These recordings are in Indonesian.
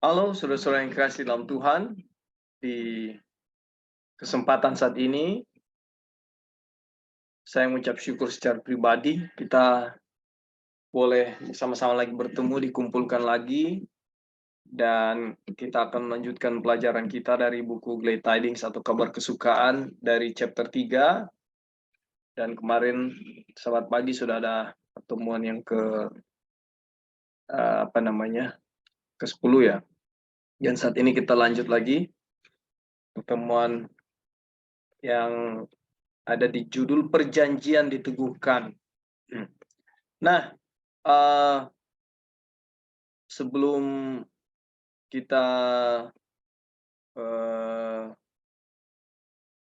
Halo saudara-saudara yang kasih dalam Tuhan, di kesempatan saat ini saya mengucap syukur secara pribadi kita boleh sama-sama lagi bertemu, dikumpulkan lagi, dan kita akan melanjutkan pelajaran kita dari buku Glad Tidings atau Kabar Kesukaan dari chapter 3. Dan kemarin selamat pagi sudah ada pertemuan yang ke-10 ya. Dan saat ini kita lanjut lagi pertemuan yang ada di judul Perjanjian Diteguhkan. Nah, sebelum kita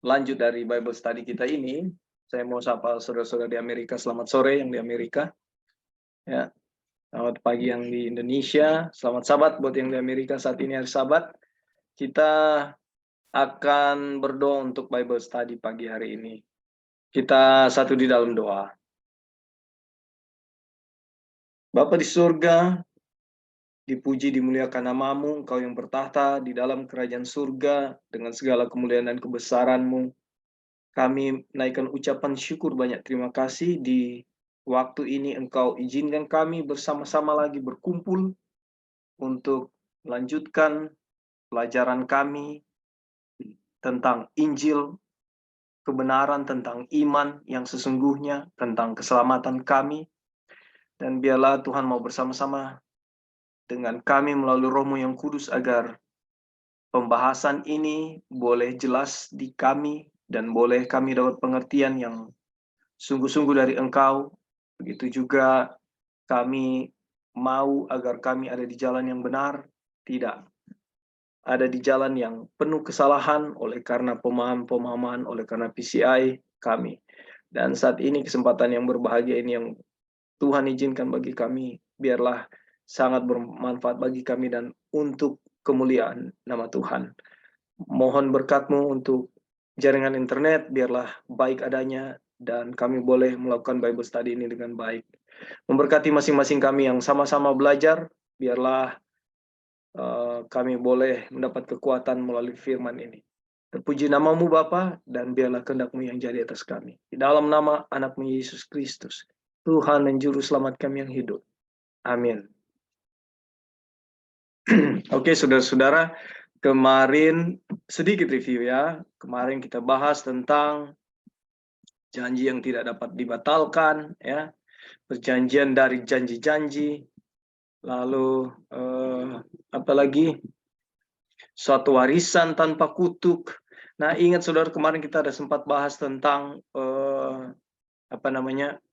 lanjut dari Bible study kita ini, saya mau sapa saudara-saudara di Amerika, selamat sore yang di Amerika. Ya, selamat pagi yang di Indonesia, selamat Sabat buat yang di Amerika saat ini hari Sabat. Kita akan berdoa untuk Bible study pagi hari ini. Kita satu di dalam doa. Bapa di surga, dipuji dimuliakan namamu, Engkau yang bertahta di dalam kerajaan surga dengan segala kemuliaan dan kebesaran-Mu. Kami naikkan ucapan syukur banyak terima kasih di waktu ini Engkau izinkan kami bersama-sama lagi berkumpul untuk melanjutkan pelajaran kami tentang Injil, kebenaran tentang iman yang sesungguhnya, tentang keselamatan kami. Dan biarlah Tuhan mau bersama-sama dengan kami melalui Roh-Mu yang kudus agar pembahasan ini boleh jelas di kami dan boleh kami dapat pengertian yang sungguh-sungguh dari Engkau. Begitu juga kami mau agar kami ada di jalan yang benar, tidak ada di jalan yang penuh kesalahan oleh karena pemahaman, oleh karena PCI kami. Dan saat ini kesempatan yang berbahagia ini yang Tuhan izinkan bagi kami, biarlah sangat bermanfaat bagi kami dan untuk kemuliaan nama Tuhan. Mohon berkat-Mu untuk jaringan internet, biarlah baik adanya, dan kami boleh melakukan Bible study ini dengan baik. Memberkati masing-masing kami yang sama-sama belajar, biarlah kami boleh mendapat kekuatan melalui firman ini. Terpuji namamu Bapa, dan biarlah kehendak-Mu yang jadi atas kami. Di dalam nama anak-Mu Yesus Kristus, Tuhan dan Juru Selamat kami yang hidup. Amin. Oke, saudara-saudara, kemarin sedikit review ya. Kemarin kita bahas tentang janji yang tidak dapat dibatalkan, ya, perjanjian dari janji-janji, lalu apalagi suatu warisan tanpa kutuk. Nah, ingat saudara, kemarin kita ada sempat bahas tentang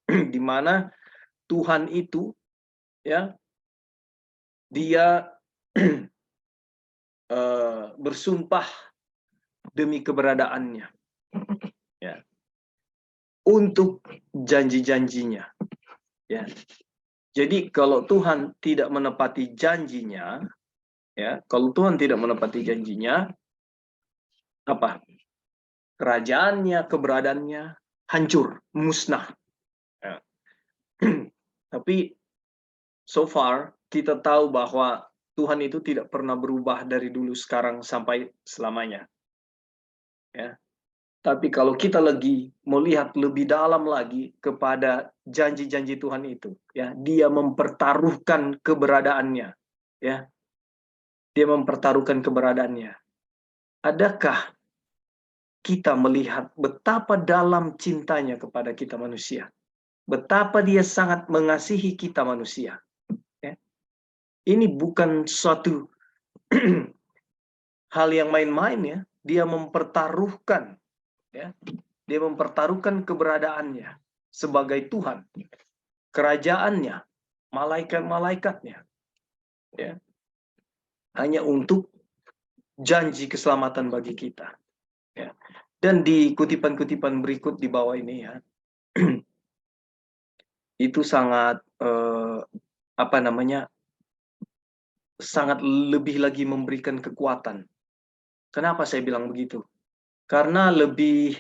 di mana Tuhan itu, ya, Dia bersumpah demi keberadaannya, ya, untuk janji-janjinya, ya. Jadi kalau Tuhan tidak menepati janjinya, ya, kalau Tuhan tidak menepati janjinya, apa? Kerajaannya, keberadaannya hancur, musnah. Ya. Tapi so far kita tahu bahwa Tuhan itu tidak pernah berubah dari dulu, sekarang, sampai selamanya. Ya. Tapi kalau kita lagi melihat lebih dalam lagi kepada janji-janji Tuhan itu, ya, Dia mempertaruhkan keberadaannya, ya, Dia mempertaruhkan keberadaannya. Adakah kita melihat betapa dalam cintanya kepada kita manusia, betapa Dia sangat mengasihi kita manusia? Ya. Ini bukan suatu hal yang main-main, ya. Dia mempertaruhkan, ya, Dia mempertaruhkan keberadaannya sebagai Tuhan, kerajaannya, malaikat-malaikatnya, ya, hanya untuk janji keselamatan bagi kita, ya. Dan di kutipan-kutipan berikut di bawah ini, ya, itu sangat sangat lebih lagi memberikan kekuatan. Kenapa saya bilang begitu? Karena lebih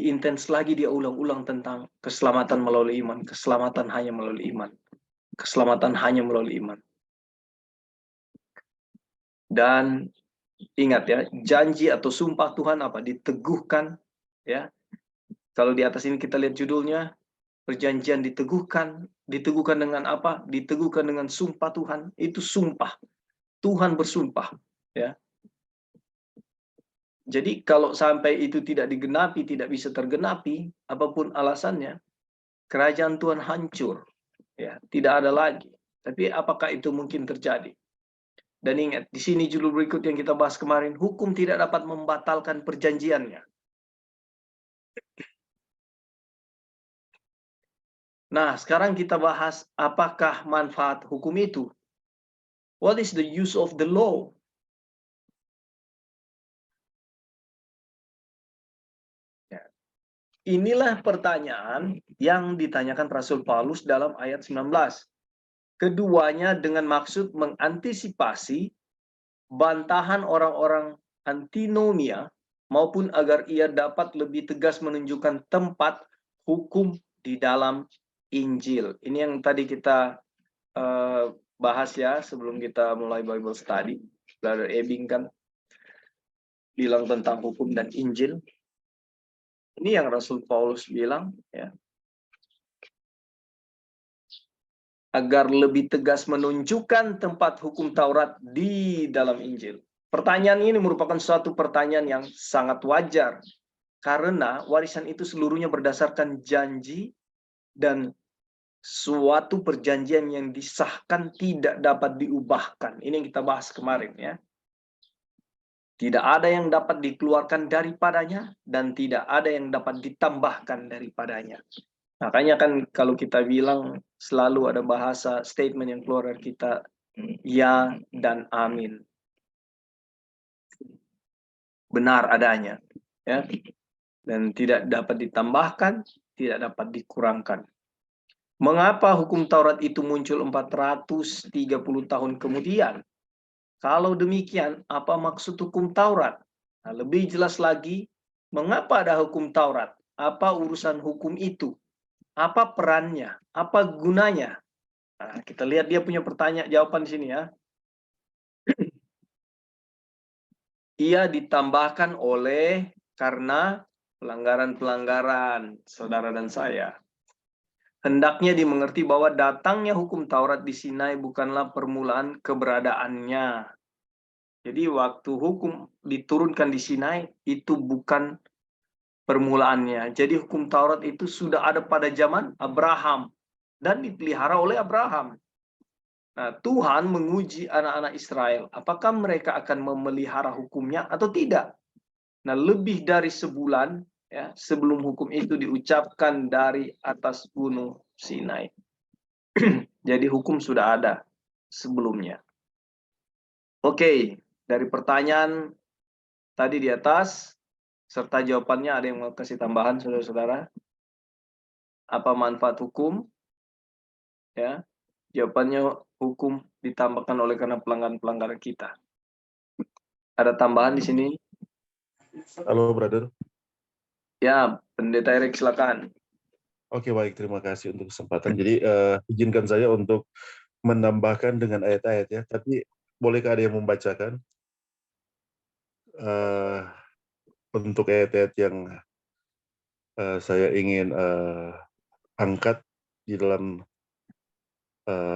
intens lagi dia ulang-ulang tentang keselamatan melalui iman, keselamatan hanya melalui iman, keselamatan hanya melalui iman. Dan ingat ya, janji atau sumpah Tuhan apa? Diteguhkan, ya. Kalau di atas ini kita lihat judulnya, perjanjian diteguhkan. Diteguhkan dengan apa? Diteguhkan dengan sumpah Tuhan. Itu sumpah. Tuhan bersumpah, ya. Jadi kalau sampai itu tidak digenapi, tidak bisa tergenapi, apapun alasannya, kerajaan Tuhan hancur, ya, tidak ada lagi. Tapi apakah itu mungkin terjadi? Dan ingat, di sini judul berikut yang kita bahas kemarin, hukum tidak dapat membatalkan perjanjiannya. Nah, sekarang kita bahas apakah manfaat hukum itu? What is the use of the law? Ya. Inilah pertanyaan yang ditanyakan Rasul Paulus dalam ayat 19. Keduanya dengan maksud mengantisipasi bantahan orang-orang antinomia maupun agar ia dapat lebih tegas menunjukkan tempat hukum di dalam Injil. Ini yang tadi kita bahas ya sebelum kita mulai Bible study. Brother Ebing kan bilang tentang hukum dan Injil. Ini yang Rasul Paulus bilang, ya, agar lebih tegas menunjukkan tempat hukum Taurat di dalam Injil. Pertanyaan ini merupakan suatu pertanyaan yang sangat wajar karena warisan itu seluruhnya berdasarkan janji dan suatu perjanjian yang disahkan tidak dapat diubahkan. Ini yang kita bahas kemarin ya. Tidak ada yang dapat dikeluarkan daripadanya dan tidak ada yang dapat ditambahkan daripadanya. Makanya kan kalau kita bilang selalu ada bahasa statement yang keluar dari kita, ya dan amin. Benar adanya, ya. Dan tidak dapat ditambahkan, tidak dapat dikurangkan. Mengapa hukum Taurat itu muncul 430 tahun kemudian? Kalau demikian, apa maksud hukum Taurat? Nah, lebih jelas lagi, mengapa ada hukum Taurat? Apa urusan hukum itu? Apa perannya? Apa gunanya? Nah, kita lihat dia punya pertanyaan jawaban di sini ya. Ia ditambahkan oleh karena pelanggaran-pelanggaran saudara dan saya. Hendaknya dimengerti bahwa datangnya hukum Taurat di Sinai bukanlah permulaan keberadaannya. Jadi waktu hukum diturunkan di Sinai itu bukan permulaannya. Jadi hukum Taurat itu sudah ada pada zaman Abraham dan dipelihara oleh Abraham. Nah, Tuhan menguji anak-anak Israel, apakah mereka akan memelihara hukumnya atau tidak. Nah, lebih dari sebulan ya sebelum hukum itu diucapkan dari atas gunung Sinai. Jadi hukum sudah ada sebelumnya. Oke, dari pertanyaan tadi di atas serta jawabannya ada yang mau kasih tambahan saudara-saudara? Apa manfaat hukum? Ya, jawabannya hukum ditambahkan oleh karena pelanggaran-pelanggaran kita. Ada tambahan di sini? Halo, brother. Ya, Pendeta Erik silakan. Oke, baik. Terima kasih untuk kesempatan. Jadi, izinkan saya untuk menambahkan dengan ayat-ayat ya. Tapi, bolehkah ada yang membacakan untuk ayat-ayat yang saya ingin angkat di dalam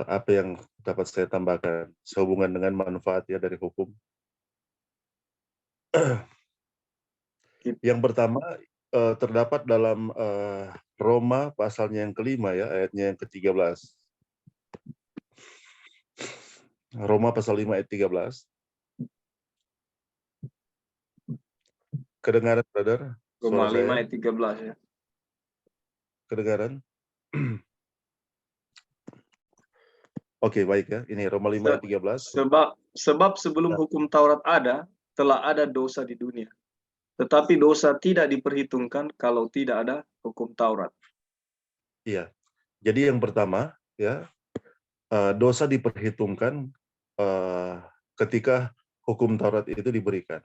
apa yang dapat saya tambahkan sehubungan dengan manfaat ya dari hukum. Yang pertama, terdapat dalam Roma pasalnya yang kelima ya, ayatnya yang ke-13. Roma pasal 5 ayat 13. Kedengaran, brother? Roma Suara 5 saya? ayat 13 ya. Kedengaran? Oke, baik ya. Ini Roma 5 ayat 13. Sebab sebelum hukum Taurat ada, telah ada dosa di dunia. Tetapi dosa tidak diperhitungkan kalau tidak ada hukum Taurat. Iya. Jadi yang pertama, ya, dosa diperhitungkan ketika hukum Taurat itu diberikan.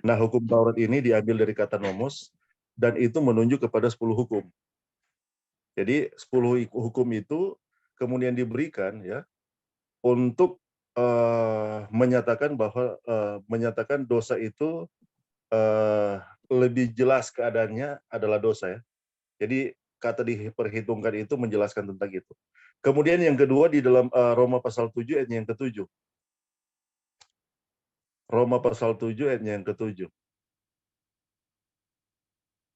Nah, hukum Taurat ini diambil dari kata nomos, dan itu menunjuk kepada 10 hukum. Jadi 10 hukum itu kemudian diberikan ya untuk menyatakan bahwa menyatakan dosa itu lebih jelas keadaannya adalah dosa ya. Jadi kata diperhitungkan itu menjelaskan tentang itu. Kemudian yang kedua di dalam Roma pasal 7 ayat yang ke-7. Roma pasal 7 ayat yang ke-7.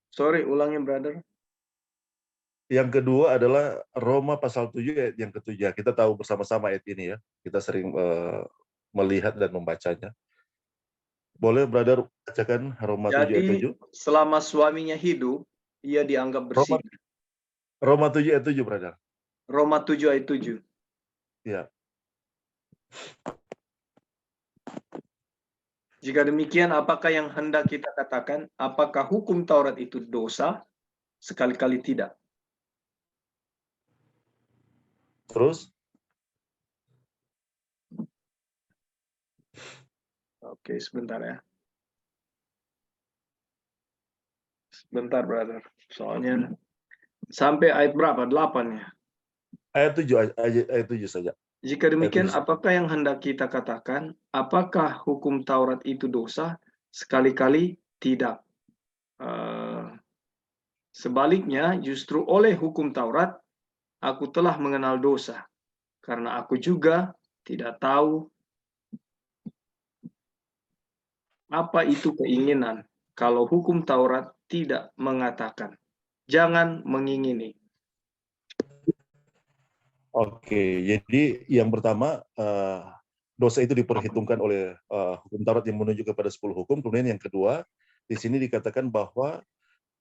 Sorry, ulangnya brother. Yang kedua adalah Roma pasal 7 ayat yang ke-7. Kita tahu bersama-sama ayat ini ya. Kita sering melihat dan membacanya. Boleh brother bacakan Roma 7 ayat Jadi 7? selama suaminya hidup, ia dianggap Roma bersih. Roma 7 ayat 7 brother. Roma 7 ayat 7. Ya. Jika demikian, apakah yang hendak kita katakan? Apakah hukum Taurat itu dosa? Sekali-kali tidak. Terus Oke, sebentar ya. Sebentar, brother. Soalnya sampai ayat berapa? 8 ya. ayat 7 ayat 7 saja. Jika Ayat demikian, 7 saja. apakah yang hendak kita katakan? Apakah hukum Taurat itu dosa? Sekali-kali tidak. Sebaliknya, justru oleh hukum Taurat, aku telah mengenal dosa. Karena aku juga tidak tahu apa itu keinginan. Kalau hukum Taurat tidak mengatakan, jangan mengingini. Oke, jadi yang pertama dosa itu diperhitungkan oleh hukum Taurat yang menuju kepada 10 hukum. Kemudian yang kedua, di sini dikatakan bahwa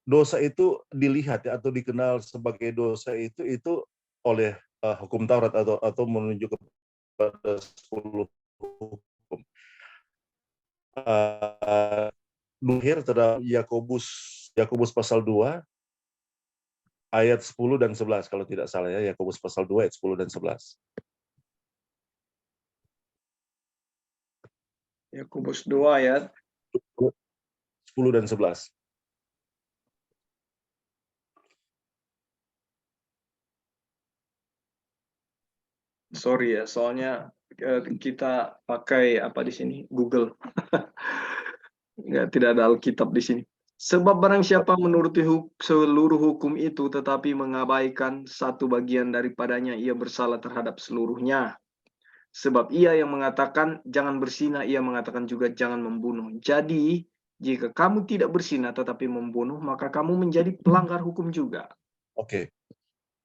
dosa itu dilihat ya, atau dikenal sebagai dosa itu oleh hukum Taurat atau menuju kepada 10 hukum. Akhir terhadap Yakobus pasal 2 ayat 10 dan 11 kalau tidak salah ya, Yakobus pasal 2 ayat 10 dan 11. Yakobus 2 ayat 10 dan 11. sorry ya, soalnya kita pakai apa di sini? Google. Tidak ada Alkitab di sini. Sebab barang siapa menuruti seluruh hukum itu tetapi mengabaikan satu bagian daripadanya, ia bersalah terhadap seluruhnya. Sebab ia yang mengatakan jangan berzina, ia mengatakan juga jangan membunuh. Jadi, jika kamu tidak berzina tetapi membunuh, maka kamu menjadi pelanggar hukum juga. Oke.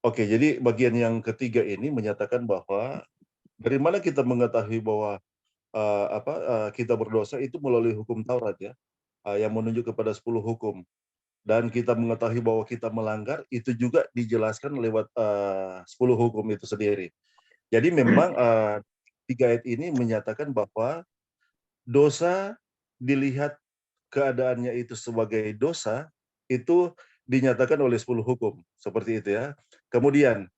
Oke, jadi bagian yang ketiga ini menyatakan bahwa dari mana kita mengetahui bahwa kita berdosa itu melalui hukum Taurat ya, yang menunjuk kepada 10 hukum. Dan kita mengetahui bahwa kita melanggar itu juga dijelaskan lewat 10 hukum itu sendiri. Jadi memang 3 ayat ini menyatakan bahwa dosa dilihat keadaannya itu sebagai dosa, itu dinyatakan oleh 10 hukum, seperti itu ya. Kemudian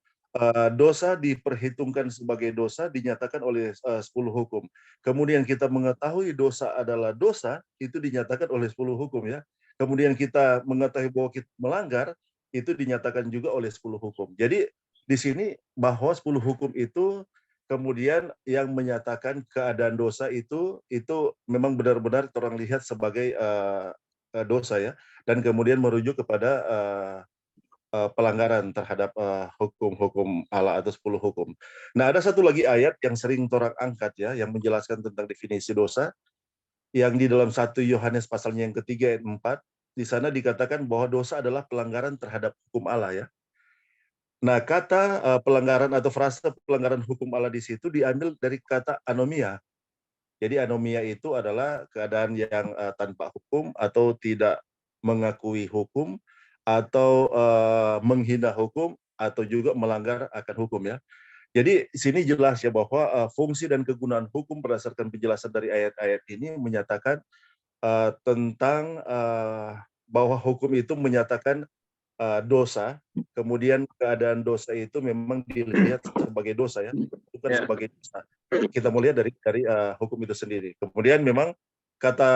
dosa diperhitungkan sebagai dosa dinyatakan oleh 10 hukum. Kemudian kita mengetahui dosa adalah dosa, itu dinyatakan oleh 10 hukum ya. Kemudian kita mengetahui bahwa kita melanggar, itu dinyatakan juga oleh 10 hukum. Jadi di sini bahwa 10 hukum itu kemudian yang menyatakan keadaan dosa itu memang benar-benar orang lihat sebagai dosa ya, dan kemudian merujuk kepada pelanggaran terhadap hukum-hukum Allah atau 10 hukum. Nah, ada satu lagi ayat yang sering orang angkat ya, yang menjelaskan tentang definisi dosa, yang di dalam 1 Yohanes pasalnya yang ketiga ayat 4, di sana dikatakan bahwa dosa adalah pelanggaran terhadap hukum Allah ya. Nah, kata pelanggaran atau frase pelanggaran hukum Allah di situ diambil dari kata anomia. Jadi anomia itu adalah keadaan yang tanpa hukum atau tidak mengakui hukum atau menghina hukum atau juga melanggar akan hukum ya. Jadi sini jelas ya bahwa fungsi dan kegunaan hukum berdasarkan penjelasan dari ayat-ayat ini menyatakan tentang bahwa hukum itu menyatakan dosa, kemudian keadaan dosa itu memang dilihat sebagai dosa ya, bukan Ya. sebagai dosa. Kita melihat dari hukum itu sendiri. Kemudian memang kata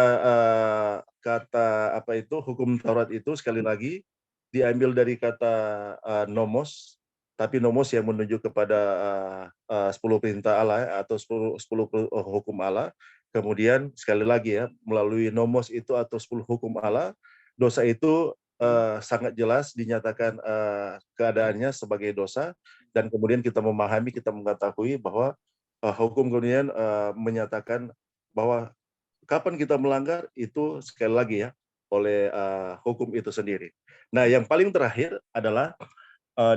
apa itu hukum Taurat itu sekali lagi diambil dari kata nomos, tapi nomos yang menuju kepada 10 perintah Allah atau 10 hukum Allah. Kemudian sekali lagi ya, melalui nomos itu atau 10 hukum Allah, dosa itu sangat jelas dinyatakan keadaannya sebagai dosa, dan kemudian kita memahami, kita mengetahui bahwa hukum kemudian menyatakan bahwa kapan kita melanggar itu sekali lagi ya oleh hukum itu sendiri. Nah, yang paling terakhir adalah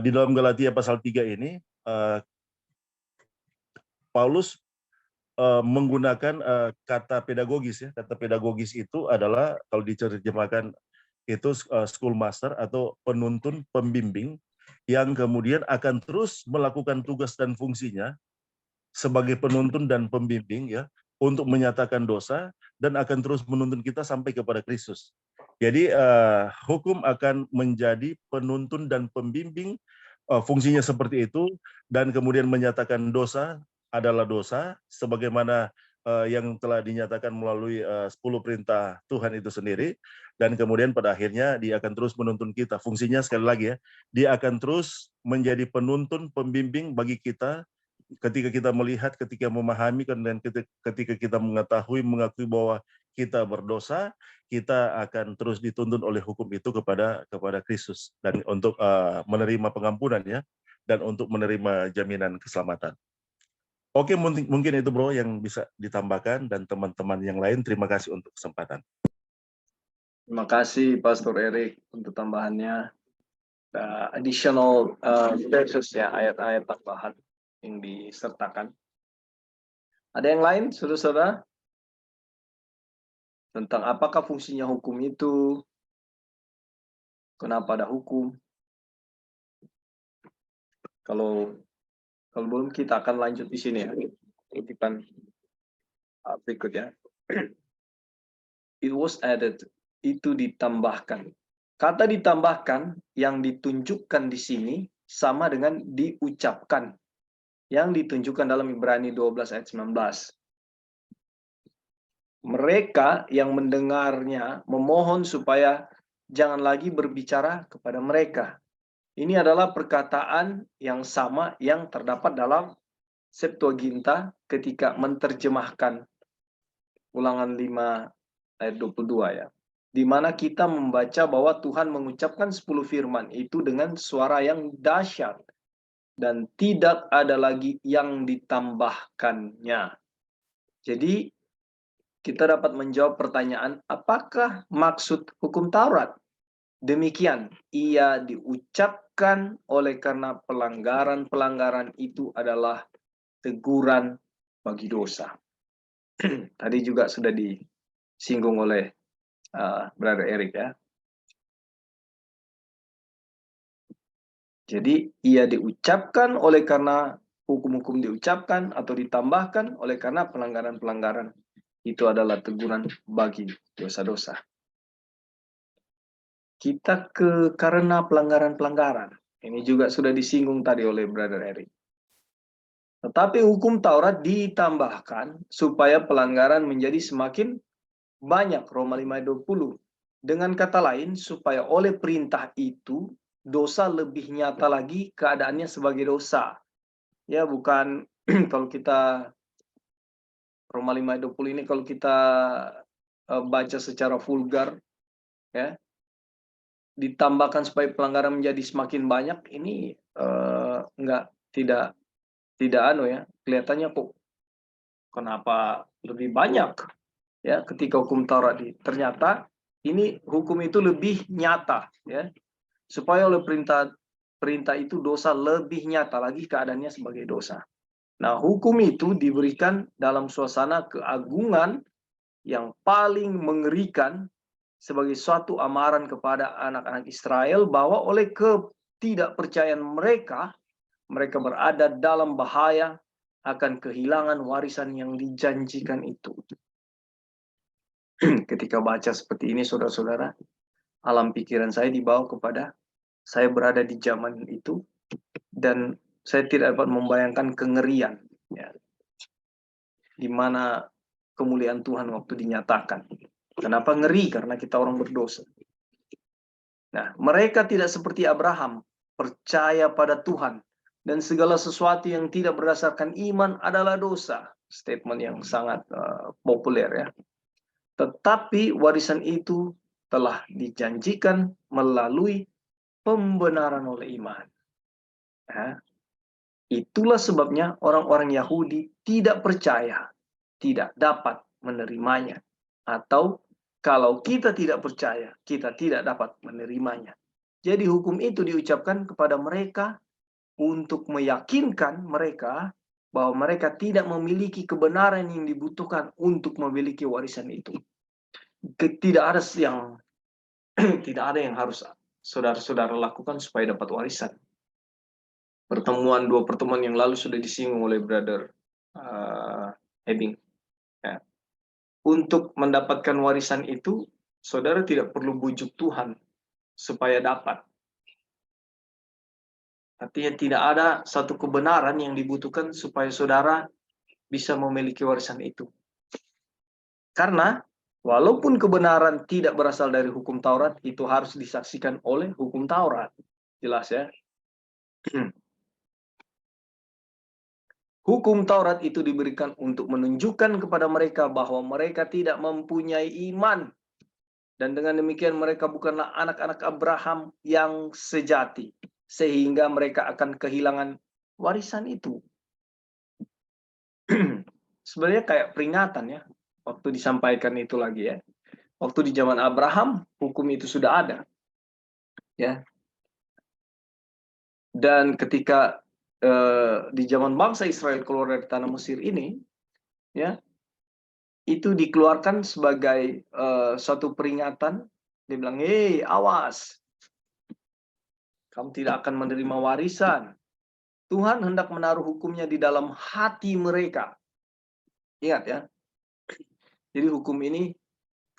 di dalam Galatia pasal 3 ini, Paulus menggunakan kata pedagogis ya. Kata pedagogis itu adalah kalau diterjemahkan itu schoolmaster atau penuntun pembimbing yang kemudian akan terus melakukan tugas dan fungsinya sebagai penuntun dan pembimbing ya untuk menyatakan dosa dan akan terus menuntun kita sampai kepada Kristus. Jadi hukum akan menjadi penuntun dan pembimbing, fungsinya seperti itu, dan kemudian menyatakan dosa adalah dosa, sebagaimana yang telah dinyatakan melalui 10 perintah Tuhan itu sendiri, dan kemudian pada akhirnya dia akan terus menuntun kita. Fungsinya sekali lagi ya, dia akan terus menjadi penuntun, pembimbing bagi kita ketika kita melihat, ketika memahami, dan ketika kita mengetahui, mengakui bahwa kita berdosa, kita akan terus dituntun oleh hukum itu kepada Kristus dan untuk menerima pengampunan ya, dan untuk menerima jaminan keselamatan. Oke, mungkin itu bro yang bisa ditambahkan, dan teman-teman yang lain terima kasih untuk kesempatan. Terima kasih Pastor Erik untuk tambahannya. Additional verses ya, ayat-ayat tambahan yang disertakan. Ada yang lain, saudara-saudara? Tentang apakah fungsinya hukum itu? Kenapa ada hukum? Kalau belum, kita akan lanjut di sini ya. Kutipan berikut ya. It was added, itu ditambahkan. Kata ditambahkan yang ditunjukkan di sini sama dengan diucapkan yang ditunjukkan dalam Ibrani 12 ayat 19. Mereka yang mendengarnya memohon supaya jangan lagi berbicara kepada mereka. Ini adalah perkataan yang sama yang terdapat dalam Septuaginta ketika menerjemahkan Ulangan 5 ayat 22 ya. Di mana kita membaca bahwa Tuhan mengucapkan 10 firman itu dengan suara yang dahsyat dan tidak ada lagi yang ditambahkannya. Jadi kita dapat menjawab pertanyaan, apakah maksud hukum Taurat? Demikian, ia diucapkan oleh karena pelanggaran-pelanggaran itu adalah teguran bagi dosa. Tadi juga sudah disinggung oleh Brother Erik ya. Jadi ia diucapkan oleh karena hukum-hukum diucapkan atau ditambahkan oleh karena pelanggaran-pelanggaran itu adalah teguran bagi dosa-dosa. Kita karena pelanggaran-pelanggaran. Ini juga sudah disinggung tadi oleh Brother Erik. Tetapi hukum Taurat ditambahkan supaya pelanggaran menjadi semakin banyak, Roma 5:20. Dengan kata lain, supaya oleh perintah itu, dosa lebih nyata lagi keadaannya sebagai dosa. Ya, bukan kalau kita Roma 5:20 ini kalau kita baca secara vulgar, ya, ditambahkan supaya pelanggaran menjadi semakin banyak, ini tidak kelihatannya kok kenapa lebih banyak ya ketika hukum Taurat ternyata ini hukum itu lebih nyata ya, supaya oleh perintah itu dosa lebih nyata lagi keadaannya sebagai dosa. Nah, hukum itu diberikan dalam suasana keagungan yang paling mengerikan sebagai suatu amaran kepada anak-anak Israel bahwa oleh ketidakpercayaan mereka berada dalam bahaya akan kehilangan warisan yang dijanjikan itu. Ketika baca seperti ini, saudara-saudara, alam pikiran saya dibawa kepada saya berada di zaman itu dan saya tidak dapat membayangkan kengerian ya, di mana kemuliaan Tuhan waktu dinyatakan. Kenapa ngeri? Karena kita orang berdosa. Nah, mereka tidak seperti Abraham, percaya pada Tuhan dan segala sesuatu yang tidak berdasarkan iman adalah dosa. Statement yang sangat populer ya. Tetapi warisan itu telah dijanjikan melalui pembenaran oleh iman. Ya. Itulah sebabnya orang-orang Yahudi tidak percaya, tidak dapat menerimanya. Atau kalau kita tidak percaya, kita tidak dapat menerimanya. Jadi hukum itu diucapkan kepada mereka untuk meyakinkan mereka bahwa mereka tidak memiliki kebenaran yang dibutuhkan untuk memiliki warisan itu. Tidak ada yang tidak ada yang harus saudara-saudara lakukan supaya dapat warisan. Dua pertemuan yang lalu sudah disinggung oleh Brother Ebing. Ya. Untuk mendapatkan warisan itu, saudara tidak perlu bujuk Tuhan supaya dapat. Artinya tidak ada satu kebenaran yang dibutuhkan supaya saudara bisa memiliki warisan itu. Karena walaupun kebenaran tidak berasal dari hukum Taurat, itu harus disaksikan oleh hukum Taurat. Jelas ya? Hukum Taurat itu diberikan untuk menunjukkan kepada mereka bahwa mereka tidak mempunyai iman. Dan dengan demikian mereka bukanlah anak-anak Abraham yang sejati. Sehingga mereka akan kehilangan warisan itu. Sebenarnya kayak peringatan ya. Waktu disampaikan itu lagi ya. Waktu di zaman Abraham, hukum itu sudah ada. Ya. Dan ketika di zaman bangsa Israel keluar dari tanah Mesir ini, ya, itu dikeluarkan sebagai suatu peringatan. Dia bilang, hei, awas, kamu tidak akan menerima warisan. Tuhan hendak menaruh hukumnya di dalam hati mereka. Ingat ya. Jadi hukum ini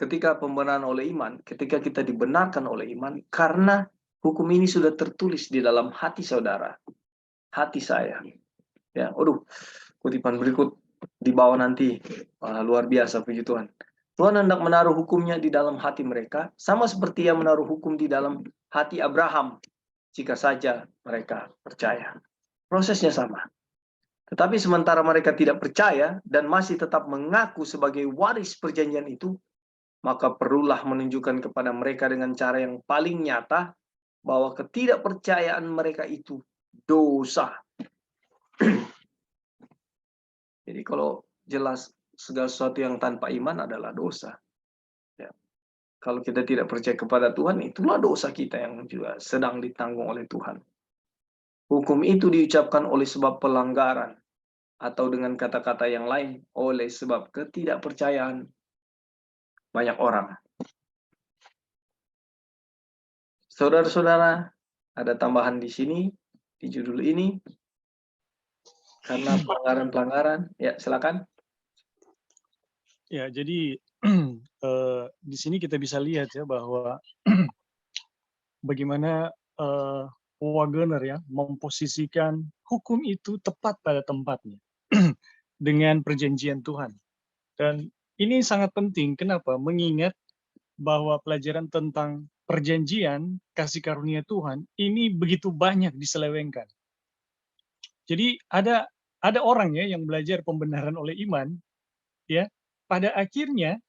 ketika pembenaran oleh iman, ketika kita dibenarkan oleh iman, karena hukum ini sudah tertulis di dalam hati saudara, hati saya. Ya, aduh, kutipan berikut di bawah nanti. Wah, luar biasa, puji Tuhan. Tuhan hendak menaruh hukumnya di dalam hati mereka, sama seperti yang menaruh hukum di dalam hati Abraham, jika saja mereka percaya. Prosesnya sama. Tetapi sementara mereka tidak percaya dan masih tetap mengaku sebagai waris perjanjian itu, maka perlulah menunjukkan kepada mereka dengan cara yang paling nyata bahwa ketidakpercayaan mereka itu dosa. Jadi kalau jelas segala sesuatu yang tanpa iman adalah dosa. Ya. Kalau kita tidak percaya kepada Tuhan, itulah dosa kita yang juga sedang ditanggung oleh Tuhan. Hukum itu diucapkan oleh sebab pelanggaran, atau dengan kata-kata yang lain, oleh sebab ketidakpercayaan banyak orang. Saudara-saudara, ada tambahan di sini, di judul ini, karena pelanggaran-pelanggaran. Ya, silakan. Ya, jadi di sini kita bisa lihat ya bahwa bagaimana Wagener ya memposisikan hukum itu tepat pada tempatnya dengan perjanjian Tuhan. Dan ini sangat penting. Kenapa? Mengingat bahwa pelajaran tentang perjanjian kasih karunia Tuhan ini begitu banyak diselewengkan. Jadi ada orang ya yang belajar pembenaran oleh iman, ya pada akhirnya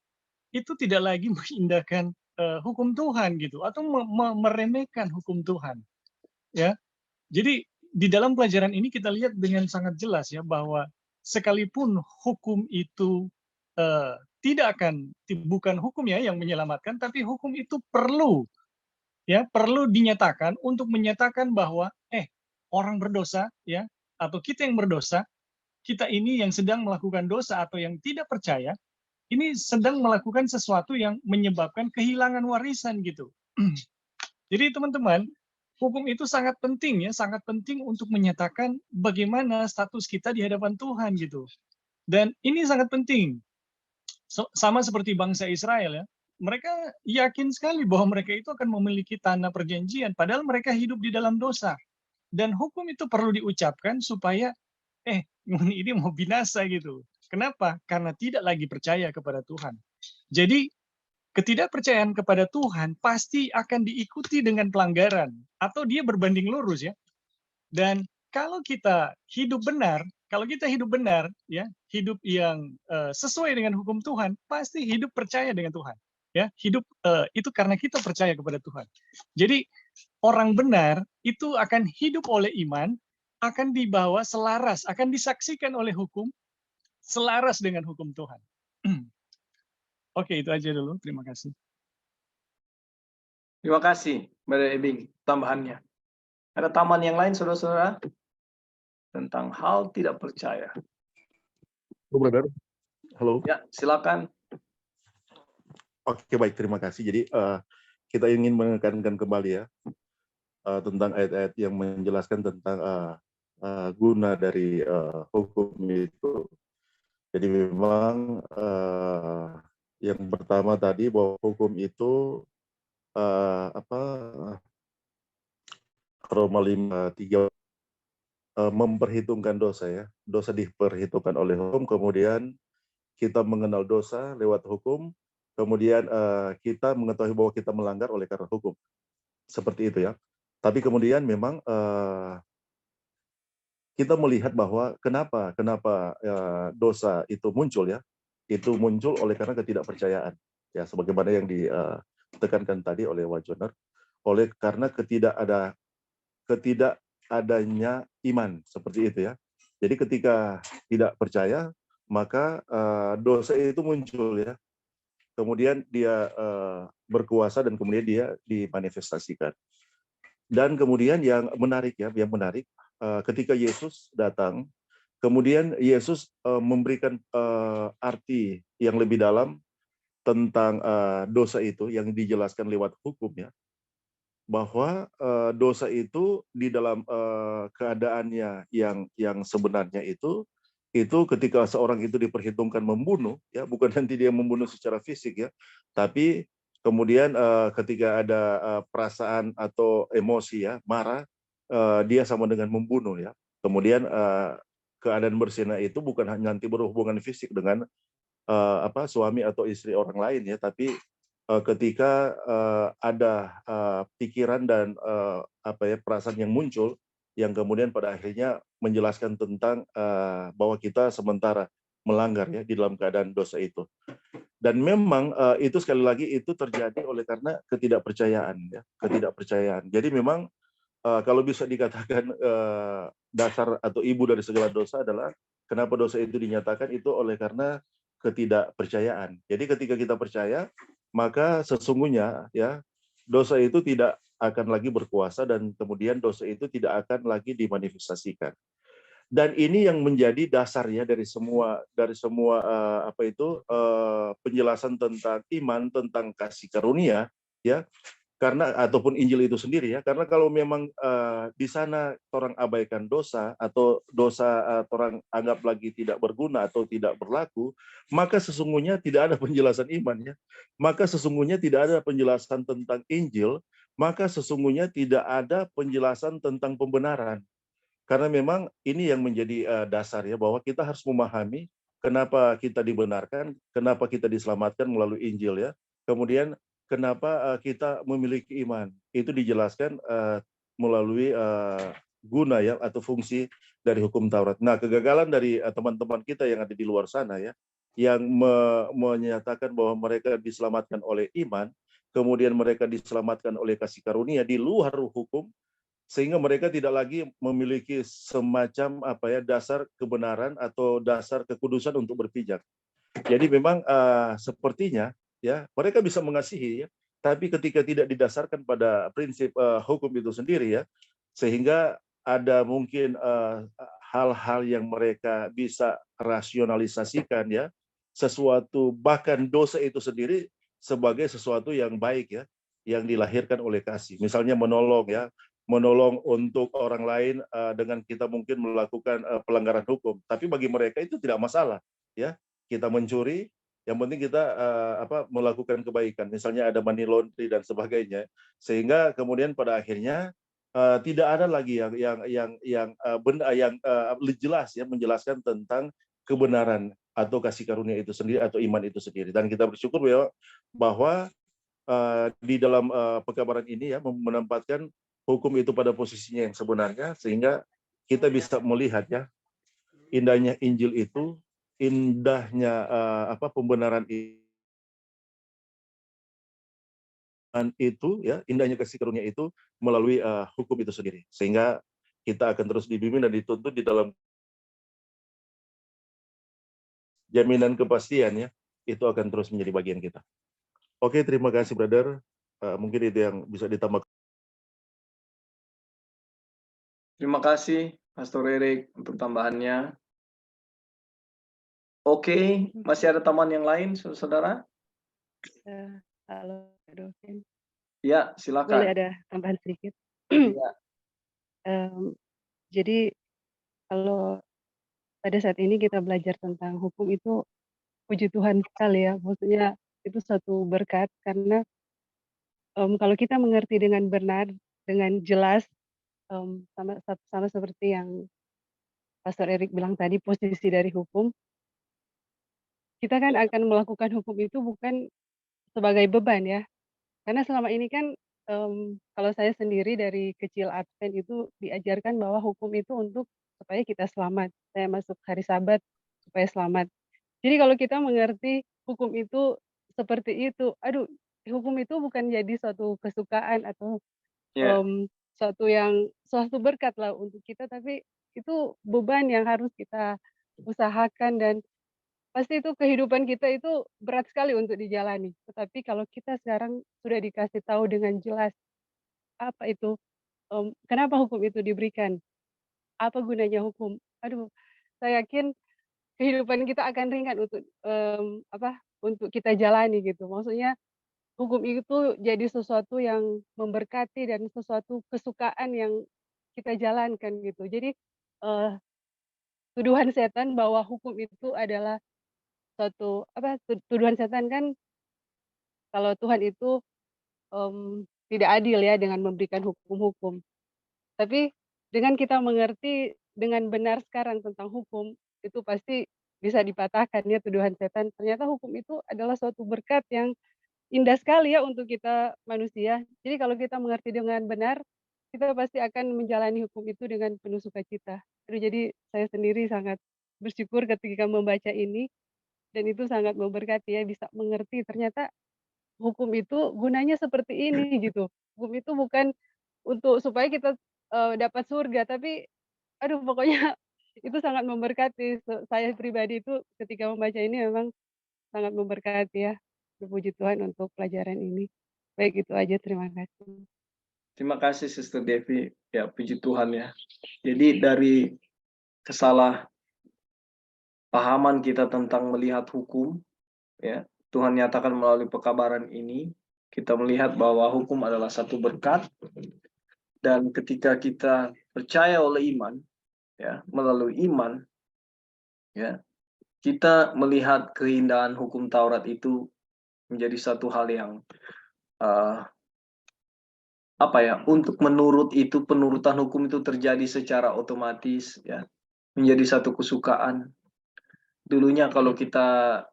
itu tidak lagi mengindahkan hukum Tuhan gitu atau meremehkan hukum Tuhan, ya. Jadi di dalam pelajaran ini kita lihat dengan sangat jelas ya bahwa sekalipun hukum itu tidak akan bukan hukum ya yang menyelamatkan, tapi hukum itu perlu dinyatakan untuk menyatakan bahwa orang berdosa ya atau kita yang berdosa, kita ini yang sedang melakukan dosa atau yang tidak percaya, ini sedang melakukan sesuatu yang menyebabkan kehilangan warisan gitu. Jadi teman-teman, hukum itu sangat penting ya, sangat penting untuk menyatakan bagaimana status kita di hadapan Tuhan gitu. Dan ini sangat penting. Sama seperti bangsa Israel ya. Mereka yakin sekali bahwa mereka itu akan memiliki tanah perjanjian, padahal mereka hidup di dalam dosa. Dan hukum itu perlu diucapkan supaya ini mau binasa gitu. Kenapa? Karena tidak lagi percaya kepada Tuhan. Jadi ketidakpercayaan kepada Tuhan pasti akan diikuti dengan pelanggaran atau dia berbanding lurus ya. Dan kalau kita hidup benar, ya, hidup yang sesuai dengan hukum Tuhan, pasti hidup percaya dengan Tuhan. Ya, hidup itu karena kita percaya kepada Tuhan. Jadi orang benar itu akan hidup oleh iman, akan dibawa selaras, akan disaksikan oleh hukum, selaras dengan hukum Tuhan. Oke, itu aja dulu. Terima kasih. Terima kasih, Brother Ebing, tambahannya. Ada tambahan yang lain, saudara-saudara? Tentang hal tidak percaya. Halo, brother. Halo. Ya, silakan. Oke, baik, terima kasih. Jadi kita ingin menekankan kembali ya tentang ayat-ayat yang menjelaskan tentang guna dari hukum itu. Jadi memang yang pertama tadi bahwa hukum itu Roma 5:3 memperhitungkan dosa ya. Dosa diperhitungkan oleh hukum, kemudian kita mengenal dosa lewat hukum, kemudian kita mengetahui bahwa kita melanggar oleh karena hukum. Seperti itu ya. Tapi kemudian memang kita melihat bahwa kenapa dosa itu muncul ya. Itu muncul oleh karena ketidakpercayaan. Ya, sebagaimana yang ditekankan tadi oleh Wajoner, oleh karena ketidakadanya iman, seperti itu ya. Jadi ketika tidak percaya, maka dosa itu muncul ya. Kemudian dia berkuasa dan kemudian dia dimanifestasikan. Dan kemudian yang menarik ketika Yesus datang, kemudian Yesus memberikan arti yang lebih dalam tentang dosa itu yang dijelaskan lewat hukum ya, bahwa dosa itu di dalam keadaannya yang sebenarnya itu ketika seorang itu diperhitungkan membunuh ya, bukan nanti dia membunuh secara fisik ya, tapi kemudian ketika ada perasaan atau emosi ya, marah, dia sama dengan membunuh ya. Kemudian keadaan berzina itu bukan hanya nanti berhubungan fisik dengan suami atau istri orang lain ya, tapi ketika ada pikiran dan perasaan yang muncul yang kemudian pada akhirnya menjelaskan tentang bahwa kita sementara melanggar ya di dalam keadaan dosa itu. Dan memang itu sekali lagi itu terjadi oleh karena ketidakpercayaan ya, ketidakpercayaan. Jadi memang kalau bisa dikatakan dasar atau ibu dari segala dosa adalah kenapa dosa itu dinyatakan itu oleh karena ketidakpercayaan. Jadi ketika kita percaya, maka sesungguhnya ya dosa itu tidak akan lagi berkuasa dan kemudian dosa itu tidak akan lagi dimanifestasikan. Dan ini yang menjadi dasarnya dari semua penjelasan tentang iman, tentang kasih karunia ya. Karena ataupun Injil itu sendiri ya, karena kalau memang di sana orang abaikan dosa atau dosa orang anggap lagi tidak berguna atau tidak berlaku, maka sesungguhnya tidak ada penjelasan iman ya, maka sesungguhnya tidak ada penjelasan tentang Injil, maka sesungguhnya tidak ada penjelasan tentang pembenaran. Karena memang ini yang menjadi dasar ya, bahwa kita harus memahami kenapa kita dibenarkan, kenapa kita diselamatkan melalui Injil ya, kemudian kenapa kita memiliki iman. Itu dijelaskan melalui guna ya atau fungsi dari hukum Taurat. Nah, kegagalan dari teman-teman kita yang ada di luar sana ya, yang menyatakan bahwa mereka diselamatkan oleh iman, kemudian mereka diselamatkan oleh kasih karunia di luar hukum, sehingga mereka tidak lagi memiliki semacam dasar kebenaran atau dasar kekudusan untuk berpijak. Jadi memang sepertinya ya mereka bisa mengasihi ya, tapi ketika tidak didasarkan pada prinsip hukum itu sendiri ya, sehingga ada mungkin hal-hal yang mereka bisa rasionalisasikan ya, sesuatu bahkan dosa itu sendiri sebagai sesuatu yang baik ya, yang dilahirkan oleh kasih. Misalnya menolong untuk orang lain dengan kita mungkin melakukan pelanggaran hukum, tapi bagi mereka itu tidak masalah ya. Kita mencuri, yang penting kita melakukan kebaikan, misalnya ada money laundry dan sebagainya, sehingga kemudian pada akhirnya tidak ada lagi yang jelas ya menjelaskan tentang kebenaran atau kasih karunia itu sendiri atau iman itu sendiri. Dan kita bersyukur bahwa di dalam pekabaran ini ya menempatkan hukum itu pada posisinya yang sebenarnya, sehingga kita bisa melihat ya, indahnya Injil itu, indahnya pembenaran itu ya, indahnya kasih karunia itu melalui hukum itu sendiri, sehingga kita akan terus dibimbing dan dituntut di dalam jaminan kepastian ya, itu akan terus menjadi bagian kita. Oke, terima kasih brother. Mungkin itu yang bisa ditambah. Terima kasih Pastor Erik untuk tambahannya. Oke, masih ada teman yang lain, saudara? Halo, Pak Dosen. Ya, Boleh silakan. ada tambahan sedikit? Ya, Jadi kalau pada saat ini kita belajar tentang hukum itu, puji Tuhan sekali ya, maksudnya itu satu berkat karena kalau kita mengerti dengan benar, dengan jelas, sama seperti yang Pastor Erik bilang tadi, posisi dari hukum, kita kan akan melakukan hukum itu bukan sebagai beban ya. Karena selama ini kan, kalau saya sendiri dari kecil Advent itu diajarkan bahwa hukum itu untuk supaya kita selamat. Saya masuk hari Sabat supaya selamat. Jadi kalau kita mengerti hukum itu seperti itu, aduh, hukum itu bukan jadi suatu kesukaan atau, ya, suatu berkat lah untuk kita, tapi itu beban yang harus kita usahakan dan pasti itu kehidupan kita itu berat sekali untuk dijalani. Tetapi kalau kita sekarang sudah dikasih tahu dengan jelas apa itu, kenapa hukum itu diberikan, apa gunanya hukum. Aduh, saya yakin kehidupan kita akan ringan untuk kita jalani gitu. Maksudnya hukum itu jadi sesuatu yang memberkati dan sesuatu kesukaan yang kita jalankan gitu. Jadi, eee, tuduhan setan bahwa hukum itu adalah tuduhan setan kan kalau Tuhan itu, tidak adil ya dengan memberikan hukum-hukum. Tapi dengan kita mengerti dengan benar sekarang tentang hukum, itu pasti bisa dipatahkan ya tuduhan setan. Ternyata hukum itu adalah suatu berkat yang indah sekali ya untuk kita manusia. Jadi kalau kita mengerti dengan benar, kita pasti akan menjalani hukum itu dengan penuh sukacita. Aduh, jadi saya sendiri sangat bersyukur ketika membaca ini dan itu sangat memberkati ya bisa mengerti ternyata hukum itu gunanya seperti ini gitu. Hukum itu bukan untuk supaya kita, dapat surga, tapi aduh pokoknya itu sangat memberkati. Saya pribadi itu ketika membaca ini memang sangat memberkati ya. Puji Tuhan untuk pelajaran ini. Baik itu aja, terima kasih. terima kasih Sister Devi. Ya, puji Tuhan ya. Jadi dari kesalahpahaman kita tentang melihat hukum, ya, Tuhan nyatakan melalui pekabaran ini, kita melihat bahwa hukum adalah satu berkat, dan ketika kita percaya oleh iman, ya, melalui iman, ya, kita melihat keindahan hukum Taurat itu menjadi satu hal yang untuk menurut itu, penurutan hukum itu terjadi secara otomatis, ya, menjadi satu kesukaan. Dulunya kalau kita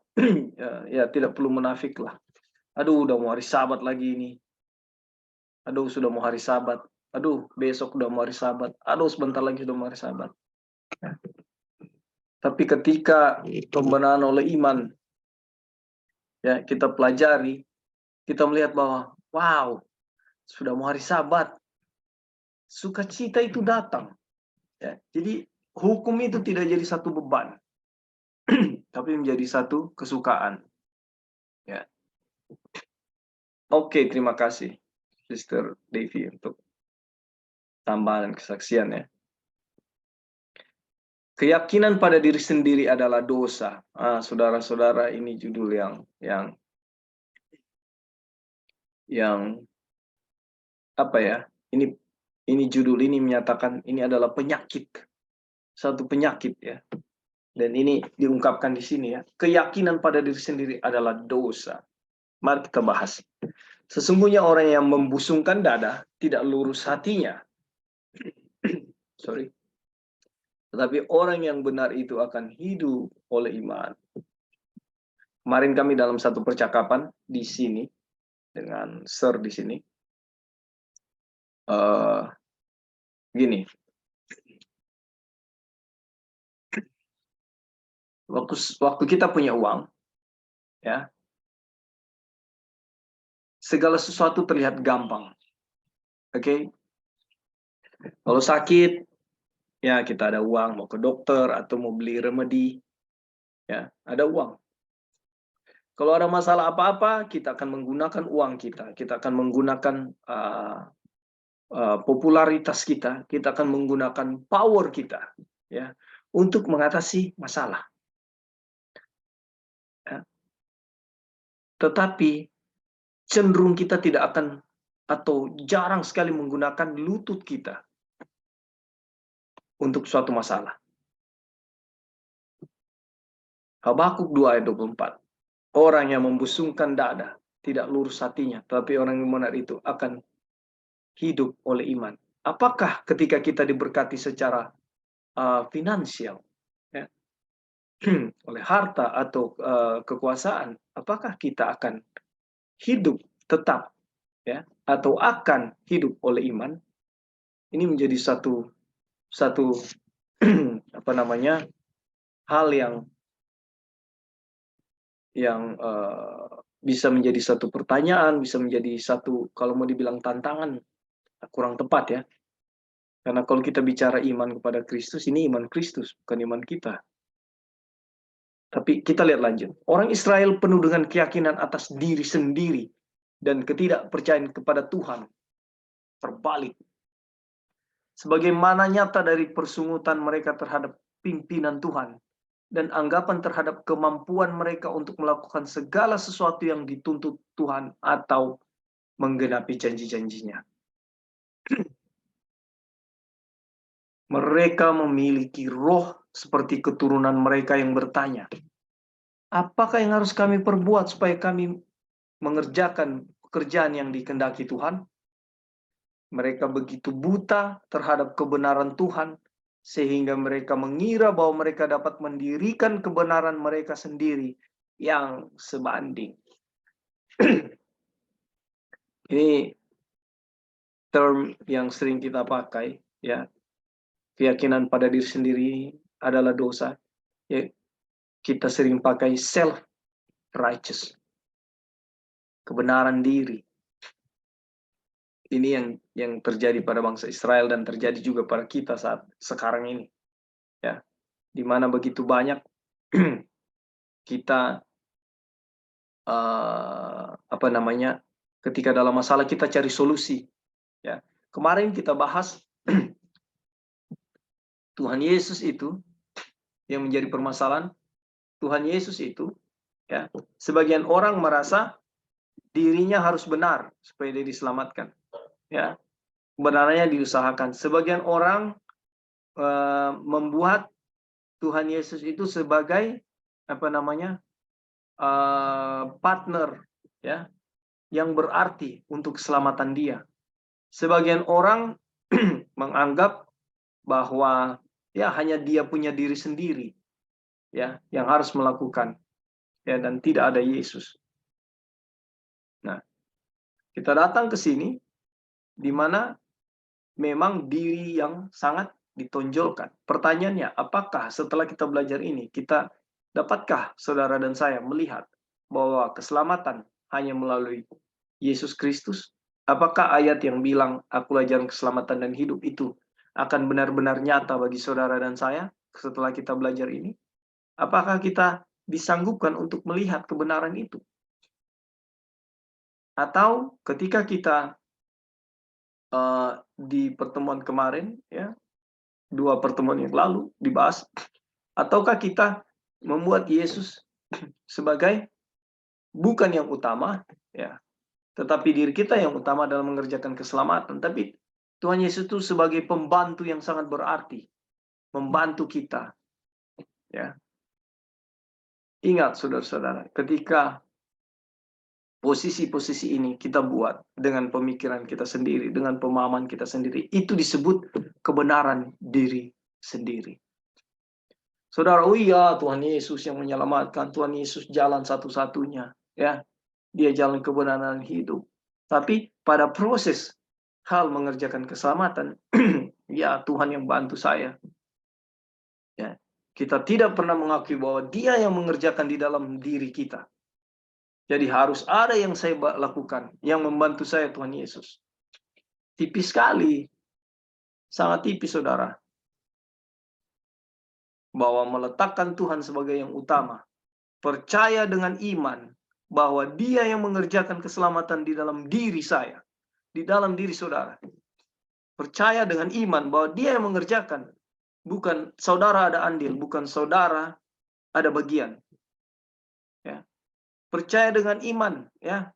ya tidak perlu menafik lah. Aduh, udah mau hari Sabat lagi ini. Aduh, sudah mau hari Sabat. Aduh, besok udah mau hari Sabat. Aduh, sebentar lagi sudah mau hari Sabat. Ya. Tapi ketika pembenaran oleh iman, ya, kita pelajari, kita melihat bahwa, wow, sudah mau hari Sabat. Sukacita itu datang. Ya. Jadi hukum itu tidak jadi satu beban, tapi menjadi satu kesukaan. Ya. Oke, terima kasih Sister Devi untuk tambahan kesaksian ya. Keyakinan pada diri sendiri adalah dosa. Saudara-saudara, ini judul yang apa ya? Ini judul ini menyatakan ini adalah penyakit. Satu penyakit ya. Dan ini diungkapkan di sini ya. Keyakinan pada diri sendiri adalah dosa. Mari kita bahas. Sesungguhnya orang yang membusungkan dada tidak lurus hatinya. Sorry. Tetapi orang yang benar itu akan hidup oleh iman. Kemarin kami dalam satu percakapan di sini dengan Sir di sini. Gini. Waktu kita punya uang, ya, segala sesuatu terlihat gampang. Oke? Kalau sakit, ya kita ada uang, mau ke dokter atau mau beli remedi, ya, ada uang. Kalau ada masalah apa-apa, kita akan menggunakan uang kita. Kita akan menggunakan popularitas kita. Kita akan menggunakan power kita, ya, untuk mengatasi masalah. Ya. Tetapi cenderung kita tidak akan atau jarang sekali menggunakan lutut kita untuk suatu masalah. Habakuk 2 ayat 24. Orang yang membusungkan dada tidak lurus hatinya, tapi orang yang benar itu akan hidup oleh iman. Apakah ketika kita diberkati secara finansial, ya, oleh harta atau kekuasaan, apakah kita akan hidup tetap, ya, atau akan hidup oleh iman? Ini menjadi satu apa namanya, hal yang bisa menjadi satu pertanyaan, bisa menjadi satu, kalau mau dibilang tantangan, kurang tepat ya. Karena kalau kita bicara iman kepada Kristus, ini iman Kristus, bukan iman kita. Tapi kita lihat lanjut. Orang Israel penuh dengan keyakinan atas diri sendiri dan ketidakpercayaan kepada Tuhan. Terbalik. Sebagaimana nyata dari persungutan mereka terhadap pimpinan Tuhan dan anggapan terhadap kemampuan mereka untuk melakukan segala sesuatu yang dituntut Tuhan atau menggenapi janji-janjinya. Mereka memiliki roh seperti keturunan mereka yang bertanya, apakah yang harus kami perbuat supaya kami mengerjakan pekerjaan yang dikehendaki Tuhan? Mereka begitu buta terhadap kebenaran Tuhan, sehingga mereka mengira bahwa mereka dapat mendirikan kebenaran mereka sendiri yang sebanding. Ini term yang sering kita pakai, ya. Keyakinan pada diri sendiri adalah dosa. Ya, kita sering pakai self-righteous. Kebenaran diri. Ini yang terjadi pada bangsa Israel dan terjadi juga pada kita saat sekarang ini. Ya, di mana begitu banyak kita apa namanya, ketika dalam masalah kita cari solusi. Ya, kemarin kita bahas Tuhan Yesus itu yang menjadi permasalahan. Tuhan Yesus itu, ya, sebagian orang merasa dirinya harus benar supaya dia diselamatkan. Ya, kebenarannya diusahakan. Sebagian orang membuat Tuhan Yesus itu sebagai apa namanya, partner, ya, yang berarti untuk keselamatan dia. Sebagian orang menganggap bahwa ya hanya dia punya diri sendiri, ya, yang harus melakukan, ya, dan tidak ada Yesus. Nah, kita datang ke sini di mana memang diri yang sangat ditonjolkan. Pertanyaannya, apakah setelah kita belajar ini, dapatkah saudara dan saya melihat bahwa keselamatan hanya melalui Yesus Kristus? Apakah ayat yang bilang, akulah jalan keselamatan dan hidup itu akan benar-benar nyata bagi saudara dan saya setelah kita belajar ini? Apakah kita disanggupkan untuk melihat kebenaran itu? Atau ketika kita di pertemuan kemarin, ya, 2 pertemuan yang lalu dibahas, ataukah kita membuat Yesus sebagai bukan yang utama, ya, tetapi diri kita yang utama dalam mengerjakan keselamatan. Tapi Tuhan Yesus itu sebagai pembantu yang sangat berarti, membantu kita, ya. Ingat saudara-saudara, ketika posisi-posisi ini kita buat dengan pemikiran kita sendiri, dengan pemahaman kita sendiri, itu disebut kebenaran diri sendiri. Saudara, oh iya, Tuhan Yesus yang menyelamatkan, Tuhan Yesus jalan satu-satunya, ya. Dia jalan kebenaran hidup. Tapi pada proses hal mengerjakan keselamatan, ya Tuhan yang bantu saya. Ya, Kita tidak pernah mengakui bahwa Dia yang mengerjakan di dalam diri kita. Jadi harus ada yang saya lakukan, yang membantu saya Tuhan Yesus. Tipis sekali, sangat tipis saudara. Bahwa meletakkan Tuhan sebagai yang utama. Percaya dengan iman bahwa Dia yang mengerjakan keselamatan di dalam diri saya, di dalam diri saudara. Percaya dengan iman bahwa Dia yang mengerjakan, bukan saudara ada andil, bukan saudara ada bagian. Ya. Percaya dengan iman, ya,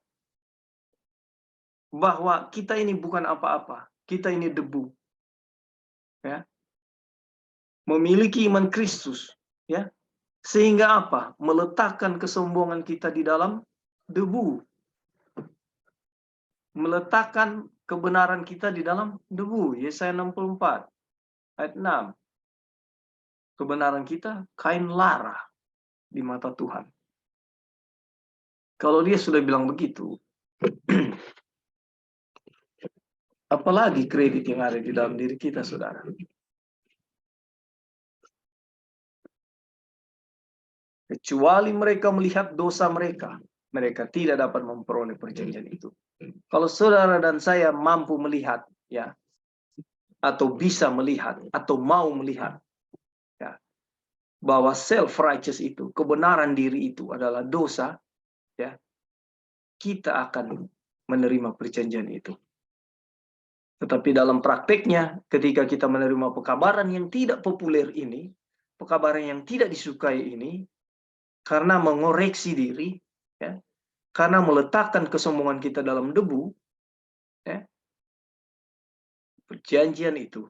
bahwa kita ini bukan apa-apa, kita ini debu. Ya. Memiliki iman Kristus, ya. Sehingga apa? Meletakkan kesombongan kita di dalam debu. Meletakkan kebenaran kita di dalam debu. Yesaya 64 ayat 6. Kebenaran kita kain lara di mata Tuhan. Kalau Dia sudah bilang begitu, apalagi kredit yang ada di dalam diri kita, saudara. Kecuali mereka melihat dosa mereka, mereka tidak dapat memperoleh perjanjian itu. Kalau saudara dan saya mampu melihat, ya, atau bisa melihat, atau mau melihat, ya, bahwa self-righteous itu, kebenaran diri itu adalah dosa, ya, kita akan menerima perjanjian itu. Tetapi dalam prakteknya, ketika kita menerima pekabaran yang tidak populer ini, pekabaran yang tidak disukai ini, karena mengoreksi diri, ya, karena meletakkan kesombongan kita dalam debu, ya, perjanjian itu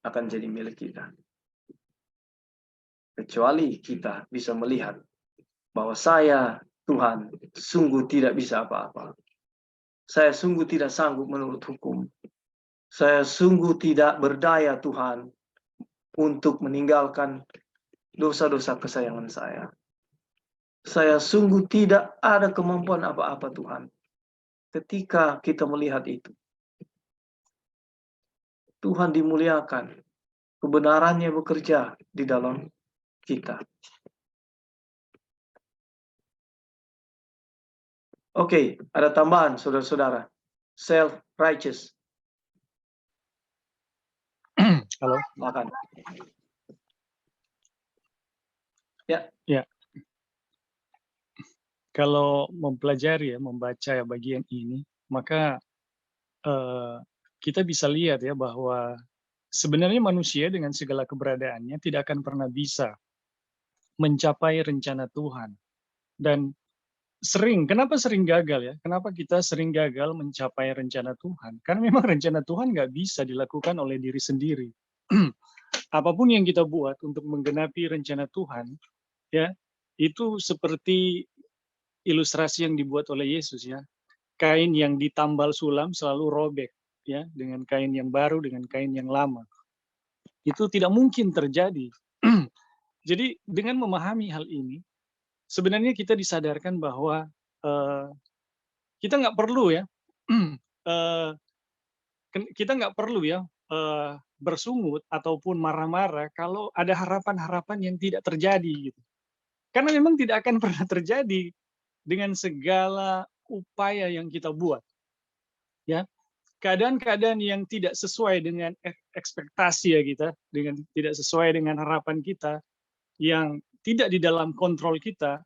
akan jadi milik kita. Kecuali kita bisa melihat bahwa saya, Tuhan, sungguh tidak bisa apa-apa. Saya sungguh tidak sanggup menurut hukum. Saya sungguh tidak berdaya, Tuhan, untuk meninggalkan dosa-dosa kesayangan saya. Saya sungguh tidak ada kemampuan apa-apa, Tuhan. Ketika kita melihat itu, Tuhan dimuliakan. Kebenarannya bekerja di dalam kita. Oke, ada tambahan, saudara-saudara. Self-righteous. Halo. Silakan. Ya. Kalau mempelajari ya, membaca ya bagian ini, maka kita bisa lihat ya bahwa sebenarnya manusia dengan segala keberadaannya tidak akan pernah bisa mencapai rencana Tuhan. Dan kenapa sering gagal ya? Kenapa kita sering gagal mencapai rencana Tuhan? Karena memang rencana Tuhan nggak bisa dilakukan oleh diri sendiri. Apapun yang kita buat untuk menggenapi rencana Tuhan, ya, itu seperti ilustrasi yang dibuat oleh Yesus ya. Kain yang ditambal sulam selalu robek ya, dengan kain yang baru dengan kain yang lama. Itu tidak mungkin terjadi. Jadi dengan memahami hal ini, sebenarnya kita disadarkan bahwa kita nggak perlu ya, kita nggak perlu ya bersungut ataupun marah-marah kalau ada harapan-harapan yang tidak terjadi gitu. Karena memang tidak akan pernah terjadi dengan segala upaya yang kita buat. Ya, keadaan-keadaan yang tidak sesuai dengan ekspektasi ya kita, dengan tidak sesuai dengan harapan kita, yang tidak di dalam kontrol kita,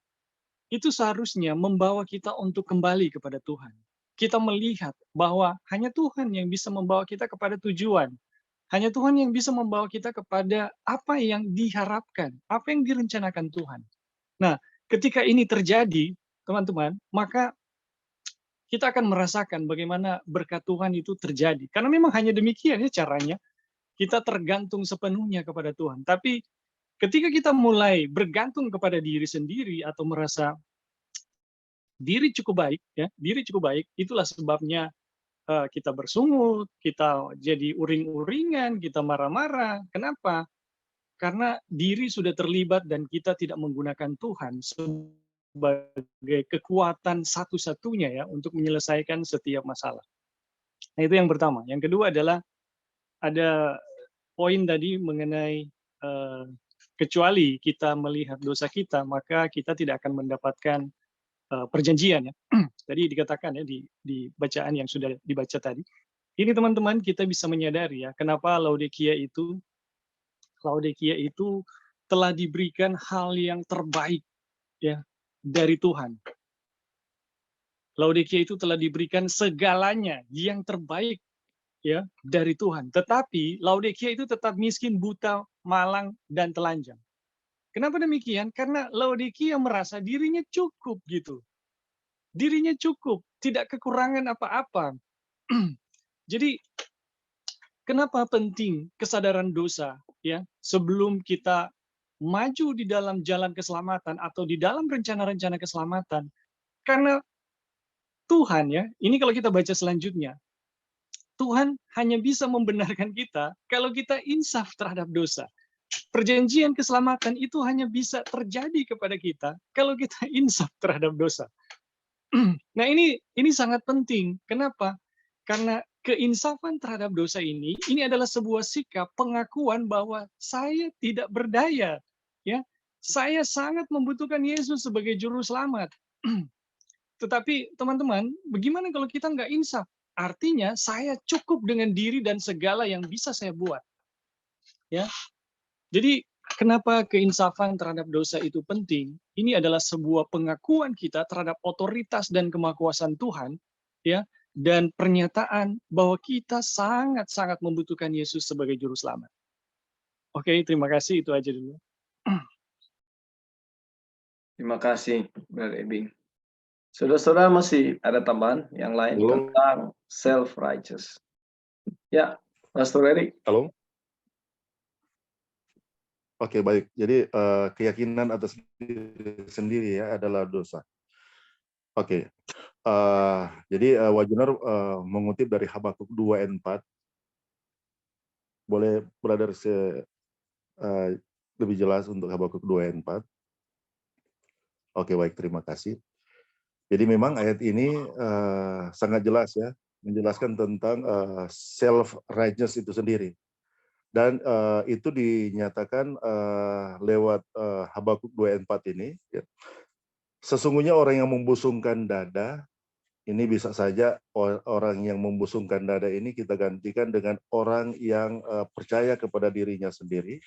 itu seharusnya membawa kita untuk kembali kepada Tuhan. Kita melihat bahwa hanya Tuhan yang bisa membawa kita kepada tujuan. Hanya Tuhan yang bisa membawa kita kepada apa yang diharapkan, apa yang direncanakan Tuhan. Nah, ketika ini terjadi, teman-teman, maka kita akan merasakan bagaimana berkat Tuhan itu terjadi. Karena memang hanya demikian ya caranya. Kita tergantung sepenuhnya kepada Tuhan. Tapi ketika kita mulai bergantung kepada diri sendiri atau merasa diri cukup baik, ya, diri cukup baik, itulah sebabnya kita bersungut, kita jadi uring-uringan, kita marah-marah. Kenapa? Karena diri sudah terlibat dan kita tidak menggunakan Tuhan sebagai kekuatan satu-satunya ya untuk menyelesaikan setiap masalah. Nah, itu yang pertama. Yang kedua adalah ada poin tadi mengenai kecuali kita melihat dosa kita, maka kita tidak akan mendapatkan perjanjian ya. Tadi dikatakan ya di bacaan yang sudah dibaca tadi. Ini teman-teman kita bisa menyadari ya, kenapa Laodikia itu telah diberikan hal yang terbaik ya dari Tuhan. Laodikia itu telah diberikan segalanya yang terbaik ya dari Tuhan. Tetapi Laodikia itu tetap miskin, buta, malang, dan telanjang. Kenapa demikian? Karena Laodikia merasa dirinya cukup gitu. Dirinya cukup, tidak kekurangan apa-apa. Jadi kenapa penting kesadaran dosa ya sebelum kita maju di dalam jalan keselamatan atau di dalam rencana-rencana keselamatan? Karena Tuhan ya, ini kalau kita baca selanjutnya, Tuhan hanya bisa membenarkan kita kalau kita insaf terhadap dosa. Perjanjian keselamatan itu hanya bisa terjadi kepada kita kalau kita insaf terhadap dosa. Nah, ini sangat penting. Kenapa? Karena keinsafan terhadap dosa ini adalah sebuah sikap pengakuan bahwa saya tidak berdaya, ya. Saya sangat membutuhkan Yesus sebagai juru selamat. Tetapi teman-teman, bagaimana kalau kita nggak insaf? Artinya saya cukup dengan diri dan segala yang bisa saya buat. Ya, jadi kenapa keinsafan terhadap dosa itu penting? Ini adalah sebuah pengakuan kita terhadap otoritas dan kemakuasaan Tuhan, ya, dan pernyataan bahwa kita sangat-sangat membutuhkan Yesus sebagai juru selamat. Oke, terima kasih, itu aja dulu. Terima kasih, Brother Ebing. Saudara-saudara masih ada tambahan yang lain Halo. tentang self-righteous? Ya, Pastor Erik. Halo. Oke, baik. Jadi keyakinan atas diri sendiri ya adalah dosa. Oke. Jadi Wajunar mengutip dari Habakuk 2 ayat 4. Boleh Brother lebih jelas untuk Habakuk 2 ayat 4? Oke, baik, terima kasih. Jadi memang ayat ini sangat jelas ya, menjelaskan tentang self-righteous itu sendiri. Dan itu dinyatakan lewat Habakuk 2 ayat 4 ini. Ya. Sesungguhnya orang yang membusungkan dada, ini bisa saja orang yang membusungkan dada ini kita gantikan dengan orang yang percaya kepada dirinya sendiri,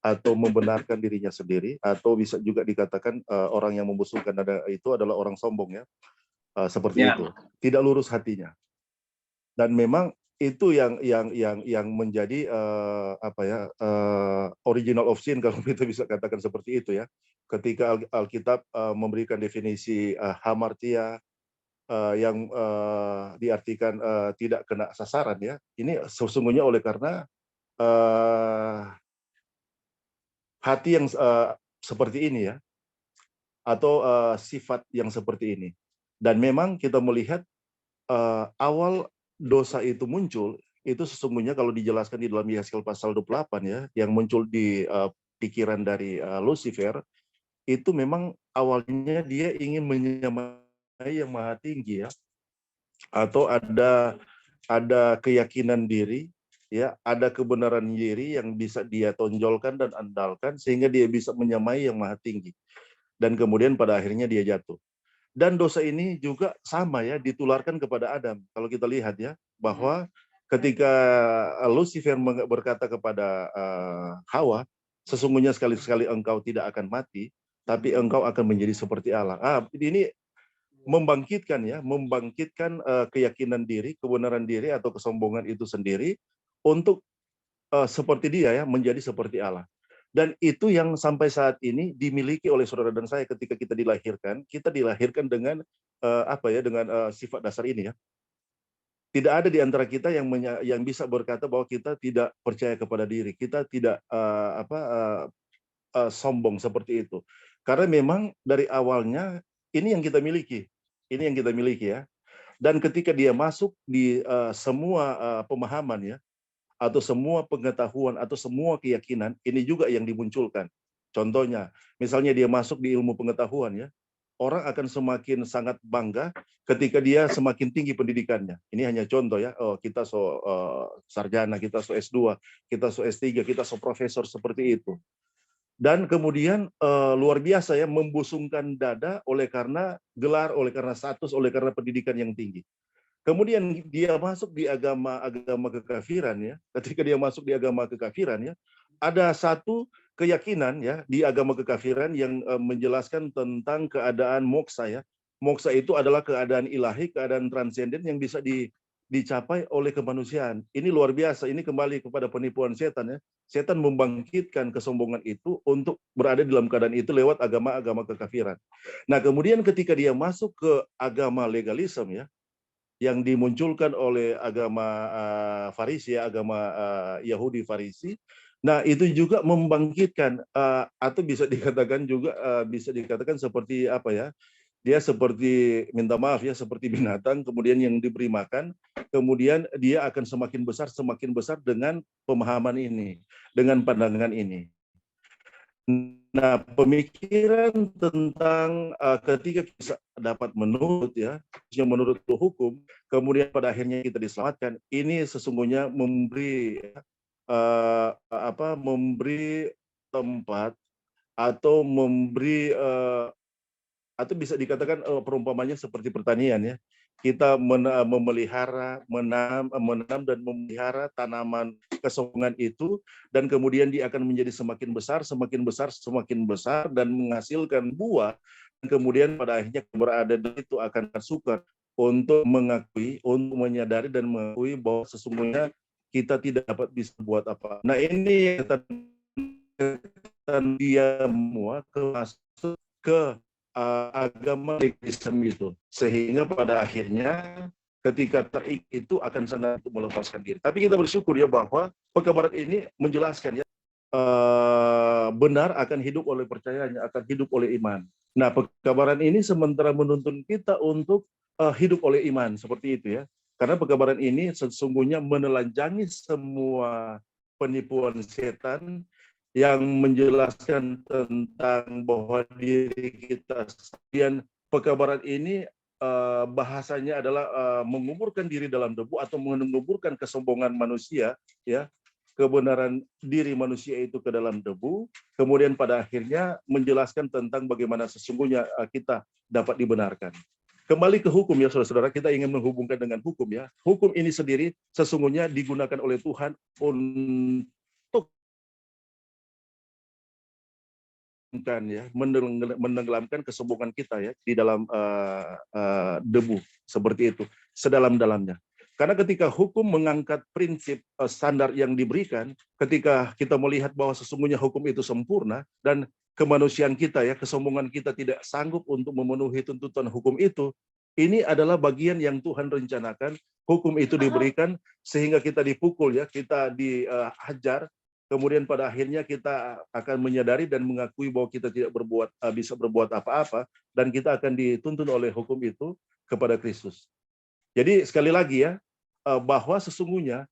atau membenarkan dirinya sendiri, atau bisa juga dikatakan orang yang membusungkan dada itu adalah orang sombong ya, seperti itu, tidak lurus hatinya. Dan memang itu yang menjadi original of sin kalau kita bisa katakan seperti itu ya. Ketika Alkitab memberikan definisi hamartia yang diartikan tidak kena sasaran ya. Ini sesungguhnya oleh karena hati yang seperti ini ya, atau sifat yang seperti ini. Dan memang kita melihat awal dosa itu muncul, itu sesungguhnya kalau dijelaskan di dalam Yesaya pasal 28 ya, yang muncul di pikiran dari Lucifer, itu memang awalnya dia ingin menyamai yang maha tinggi ya, atau ada keyakinan diri ya, ada kebenaran diri yang bisa dia tonjolkan dan andalkan sehingga dia bisa menyamai yang maha tinggi, dan kemudian pada akhirnya dia jatuh. Dan dosa ini juga sama ya, ditularkan kepada Adam. Kalau kita lihat ya, bahwa ketika Lucifer berkata kepada Hawa, sesungguhnya sekali-sekali engkau tidak akan mati, tapi engkau akan menjadi seperti Allah. Ini membangkitkan keyakinan diri, kebenaran diri atau kesombongan itu sendiri untuk seperti dia ya, menjadi seperti Allah. Dan itu yang sampai saat ini dimiliki oleh saudara dan saya. Ketika kita dilahirkan dengan sifat dasar ini ya. Tidak ada di antara kita yang bisa berkata bahwa kita tidak percaya kepada diri, kita tidak sombong seperti itu. Karena memang dari awalnya ini yang kita miliki ya. Dan ketika dia masuk di semua pemahaman ya, atau semua pengetahuan atau semua keyakinan, ini juga yang dimunculkan. Contohnya, misalnya dia masuk di ilmu pengetahuan ya, orang akan semakin sangat bangga ketika dia semakin tinggi pendidikannya. Ini hanya contoh ya, oh, kita sarjana, kita S2, kita S3, kita profesor seperti itu. Dan kemudian luar biasa ya, membusungkan dada oleh karena gelar, oleh karena status, oleh karena pendidikan yang tinggi. Kemudian dia masuk di agama kekafiran ya. Ketika dia masuk di agama kekafiran ya, ada satu keyakinan ya di agama kekafiran yang menjelaskan tentang keadaan moksa ya. Moksa itu adalah keadaan ilahi, keadaan transenden yang bisa dicapai oleh kemanusiaan. Ini luar biasa, ini kembali kepada penipuan setan ya. Setan membangkitkan kesombongan itu untuk berada dalam keadaan itu lewat agama-agama kekafiran. Nah, kemudian ketika dia masuk ke agama legalisme ya, yang dimunculkan oleh agama Farisi ya, agama Yahudi Farisi. Nah, itu juga membangkitkan atau bisa dikatakan juga bisa dikatakan seperti apa ya? Dia seperti, minta maaf ya, seperti binatang kemudian yang diberi makan, kemudian dia akan semakin besar dengan pemahaman ini, dengan pandangan ini. Nah, pemikiran tentang ketika kita dapat menurut ya, yang menurut hukum, kemudian pada akhirnya kita diselamatkan, ini sesungguhnya memberi memberi tempat atau memberi atau bisa dikatakan perumpamannya seperti pertanian ya. Kita memelihara, menanam dan memelihara tanaman kesombongan itu, dan kemudian dia akan menjadi semakin besar dan menghasilkan buah. Dan kemudian pada akhirnya berada di itu akan sukar untuk mengakui, untuk menyadari dan mengakui bahwa sesungguhnya kita tidak dapat bisa buat apa. Nah, ini dia semua masuk ke agama legalisme itu, sehingga pada akhirnya ketika terikat itu akan sangat melepaskan diri. Tapi kita bersyukur ya bahwa pekabaran ini menjelaskan ya benar akan hidup oleh percayanya, akan hidup oleh iman. Nah, pekabaran ini sementara menuntun kita untuk hidup oleh iman seperti itu ya. Karena pekabaran ini sesungguhnya menelanjangi semua penipuan setan yang menjelaskan tentang bahwa diri kita. Kemudian pekabaran ini bahasanya adalah menguburkan diri dalam debu atau menguburkan kesombongan manusia ya, kebenaran diri manusia itu ke dalam debu, kemudian pada akhirnya menjelaskan tentang bagaimana sesungguhnya kita dapat dibenarkan. Kembali ke hukum ya saudara-saudara, kita ingin menghubungkan dengan hukum ya. Hukum ini sendiri sesungguhnya digunakan oleh Tuhan untuk ya, menenggelamkan kesombongan kita ya di dalam debu seperti itu, sedalam-dalamnya. Karena ketika hukum mengangkat prinsip standar yang diberikan, ketika kita melihat bahwa sesungguhnya hukum itu sempurna dan kemanusiaan kita ya, kesombongan kita tidak sanggup untuk memenuhi tuntutan hukum itu, ini adalah bagian yang Tuhan rencanakan. Hukum itu diberikan sehingga kita dipukul ya, kita dihajar. Kemudian pada akhirnya kita akan menyadari dan mengakui bahwa kita tidak bisa berbuat apa-apa, dan kita akan dituntun oleh hukum itu kepada Kristus. Jadi sekali lagi ya, bahwa sesungguhnya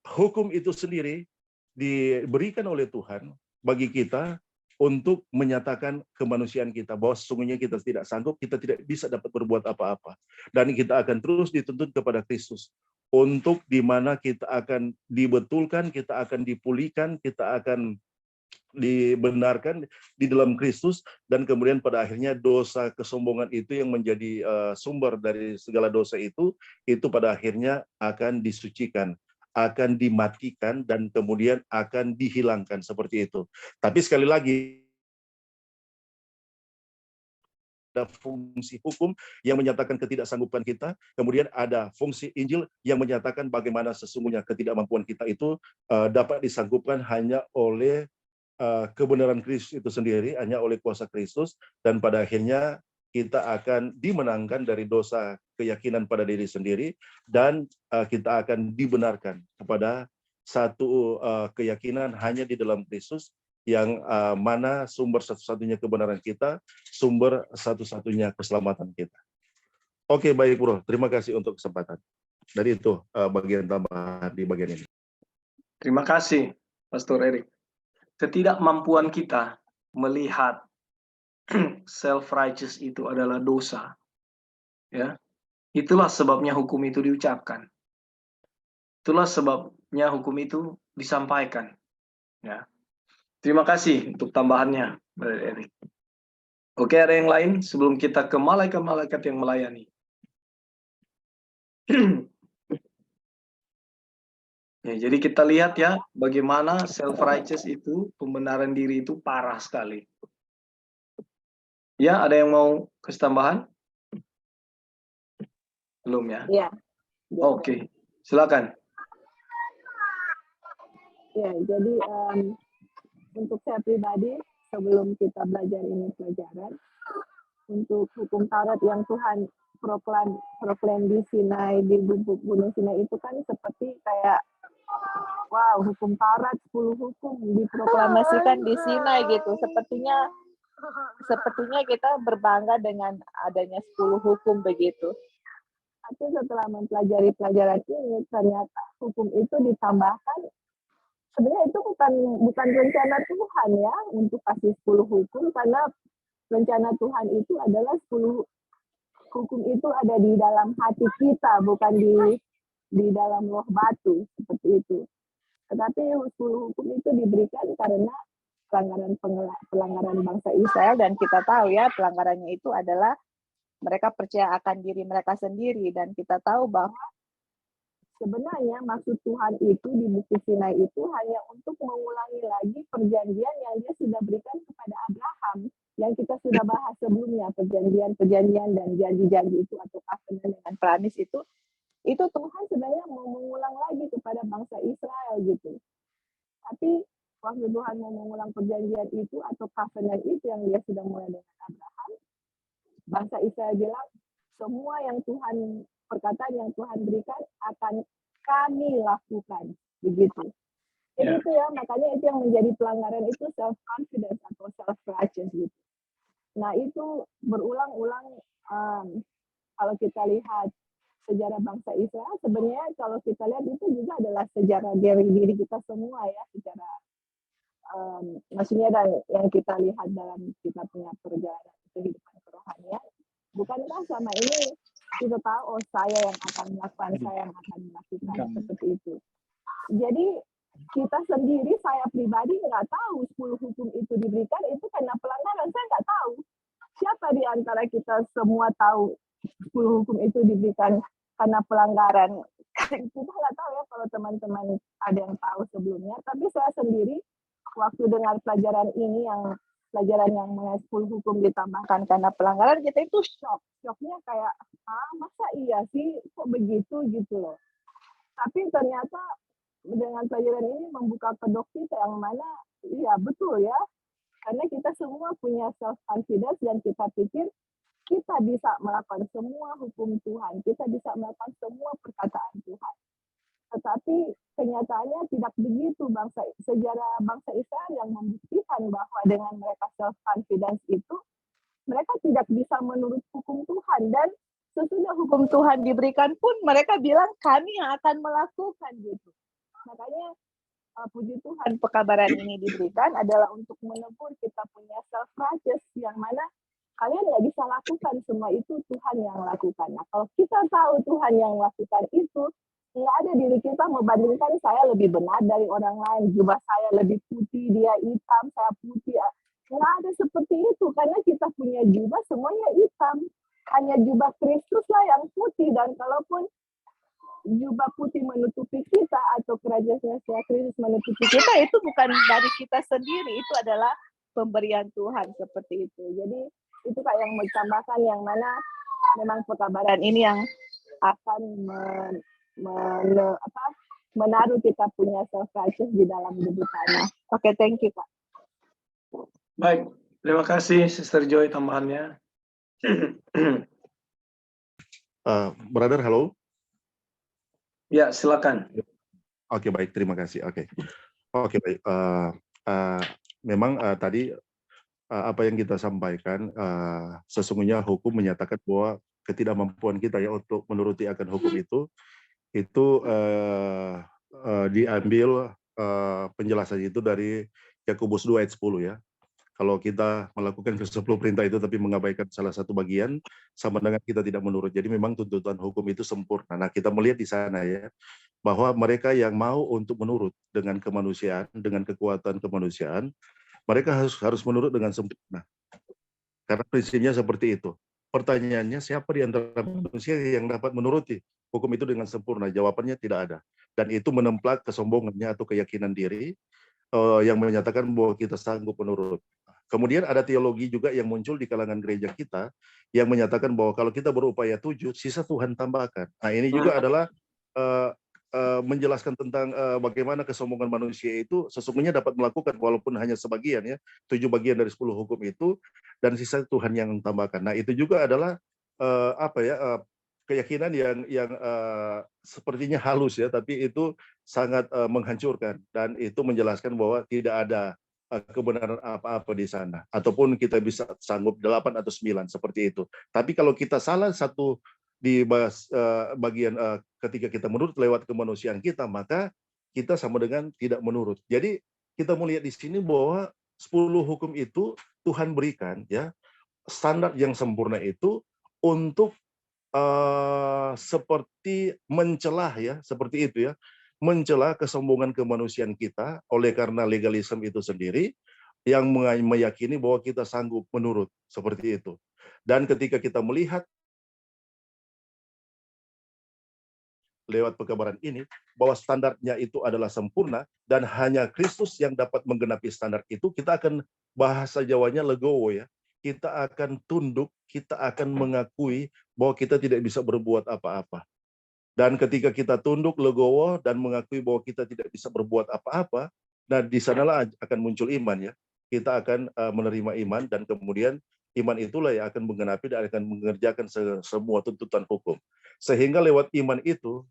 hukum itu sendiri diberikan oleh Tuhan bagi kita untuk menyatakan kemanusiaan kita, bahwa sesungguhnya kita tidak sanggup, kita tidak bisa dapat berbuat apa-apa, dan kita akan terus dituntun kepada Kristus, untuk di mana kita akan dibetulkan, kita akan dipulihkan, kita akan dibenarkan di dalam Kristus, dan kemudian pada akhirnya dosa kesombongan itu yang menjadi sumber dari segala dosa itu pada akhirnya akan disucikan, akan dimatikan, dan kemudian akan dihilangkan seperti itu. Tapi sekali lagi, ada fungsi hukum yang menyatakan ketidaksanggupan kita, kemudian ada fungsi Injil yang menyatakan bagaimana sesungguhnya ketidakmampuan kita itu dapat disanggupkan hanya oleh kebenaran Kristus itu sendiri, hanya oleh kuasa Kristus, dan pada akhirnya kita akan dimenangkan dari dosa keyakinan pada diri sendiri, dan kita akan dibenarkan kepada satu keyakinan hanya di dalam Kristus, yang mana sumber satu-satunya kebenaran kita, sumber satu-satunya keselamatan kita. Oke, baik bro, terima kasih untuk kesempatan. Dari itu bagian tambahan di bagian ini. Terima kasih, Pastor Erik. Ketidakmampuan kita melihat self righteous itu adalah dosa, ya. Itulah sebabnya hukum itu diucapkan. Itulah sebabnya hukum itu disampaikan, ya. Terima kasih untuk tambahannya, Brother Eric. Oke, ada yang lain sebelum kita ke malaikat-malaikat yang melayani? Ya, jadi kita lihat ya bagaimana self righteous itu, pembenaran diri itu parah sekali. Ya, ada yang mau kasih tambahan? Belum ya? Iya. Oke, silakan. Ya, jadi untuk saya pribadi, sebelum kita belajar ini pelajaran, untuk hukum Taurat yang Tuhan proklaim di Sinai, di Gunung Sinai itu kan seperti kayak, wow, hukum Taurat 10 hukum diproklamasikan di Sinai gitu. Sepertinya kita berbangga dengan adanya 10 hukum begitu. Tapi setelah mempelajari pelajaran ini, ternyata hukum itu ditambahkan. Sebenarnya itu bukan rencana Tuhan ya untuk kasih 10 hukum, karena rencana Tuhan itu adalah 10 hukum itu ada di dalam hati kita, bukan di dalam roh batu seperti itu. Tetapi 10 hukum itu diberikan karena pelanggaran bangsa Israel, dan kita tahu ya pelanggarannya itu adalah mereka percaya akan diri mereka sendiri, dan kita tahu bahwa sebenarnya maksud Tuhan itu di Bukit Sinai itu hanya untuk mengulangi lagi perjanjian yang Dia sudah berikan kepada Abraham, yang kita sudah bahas sebelumnya, perjanjian dan janji-janji itu atau covenant dengan promise itu Tuhan sebenarnya mau mengulang lagi kepada bangsa Israel gitu. Tapi waktu Tuhan mau mengulang perjanjian itu atau covenant itu yang Dia sudah mulai dengan Abraham, bangsa Israel bilang semua yang perkataan yang Tuhan berikan akan kami lakukan, begitu. Jadi itu ya, makanya itu yang menjadi pelanggaran itu self confidence atau self righteous gitu. Nah itu berulang-ulang, kalau kita lihat sejarah bangsa Israel, sebenarnya kalau kita lihat itu juga adalah sejarah dari diri kita semua ya, secara maksudnya dan yang kita lihat dalam kita punya perjalanan kehidupan kerohanian. Bukankah sama ini kita tahu, saya yang akan melakukan, saya yang akan melakukan, seperti itu. Jadi kita sendiri, saya pribadi nggak tahu 10 hukum itu diberikan itu karena pelanggaran. Saya nggak tahu. Siapa di antara kita semua tahu 10 hukum itu diberikan karena pelanggaran? Kita nggak tahu ya kalau teman-teman ada yang tahu sebelumnya. Tapi saya sendiri, waktu dengar pelajaran ini, pelajaran yang 10 hukum ditambahkan karena pelanggaran, kita itu shocknya kayak, masa iya sih, kok begitu gitu loh. Tapi ternyata dengan pelajaran ini membuka kedok kita yang mana, iya betul ya, karena kita semua punya self confidence dan kita pikir kita bisa melakukan semua hukum Tuhan, kita bisa melakukan semua perkataan Tuhan. Tetapi kenyataannya tidak begitu. Sejarah bangsa Israel yang membuktikan bahwa dengan mereka self confidence itu mereka tidak bisa menurut hukum Tuhan, dan sesudah hukum Tuhan diberikan pun mereka bilang kami yang akan melakukan gitu. Makanya puji Tuhan pekabaran ini diberikan adalah untuk menegur kita punya self righteous yang mana kalian nggak bisa lakukan semua itu, Tuhan yang lakukan. Nah kalau kita tahu Tuhan yang lakukan itu, nggak ada diri kita membandingkan saya lebih benar dari orang lain, jubah saya lebih putih, dia hitam, saya putih. Nggak ada seperti itu, karena kita punya jubah semuanya hitam. Hanya jubah Kristus lah yang putih, dan kalaupun jubah putih menutupi kita atau kerajaan Kristus menutupi kita, itu bukan dari kita sendiri, itu adalah pemberian Tuhan seperti itu. Jadi itu kayak yang menambahkan yang mana memang pekabaran ini yang akan menaruh kita punya self righteous di dalam debu tanah. Oke, thank you Pak. Baik, terima kasih Sister Joy tambahannya. Brother, halo. Ya, silakan. Oke, baik, terima kasih. Oke, baik. Memang tadi apa yang kita sampaikan, sesungguhnya hukum menyatakan bahwa ketidakmampuan kita ya untuk menuruti akan hukum itu diambil penjelasan itu dari Yakobus 2 ayat 10 ya. Kalau kita melakukan ke-10 perintah itu tapi mengabaikan salah satu bagian, sama dengan kita tidak menurut. Jadi memang tuntutan hukum itu sempurna. Nah, kita melihat di sana ya, bahwa mereka yang mau untuk menurut dengan kemanusiaan, dengan kekuatan kemanusiaan, mereka harus menurut dengan sempurna. Karena prinsipnya seperti itu. Pertanyaannya, siapa di antara manusia yang dapat menuruti hukum itu dengan sempurna? Jawabannya tidak ada. Dan itu menemplak kesombongannya atau keyakinan diri yang menyatakan bahwa kita sanggup menurut. Kemudian ada teologi juga yang muncul di kalangan gereja kita yang menyatakan bahwa kalau kita berupaya 7, sisa Tuhan tambahkan. Nah, ini juga adalah menjelaskan tentang bagaimana kesombongan manusia itu sesungguhnya dapat melakukan walaupun hanya sebagian ya, 7 bagian dari 10 hukum itu, dan sisa Tuhan yang tambahkan. Nah, itu juga adalah keyakinan yang sepertinya halus ya, tapi itu sangat menghancurkan, dan itu menjelaskan bahwa tidak ada kebenaran apa-apa di sana, ataupun kita bisa sanggup 8 atau 9 seperti itu. Tapi kalau kita salah satu di bagian ketika kita menurut lewat kemanusiaan kita, maka kita sama dengan tidak menurut. Jadi kita melihat di sini bahwa 10 hukum itu Tuhan berikan ya, standar yang sempurna itu untuk seperti mencelah ya, seperti itu ya, mencelah kesombongan kemanusiaan kita oleh karena legalisme itu sendiri yang meyakini bahwa kita sanggup menurut seperti itu. Dan ketika kita melihat lewat pekabaran ini bahwa standarnya itu adalah sempurna dan hanya Kristus yang dapat menggenapi standar itu, kita akan, bahasa Jawanya legowo ya, kita akan tunduk, kita akan mengakui bahwa kita tidak bisa berbuat apa-apa. Dan ketika kita tunduk, legowo, dan mengakui bahwa kita tidak bisa berbuat apa-apa, nah di sanalah akan muncul iman ya. Kita akan menerima iman, dan kemudian iman itulah yang akan menggenapi dan akan mengerjakan semua tuntutan hukum. Sehingga lewat iman itu,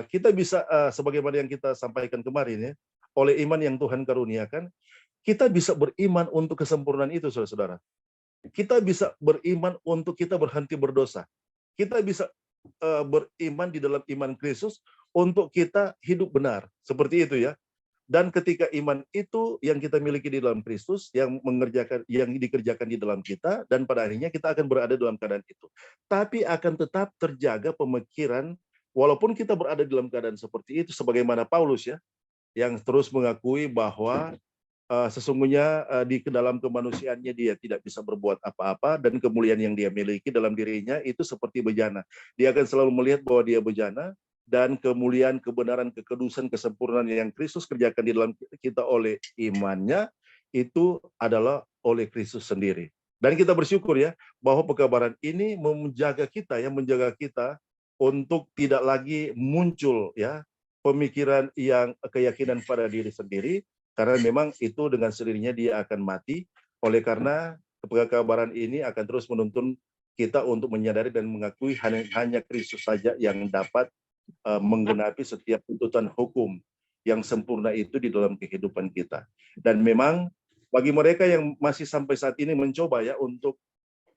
kita bisa, sebagaimana yang kita sampaikan kemarin ya, oleh iman yang Tuhan karuniakan, kita bisa beriman untuk kesempurnaan itu, saudara-saudara. Kita bisa beriman untuk kita berhenti berdosa. Kita bisa beriman di dalam iman Kristus untuk kita hidup benar. Seperti itu ya. Dan ketika iman itu yang kita miliki di dalam Kristus, yang dikerjakan di dalam kita, dan pada akhirnya kita akan berada dalam keadaan itu. Tapi akan tetap terjaga pemikiran, walaupun kita berada dalam keadaan seperti itu, sebagaimana Paulus ya, yang terus mengakui bahwa sesungguhnya di dalam kemanusiaannya dia tidak bisa berbuat apa-apa, dan kemuliaan yang dia miliki dalam dirinya itu seperti bejana. Dia akan selalu melihat bahwa dia bejana, dan kemuliaan, kebenaran, kekudusan, kesempurnaan yang Kristus kerjakan di dalam kita oleh imannya itu adalah oleh Kristus sendiri. Dan kita bersyukur ya bahwa pekabaran ini menjaga kita untuk tidak lagi muncul ya pemikiran yang keyakinan pada diri sendiri, karena memang itu dengan sendirinya dia akan mati. Oleh karena pekabaran ini akan terus menuntun kita untuk menyadari dan mengakui hanya Kristus saja yang dapat menggenapi setiap tuntutan hukum yang sempurna itu di dalam kehidupan kita. Dan memang bagi mereka yang masih sampai saat ini mencoba ya untuk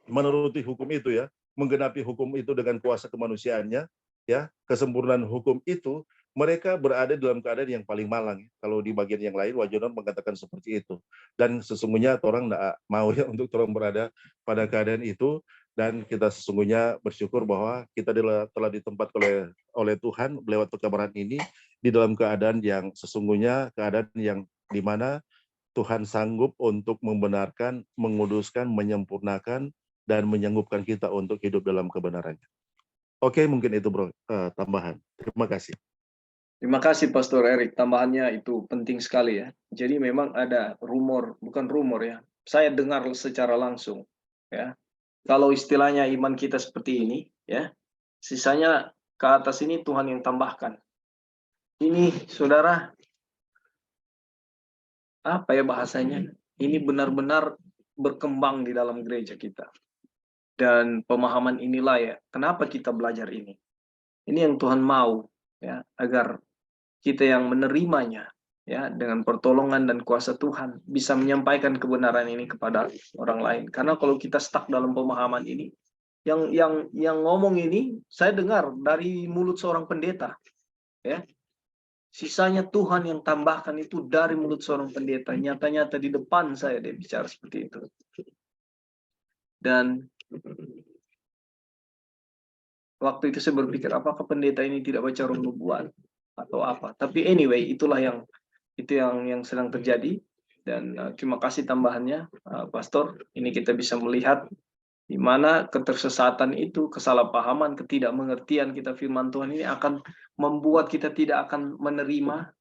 menuruti hukum itu ya, menggenapi hukum itu dengan kuasa kemanusiaannya ya, kesempurnaan hukum itu, mereka berada dalam keadaan yang paling malang. Kalau di bagian yang lain, Wajonan mengatakan seperti itu. Dan sesungguhnya orang tidak mau ya untuk orang berada pada keadaan itu. Dan kita sesungguhnya bersyukur bahwa kita telah ditempatkan oleh Tuhan lewat pekabaran ini di dalam keadaan yang sesungguhnya, keadaan yang di mana Tuhan sanggup untuk membenarkan, menguduskan, menyempurnakan, dan menyanggupkan kita untuk hidup dalam kebenarannya. Oke, mungkin itu bro, tambahan. Terima kasih. Terima kasih Pastor Erik, tambahannya itu penting sekali ya. Jadi memang ada rumor, bukan rumor ya, saya dengar secara langsung ya. Kalau istilahnya iman kita seperti ini ya, sisanya ke atas ini Tuhan yang tambahkan. Ini saudara, apa ya bahasanya, ini benar-benar berkembang di dalam gereja kita. Dan pemahaman inilah ya, kenapa kita belajar ini. Ini yang Tuhan mau ya, agar kita yang menerimanya ya dengan pertolongan dan kuasa Tuhan bisa menyampaikan kebenaran ini kepada orang lain. Karena kalau kita stuck dalam pemahaman ini, yang ngomong ini saya dengar dari mulut seorang pendeta ya. Sisanya Tuhan yang tambahkan itu dari mulut seorang pendeta. Nyata-nyata di depan saya dia bicara seperti itu. Dan waktu itu saya berpikir, apakah pendeta ini tidak baca roh nubuat atau apa? Tapi anyway, itulah yang sedang terjadi. Dan terima kasih tambahannya, Pastor. Ini kita bisa melihat di mana ketersesatan itu, kesalahpahaman, ketidakmengertian kita firman Tuhan ini akan membuat kita tidak akan menerima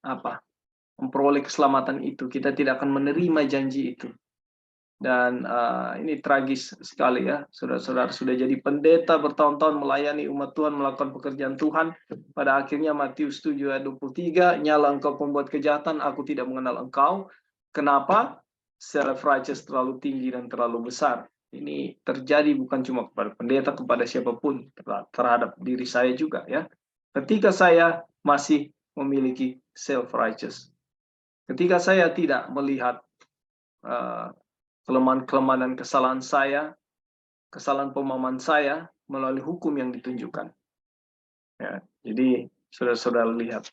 memperoleh keselamatan itu. Kita tidak akan menerima janji itu. Dan ini tragis sekali ya, saudara-saudara sudah jadi pendeta bertahun-tahun melayani umat Tuhan, melakukan pekerjaan Tuhan. Pada akhirnya Matius 7 ayat 23, nyala engkau pembuat kejahatan, aku tidak mengenal engkau. Kenapa? Self-righteous terlalu tinggi dan terlalu besar. Ini terjadi bukan cuma kepada pendeta, kepada siapapun, terhadap diri saya juga ya. Ketika saya masih memiliki self-righteous, ketika saya tidak melihat kelemahan-kelemahan dan kesalahan saya, kesalahan pemahaman saya melalui hukum yang ditunjukkan. Ya, jadi saudara-saudara lihat.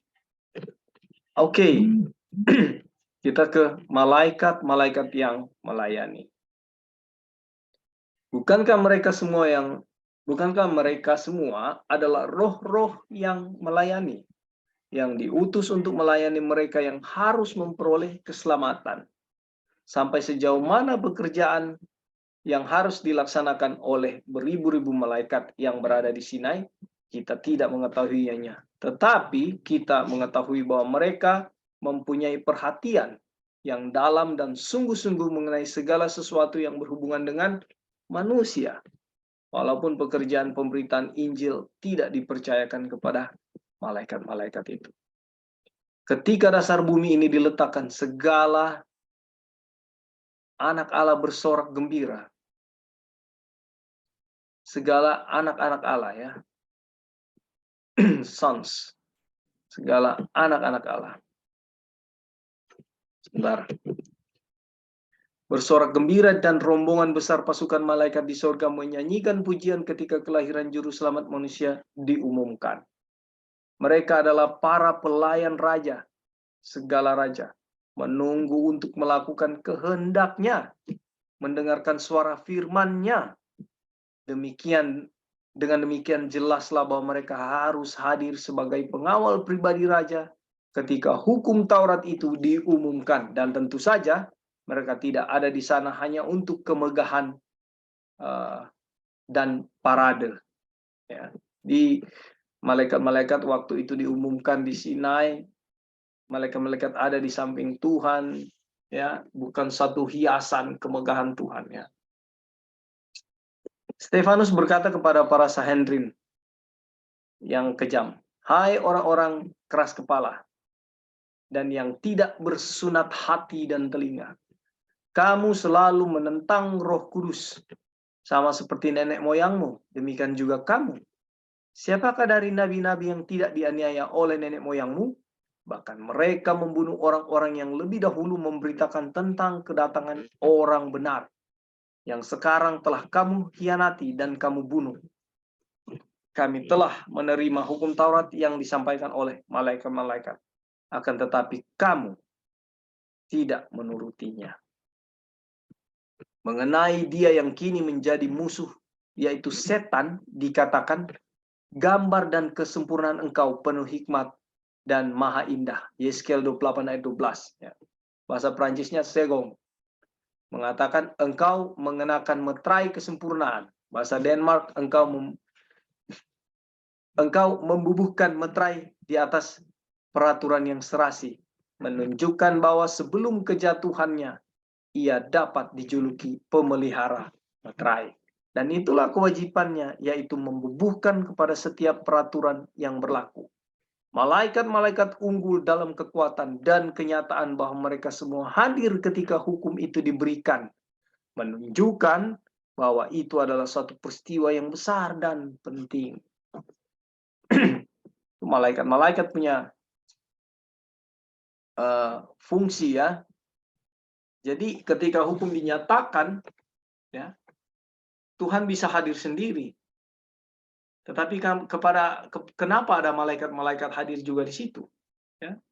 Oke. Kita ke malaikat-malaikat yang melayani. Bukankah mereka semua adalah roh-roh yang melayani, yang diutus untuk melayani mereka yang harus memperoleh keselamatan. Sampai sejauh mana pekerjaan yang harus dilaksanakan oleh beribu-ribu malaikat yang berada di Sinai, kita tidak mengetahuinya. Tetapi kita mengetahui bahwa mereka mempunyai perhatian yang dalam dan sungguh-sungguh mengenai segala sesuatu yang berhubungan dengan manusia. Walaupun pekerjaan pemberitaan Injil tidak dipercayakan kepada malaikat-malaikat itu. Ketika dasar bumi ini diletakkan, segala anak Allah bersorak gembira. Segala anak-anak Allah ya. Sons. Segala anak-anak Allah. Sebentar. Bersorak gembira dan rombongan besar pasukan malaikat di sorga menyanyikan pujian ketika kelahiran juru selamat manusia diumumkan. Mereka adalah para pelayan raja, segala raja, menunggu untuk melakukan kehendaknya, mendengarkan suara firman-Nya. Dengan demikian jelaslah bahwa mereka harus hadir sebagai pengawal pribadi raja ketika hukum Taurat itu diumumkan. Dan tentu saja mereka tidak ada di sana hanya untuk kemegahan dan parade. Ya. Di malaikat-malaikat waktu itu diumumkan di Sinai, malaikat-malaikat ada di samping Tuhan, ya, bukan satu hiasan kemegahan Tuhan. Ya. Stefanus berkata kepada para Sanhedrin yang kejam, hai orang-orang keras kepala dan yang tidak bersunat hati dan telinga. Kamu selalu menentang Roh Kudus, sama seperti nenek moyangmu, demikian juga kamu. Siapakah dari nabi-nabi yang tidak dianiaya oleh nenek moyangmu? Bahkan mereka membunuh orang-orang yang lebih dahulu memberitakan tentang kedatangan orang benar, yang sekarang telah kamu hianati dan kamu bunuh. Kami telah menerima hukum Taurat yang disampaikan oleh malaikat-malaikat. Akan tetapi kamu tidak menurutinya. Mengenai dia yang kini menjadi musuh, yaitu setan, dikatakan, gambar dan kesempurnaan engkau penuh hikmat dan maha indah. Yeskel 28 ayat 12. Ya. Bahasa Prancisnya segong. Mengatakan engkau mengenakan metrai kesempurnaan. Bahasa Denmark, engkau membubuhkan metrai di atas peraturan yang serasi. Menunjukkan bahwa sebelum kejatuhannya, ia dapat dijuluki pemelihara metrai. Dan itulah kewajibannya, yaitu membubuhkan kepada setiap peraturan yang berlaku. Malaikat-malaikat unggul dalam kekuatan dan kenyataan bahwa mereka semua hadir ketika hukum itu diberikan. Menunjukkan bahwa itu adalah suatu peristiwa yang besar dan penting. Malaikat-malaikat punya fungsi ya. Jadi ketika hukum dinyatakan, ya, Tuhan bisa hadir sendiri. Tetapi kenapa ada malaikat-malaikat hadir juga di situ? Ya.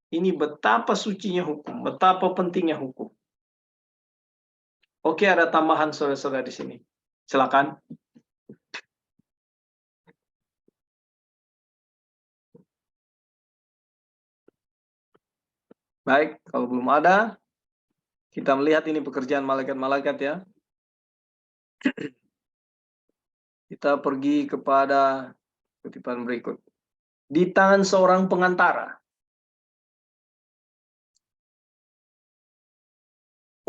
Ini betapa sucinya hukum, betapa pentingnya hukum. Oke, ada tambahan saudara-saudara di sini. Silakan. Baik, kalau belum ada, kita melihat ini pekerjaan malaikat-malaikat ya. Kita pergi kepada kutipan berikut. Di tangan seorang pengantara.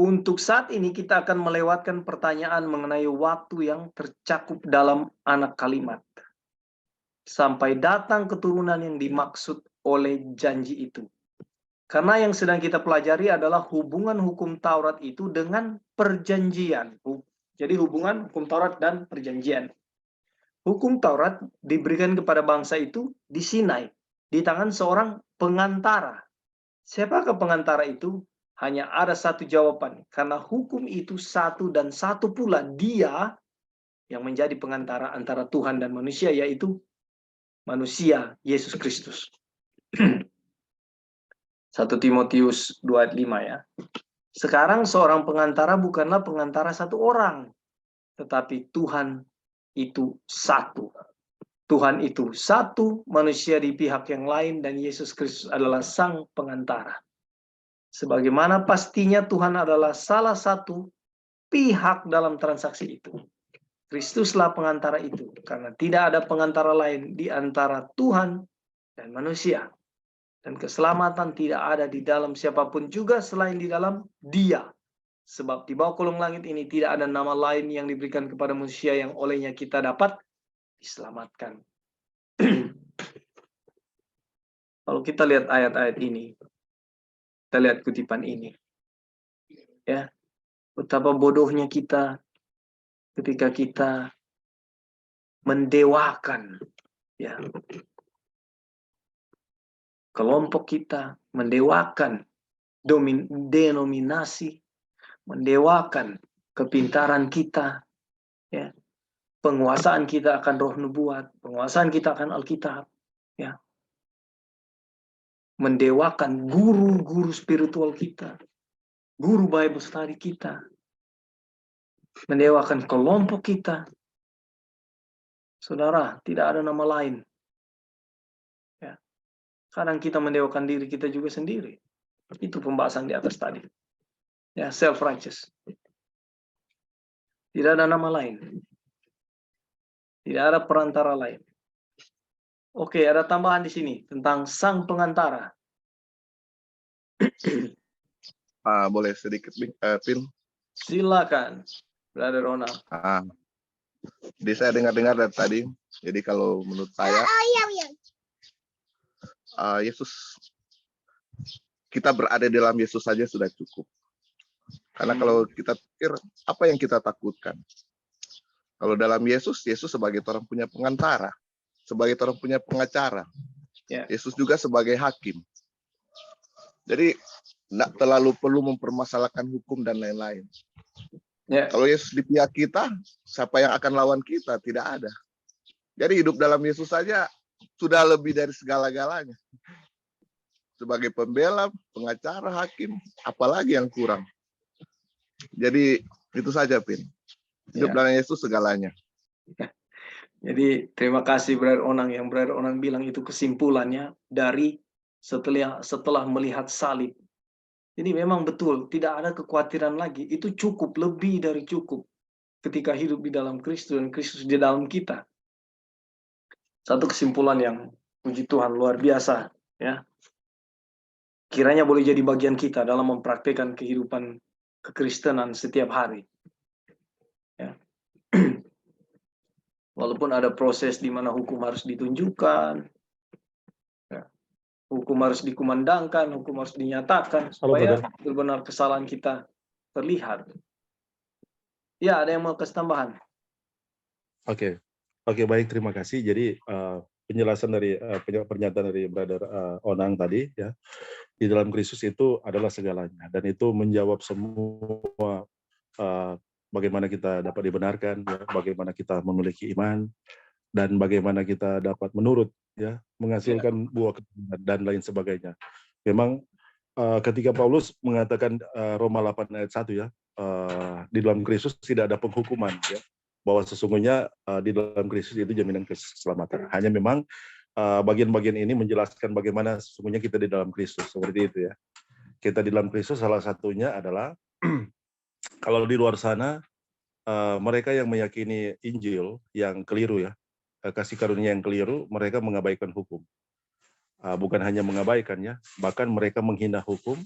Untuk saat ini kita akan melewatkan pertanyaan mengenai waktu yang tercakup dalam anak kalimat. Sampai datang keturunan yang dimaksud oleh janji itu. Karena yang sedang kita pelajari adalah hubungan hukum Taurat itu dengan perjanjian. Jadi hubungan hukum Taurat dan perjanjian. Hukum Taurat diberikan kepada bangsa itu di Sinai, di tangan seorang pengantara. Siapakah pengantara itu? Hanya ada satu jawaban, karena hukum itu satu dan satu pula dia yang menjadi pengantara antara Tuhan dan manusia, yaitu manusia Yesus Kristus. 1 Timotius 2 ayat 5 ya. Sekarang seorang pengantara bukanlah pengantara satu orang, tetapi Tuhan itu satu. Tuhan itu satu, manusia di pihak yang lain, dan Yesus Kristus adalah sang pengantara. Sebagaimana pastinya Tuhan adalah salah satu pihak dalam transaksi itu. Kristuslah pengantara itu, karena tidak ada pengantara lain di antara Tuhan dan manusia. Dan keselamatan tidak ada di dalam siapapun juga selain di dalam Dia. Sebab di bawah kolong langit ini tidak ada nama lain yang diberikan kepada manusia yang olehnya kita dapat diselamatkan. Kalau kita lihat ayat-ayat ini, kita lihat kutipan ini, ya, betapa bodohnya kita ketika kita mendewakan, ya, kelompok kita, mendewakan denominasi, mendewakan kepintaran kita, ya, penguasaan kita akan roh nubuat, penguasaan kita akan Alkitab, ya, mendewakan guru-guru spiritual kita, guru Bible study kita, mendewakan kelompok kita. Saudara, tidak ada nama lain. Ya. Kadang kita mendewakan diri kita juga sendiri. Itu pembahasan di atas tadi. Ya, self-righteous. Tidak ada nama lain. Tidak ada perantara lain. Oke, ada tambahan di sini tentang sang pengantara. Boleh sedikit, Pin? Silakan, Brother Ronald. Jadi saya dengar-dengar dari tadi. Jadi kalau menurut saya, Yesus, kita berada di dalam Yesus saja sudah cukup. Karena kalau kita pikir, apa yang kita takutkan? Kalau dalam Yesus, Yesus sebagai orang punya pengantara, sebagai orang punya pengacara. Ya. Yesus juga sebagai hakim. Jadi tidak terlalu perlu mempermasalahkan hukum dan lain-lain. Ya. Kalau Yesus di pihak kita, siapa yang akan lawan kita? Tidak ada. Jadi hidup dalam Yesus saja sudah lebih dari segala-galanya. Sebagai pembela, pengacara, hakim, apalagi yang kurang. Jadi itu saja, Pin. Hidup dalam Yesus segalanya. Jadi terima kasih Brother Onang, yang Brother Onang bilang itu kesimpulannya dari setelah melihat salib. Jadi memang betul, tidak ada kekhawatiran lagi. Itu cukup, lebih dari cukup ketika hidup di dalam Kristus dan Kristus di dalam kita. Satu kesimpulan yang puji Tuhan luar biasa, ya. Kiranya boleh jadi bagian kita dalam mempraktikkan kehidupan kekristenan setiap hari. Ya. Walaupun ada proses di mana hukum harus ditunjukkan, ya, hukum harus dikumandangkan, hukum harus dinyatakan, supaya benar-benar kesalahan kita terlihat. Ya, ada yang mau kasih tambahan? Oke, baik, terima kasih. Jadi penjelasan dari pernyataan dari Brother Onang tadi, ya, di dalam Kristus itu adalah segalanya, dan itu menjawab semua bagaimana kita dapat dibenarkan, ya, bagaimana kita memiliki iman, dan bagaimana kita dapat menurut, ya, menghasilkan buah kebenaran dan lain sebagainya. Memang ketika Paulus mengatakan Roma 8 ayat 1 ya, di dalam Kristus tidak ada penghukuman ya, bahwa sesungguhnya di dalam Kristus itu jaminan keselamatan. Hanya memang bagian-bagian ini menjelaskan bagaimana sesungguhnya kita di dalam Kristus, seperti itu ya. Kita di dalam Kristus salah satunya adalah kalau di luar sana mereka yang meyakini Injil yang keliru ya, kasih karunia yang keliru, mereka mengabaikan hukum. Bukan hanya mengabaikan ya, bahkan mereka menghina hukum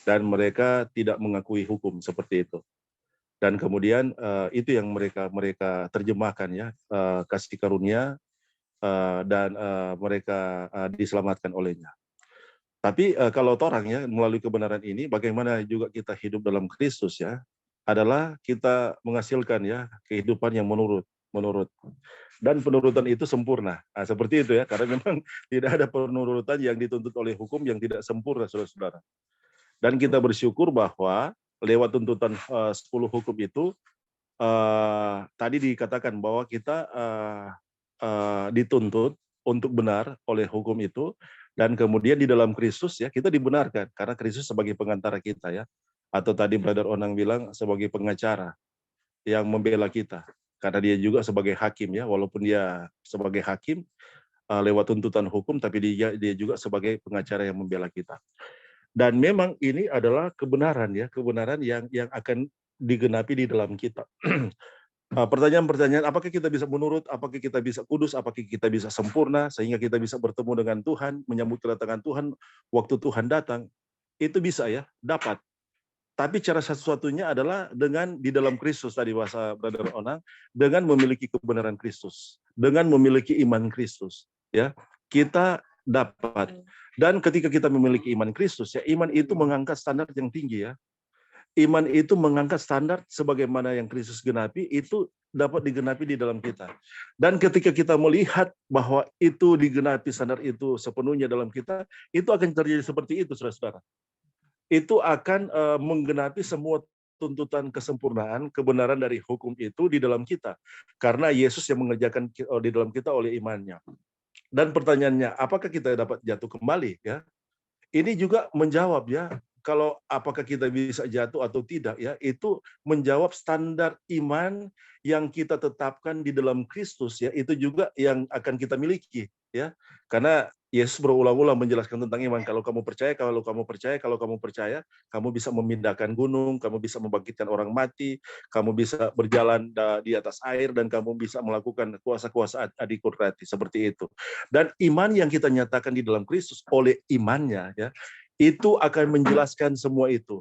dan mereka tidak mengakui hukum seperti itu. Dan kemudian itu yang mereka terjemahkan ya, kasih karunia dan mereka diselamatkan olehnya. Tapi kalau orang ya melalui kebenaran ini, bagaimana juga kita hidup dalam Kristus ya, adalah kita menghasilkan ya kehidupan yang menurut. Dan penurutan itu sempurna. Nah, seperti itu ya, karena memang tidak ada penurutan yang dituntut oleh hukum yang tidak sempurna, saudara-saudara. Dan kita bersyukur bahwa lewat tuntutan 10 hukum itu, tadi dikatakan bahwa kita dituntut untuk benar oleh hukum itu, dan kemudian di dalam Kristus ya kita dibenarkan karena Kristus sebagai pengantara kita ya, atau tadi Brother Onang bilang sebagai pengacara yang membela kita karena dia juga sebagai hakim ya, walaupun dia sebagai hakim lewat tuntutan hukum, tapi dia juga sebagai pengacara yang membela kita. Dan memang ini adalah kebenaran ya, kebenaran yang akan digenapi di dalam kita. Pertanyaan-pertanyaan, apakah kita bisa menurut, apakah kita bisa kudus, apakah kita bisa sempurna, sehingga kita bisa bertemu dengan Tuhan, menyambut kedatangan Tuhan, waktu Tuhan datang, itu bisa ya, dapat. Tapi cara satu-satunya adalah dengan di dalam Kristus, tadi bahasa Brother Onang, dengan memiliki kebenaran Kristus, dengan memiliki iman Kristus, ya kita dapat. Dan ketika kita memiliki iman Kristus, ya iman itu mengangkat standar yang tinggi ya. Iman itu mengangkat standar sebagaimana yang Kristus genapi, itu dapat digenapi di dalam kita. Dan ketika kita melihat bahwa itu digenapi standar itu sepenuhnya dalam kita, itu akan terjadi seperti itu, saudara-saudara. Itu akan menggenapi semua tuntutan kesempurnaan, kebenaran dari hukum itu di dalam kita. Karena Yesus yang mengerjakan di dalam kita oleh imannya. Dan pertanyaannya, apakah kita dapat jatuh kembali? Ya, ini juga menjawab ya, kalau apakah kita bisa jatuh atau tidak ya, itu menjawab standar iman yang kita tetapkan di dalam Kristus ya, itu juga yang akan kita miliki ya. Karena Yesus berulang-ulang menjelaskan tentang iman, kalau kamu percaya, kamu bisa memindahkan gunung, kamu bisa membangkitkan orang mati, kamu bisa berjalan di atas air, dan kamu bisa melakukan kuasa-kuasa adikudrati, seperti itu. Dan iman yang kita nyatakan di dalam Kristus oleh imannya ya, itu akan menjelaskan semua itu.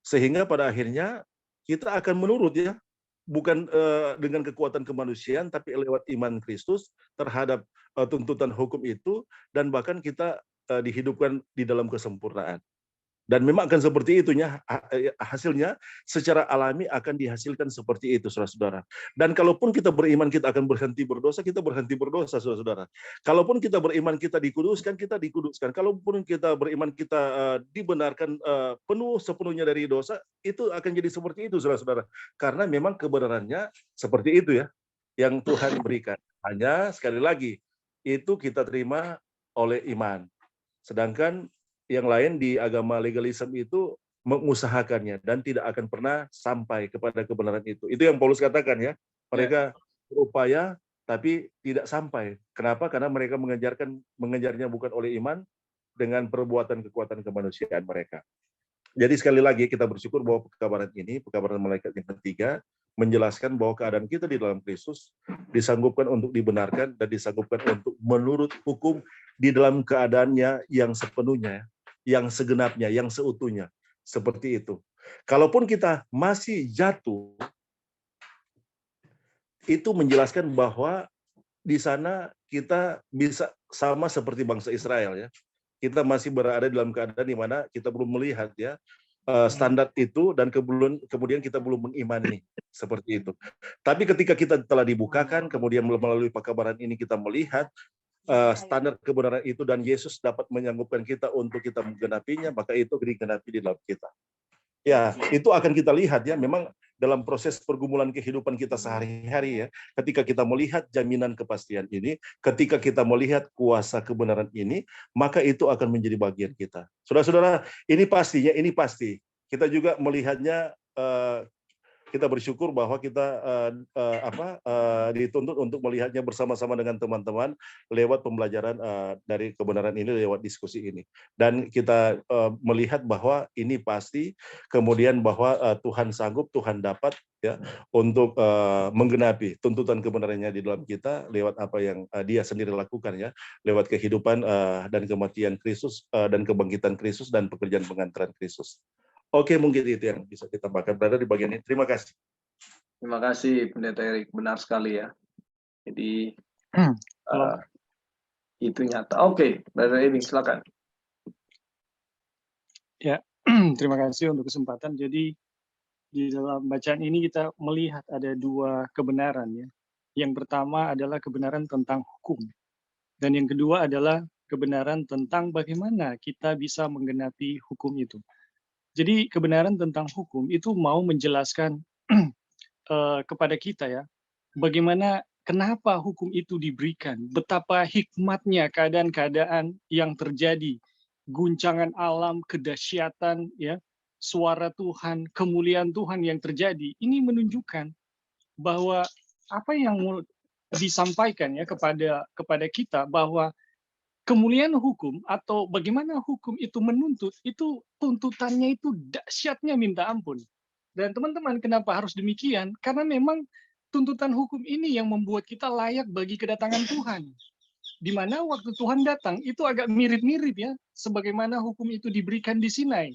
Sehingga pada akhirnya kita akan menurut ya, bukan dengan kekuatan kemanusiaan, tapi lewat iman Kristus terhadap tuntutan hukum itu, dan bahkan kita dihidupkan di dalam kesempurnaan. Dan memang akan seperti itunya, hasilnya secara alami akan dihasilkan seperti itu, saudara-saudara. Dan kalaupun kita beriman kita akan berhenti berdosa, kita berhenti berdosa, saudara-saudara. Kalaupun kita beriman kita dikuduskan, kita dikuduskan. Kalaupun kita beriman kita dibenarkan penuh sepenuhnya dari dosa, itu akan jadi seperti itu, saudara-saudara. Karena memang kebenarannya seperti itu ya, yang Tuhan berikan. Hanya sekali lagi, itu kita terima oleh iman. Sedangkan yang lain di agama legalisme itu mengusahakannya dan tidak akan pernah sampai kepada kebenaran itu. Itu yang Paulus katakan ya. Mereka berupaya tapi tidak sampai. Kenapa? Karena mereka mengejarnya bukan oleh iman, dengan perbuatan kekuatan kemanusiaan mereka. Jadi sekali lagi kita bersyukur bahwa pekabaran ini, pekabaran malaikat yang ketiga, menjelaskan bahwa keadaan kita di dalam Kristus disanggupkan untuk dibenarkan dan disanggupkan untuk menurut hukum di dalam keadaannya yang sepenuhnya, yang segenapnya, yang seutuhnya. Seperti itu. Kalaupun kita masih jatuh, itu menjelaskan bahwa di sana kita bisa sama seperti bangsa Israel ya. Kita masih berada dalam keadaan di mana kita belum melihat ya standar itu, dan kemudian kita belum mengimani seperti itu. Tapi ketika kita telah dibukakan, kemudian melalui pekabaran ini kita melihat standar kebenaran itu, dan Yesus dapat menyanggupkan kita untuk kita menggenapinya, maka itu digenapi di dalam kita. Ya, itu akan kita lihat ya, memang dalam proses pergumulan kehidupan kita sehari-hari ya, ketika kita melihat jaminan kepastian ini, ketika kita melihat kuasa kebenaran ini, maka itu akan menjadi bagian kita. Saudara-saudara, ini pasti. Kita juga melihatnya, kita bersyukur bahwa kita dituntut untuk melihatnya bersama-sama dengan teman-teman lewat pembelajaran dari kebenaran ini, lewat diskusi ini. Dan kita melihat bahwa ini pasti, kemudian bahwa Tuhan sanggup, Tuhan dapat ya untuk menggenapi tuntutan kebenarannya di dalam kita lewat apa yang Dia sendiri lakukan ya, lewat kehidupan dan kematian Kristus dan kebangkitan Kristus dan pekerjaan pengantaran Kristus. Oke, mungkin itu yang bisa kita bahkan berada di bagian ini. Terima kasih. Terima kasih Pendeta Erik, benar sekali ya. Jadi itu nyata. Oke, Pendeta Erik, silakan. Ya, terima kasih untuk kesempatan. Jadi di dalam bacaan ini kita melihat ada dua kebenaran ya. Yang pertama adalah kebenaran tentang hukum. Dan yang kedua adalah kebenaran tentang bagaimana kita bisa menggenapi hukum itu. Jadi kebenaran tentang hukum itu mau menjelaskan kepada kita ya, bagaimana, kenapa hukum itu diberikan, betapa hikmatnya keadaan-keadaan yang terjadi, guncangan alam, kedahsyatan, ya, suara Tuhan, kemuliaan Tuhan yang terjadi. Ini menunjukkan bahwa apa yang mau disampaikan ya kepada kita, bahwa kemuliaan hukum atau bagaimana hukum itu menuntut, itu tuntutannya itu dahsyatnya minta ampun. Dan teman-teman, kenapa harus demikian? Karena memang tuntutan hukum ini yang membuat kita layak bagi kedatangan Tuhan. Di mana waktu Tuhan datang, itu agak mirip-mirip ya, sebagaimana hukum itu diberikan di Sinai.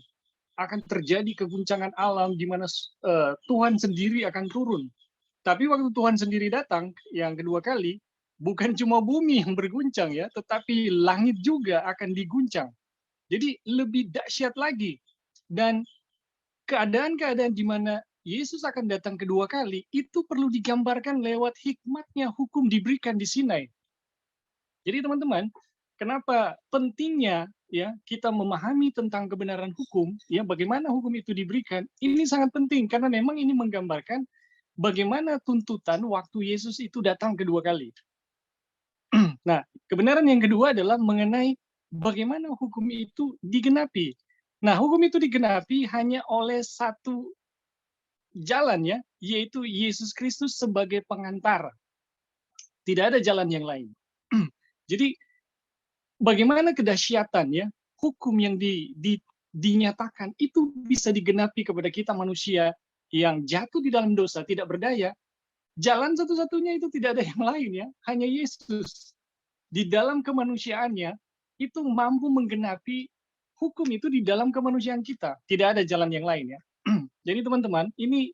Akan terjadi keguncangan alam, di mana Tuhan sendiri akan turun. Tapi waktu Tuhan sendiri datang, yang kedua kali, bukan cuma bumi yang berguncang ya, tetapi langit juga akan diguncang. Jadi lebih dahsyat lagi. Dan keadaan-keadaan di mana Yesus akan datang kedua kali, itu perlu digambarkan lewat hikmatnya hukum diberikan di Sinai. Jadi teman-teman, kenapa pentingnya ya kita memahami tentang kebenaran hukum, ya bagaimana hukum itu diberikan, ini sangat penting karena memang ini menggambarkan bagaimana tuntutan waktu Yesus itu datang kedua kali. Nah, kebenaran yang kedua adalah mengenai bagaimana hukum itu digenapi. Nah, hukum itu digenapi hanya oleh satu jalan ya, yaitu Yesus Kristus sebagai pengantara. Tidak ada jalan yang lain. Jadi, bagaimana kedahsyatan ya, hukum yang dinyatakan itu bisa digenapi kepada kita manusia yang jatuh di dalam dosa, tidak berdaya. Jalan satu-satunya itu tidak ada yang lain ya, hanya Yesus. Di dalam kemanusiaannya, itu mampu menggenapi hukum itu di dalam kemanusiaan kita. Tidak ada jalan yang lain ya. Jadi teman-teman, ini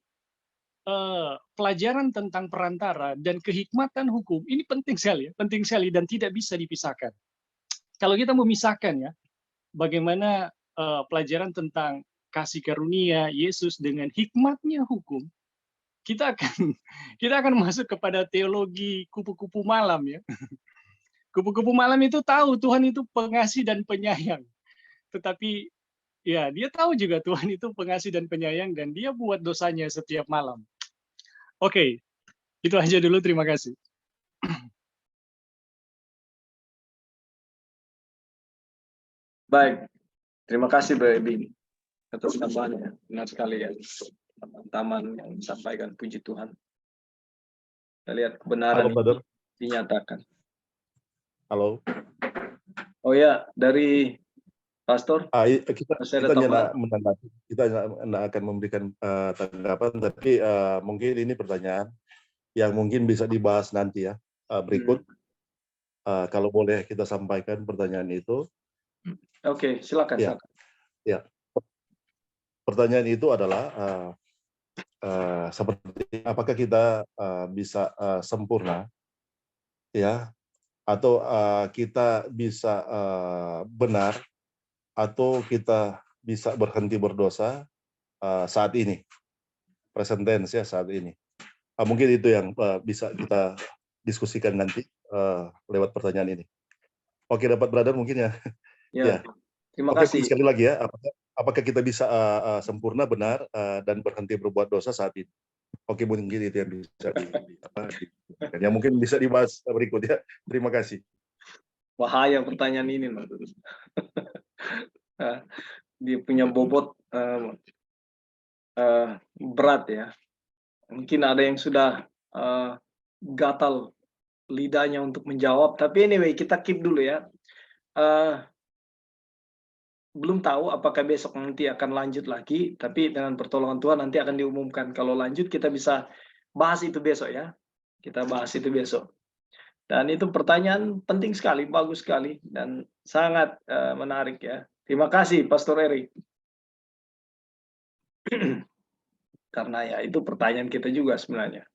pelajaran tentang perantara dan kehikmatan hukum, ini penting sekali dan tidak bisa dipisahkan. Kalau kita memisahkan ya, bagaimana pelajaran tentang kasih karunia Yesus dengan hikmatnya hukum, kita akan masuk kepada teologi kupu-kupu malam ya. Kupu-kupu malam itu tahu Tuhan itu pengasih dan penyayang. Tetapi ya dia tahu juga Tuhan itu pengasih dan penyayang dan dia buat dosanya setiap malam. Oke, itu aja dulu, terima kasih. Baik, terima kasih Bro Ebi atas tambahannya. Benar sekali ya, taman yang disampaikan, puji Tuhan. Kita lihat kebenaran Halo, dinyatakan. Halo. Oh ya, dari Pastor. Kita akan memberikan tanggapan, tapi mungkin ini pertanyaan yang mungkin bisa dibahas nanti ya berikut. Kalau boleh kita sampaikan pertanyaan itu. Oke, silakan. Ya. Silakan. Ya. Pertanyaan itu adalah seperti apakah kita bisa sempurna, ya, atau kita bisa benar, atau kita bisa berhenti berdosa saat ini, present tense ya saat ini. Mungkin itu yang bisa kita diskusikan nanti lewat pertanyaan ini. Oke, dapat brother mungkin ya. Ya. Terima Oke, kasih. sekali lagi ya, apakah kita bisa sempurna, benar, dan berhenti berbuat dosa saat ini? Oke, mungkin itu yang bisa yang mungkin bisa dibahas berikutnya. Terima kasih. Bahaya pertanyaan ini, loh. Dia punya bobot berat ya. Mungkin ada yang sudah gatal lidahnya untuk menjawab. Tapi anyway, kita keep dulu ya. Belum tahu apakah besok nanti akan lanjut lagi, tapi dengan pertolongan Tuhan nanti akan diumumkan. Kalau lanjut kita bisa bahas itu besok ya. Kita bahas itu besok. Dan itu pertanyaan penting sekali, bagus sekali, dan sangat menarik ya. Terima kasih Pastor Eri. Karena ya itu pertanyaan kita juga sebenarnya.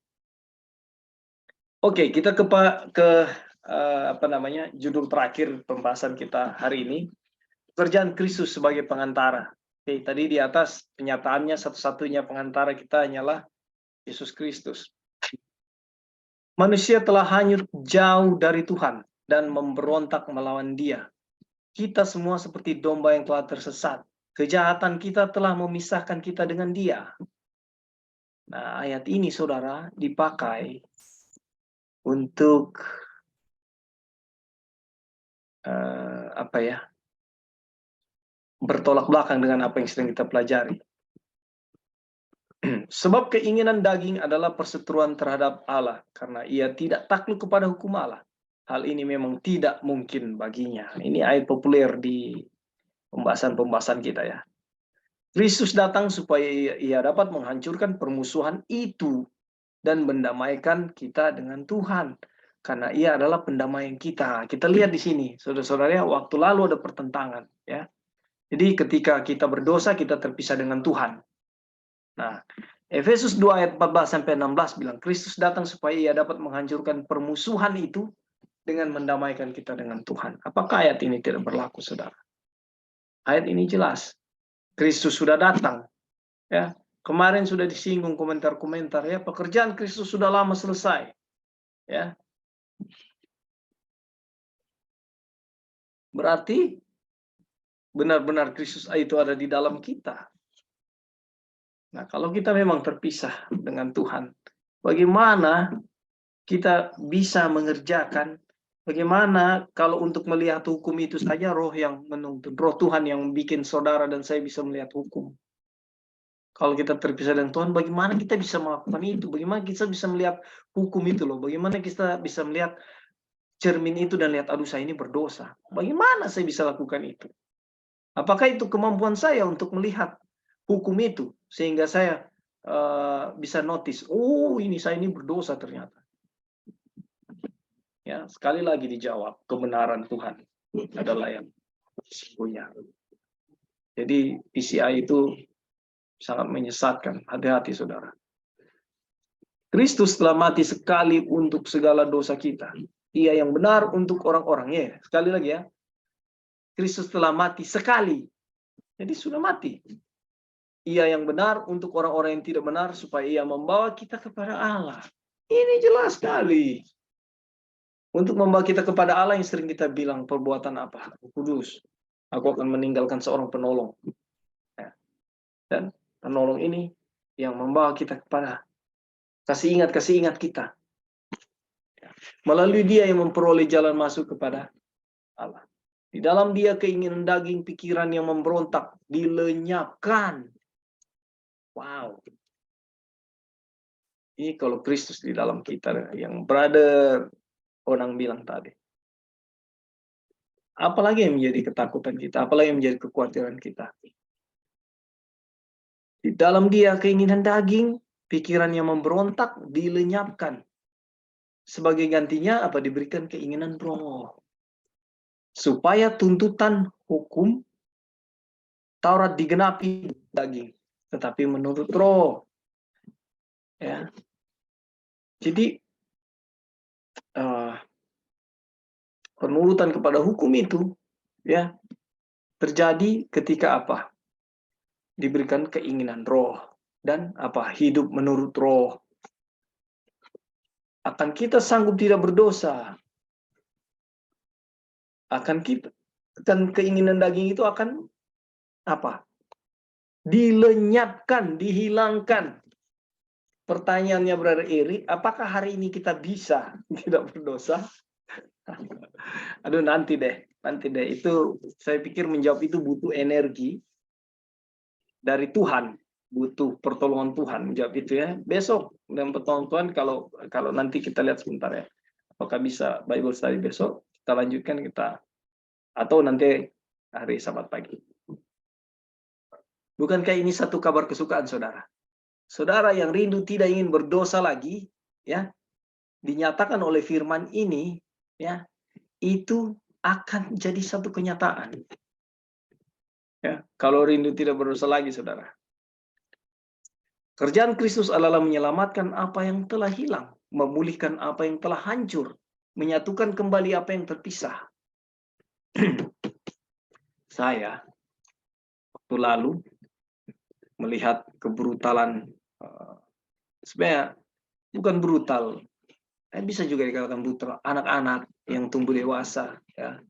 Oke, kita ke judul terakhir pembahasan kita hari ini. Pekerjaan Kristus sebagai pengantara. Oke, tadi di atas penyataannya satu-satunya pengantara kita hanyalah Yesus Kristus. Manusia telah hanyut jauh dari Tuhan dan memberontak melawan Dia. Kita semua seperti domba yang telah tersesat. Kejahatan kita telah memisahkan kita dengan Dia. Nah, ayat ini saudara dipakai untuk bertolak belakang dengan apa yang sedang kita pelajari. Sebab keinginan daging adalah perseteruan terhadap Allah, karena ia tidak takluk kepada hukum Allah. Hal ini memang tidak mungkin baginya. Ini ayat populer di pembahasan-pembahasan kita ya. Kristus datang supaya ia dapat menghancurkan permusuhan itu dan mendamaikan kita dengan Tuhan. Karena ia adalah pendamaian kita. Kita lihat di sini, saudara-saudara, waktu lalu ada pertentangan ya. Jadi ketika kita berdosa, kita terpisah dengan Tuhan. Nah, Efesus 2 ayat 14-16 bilang, Kristus datang supaya ia dapat menghancurkan permusuhan itu dengan mendamaikan kita dengan Tuhan. Apakah ayat ini tidak berlaku, saudara? Ayat ini jelas. Kristus sudah datang. Ya, kemarin sudah disinggung komentar-komentar ya, pekerjaan Kristus sudah lama selesai. Ya. Berarti benar-benar Kristus itu ada di dalam kita. Nah, kalau kita memang terpisah dengan Tuhan, bagaimana kita bisa mengerjakan, bagaimana kalau untuk melihat hukum itu saja roh yang menuntun, roh Tuhan yang bikin saudara dan saya bisa melihat hukum. Kalau kita terpisah dengan Tuhan, bagaimana kita bisa melakukan itu? Bagaimana kita bisa melihat hukum itu loh? Bagaimana kita bisa melihat cermin itu dan lihat, aduh saya ini berdosa. Bagaimana saya bisa lakukan itu? Apakah itu kemampuan saya untuk melihat hukum itu sehingga saya bisa notice, oh ini saya ini berdosa ternyata. Ya, sekali lagi dijawab, kebenaran Tuhan adalah yang punya. Jadi PCI itu sangat menyesatkan, hati-hati saudara. Kristus telah mati sekali untuk segala dosa kita. Ia yang benar untuk orang-orang ya. Sekali lagi ya. Kristus telah mati sekali. Jadi sudah mati. Ia yang benar untuk orang-orang yang tidak benar supaya ia membawa kita kepada Allah. Ini jelas sekali. Untuk membawa kita kepada Allah yang sering kita bilang perbuatan apa? Kudus. Aku akan meninggalkan seorang penolong. Ya. Dan penolong ini yang membawa kita kepada kasih ingat kita. Melalui dia yang memperoleh jalan masuk kepada Allah. Di dalam dia keinginan daging pikiran yang memberontak dilenyapkan. Wow. Ini kalau Kristus di dalam kita, yang brother Onang bilang tadi. Apalagi yang menjadi ketakutan kita, apalagi yang menjadi kekhawatiran kita. Di dalam dia keinginan daging, pikiran yang memberontak dilenyapkan. Sebagai gantinya apa? Diberikan keinginan roh. Supaya tuntutan hukum Taurat digenapi daging, tetapi menurut roh. Ya. Jadi penurutan kepada hukum itu ya terjadi ketika apa? Diberikan keinginan roh dan apa? Hidup menurut roh. Akan kita sanggup tidak berdosa. Akan keinginan daging itu akan apa? dilenyapkan, dihilangkan. Pertanyaannya Brother Eri, apakah hari ini kita bisa tidak berdosa? Aduh, nanti deh. Itu saya pikir menjawab itu butuh energi dari Tuhan, butuh pertolongan Tuhan menjawab itu ya. Besok dan pertolongan Tuhan, kalau nanti kita lihat sebentar ya. Apakah bisa Bible study besok? Kita lanjutkan atau nanti hari Sabat pagi. Bukankah ini satu kabar kesukaan, saudara? Saudara yang rindu tidak ingin berdosa lagi, ya, dinyatakan oleh firman ini, ya, itu akan jadi satu kenyataan. Ya, kalau rindu tidak berdosa lagi, saudara. Kerjaan Kristus adalah menyelamatkan apa yang telah hilang, memulihkan apa yang telah hancur, menyatukan kembali apa yang terpisah. Saya waktu lalu melihat kebrutalan, sebenarnya bukan brutal, bisa juga dikatakan brutal, anak-anak yang tumbuh dewasa, ya.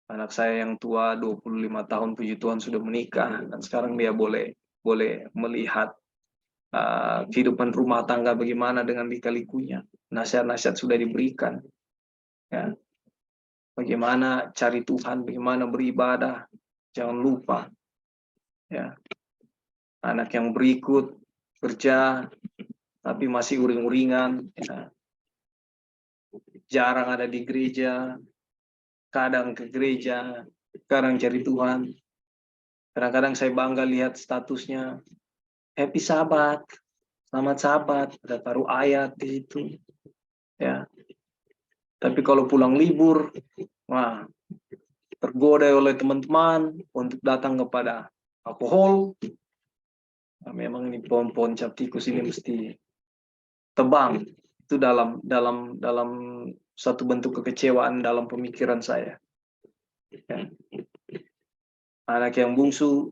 Anak saya yang tua 25 tahun, puji Tuhan sudah menikah, dan sekarang dia boleh melihat kehidupan rumah tangga bagaimana dengan lika-likunya. Nasihat-nasihat sudah diberikan, ya. Bagaimana cari Tuhan, bagaimana beribadah, jangan lupa, ya. Anak yang berikut kerja tapi masih uring-uringan, ya. Jarang ada di gereja, kadang ke gereja, kadang cari Tuhan. Kadang-kadang saya bangga lihat statusnya, Happy Sabat, selamat Sabat, ada taruh ayat di situ, ya. Tapi kalau pulang libur, wah, tergoda oleh teman-teman untuk datang kepada alkohol. Nah, memang ini pohon-pohon cap tikus ini mesti tebang. Itu dalam satu bentuk kekecewaan dalam pemikiran saya. Ya. Anak yang bungsu,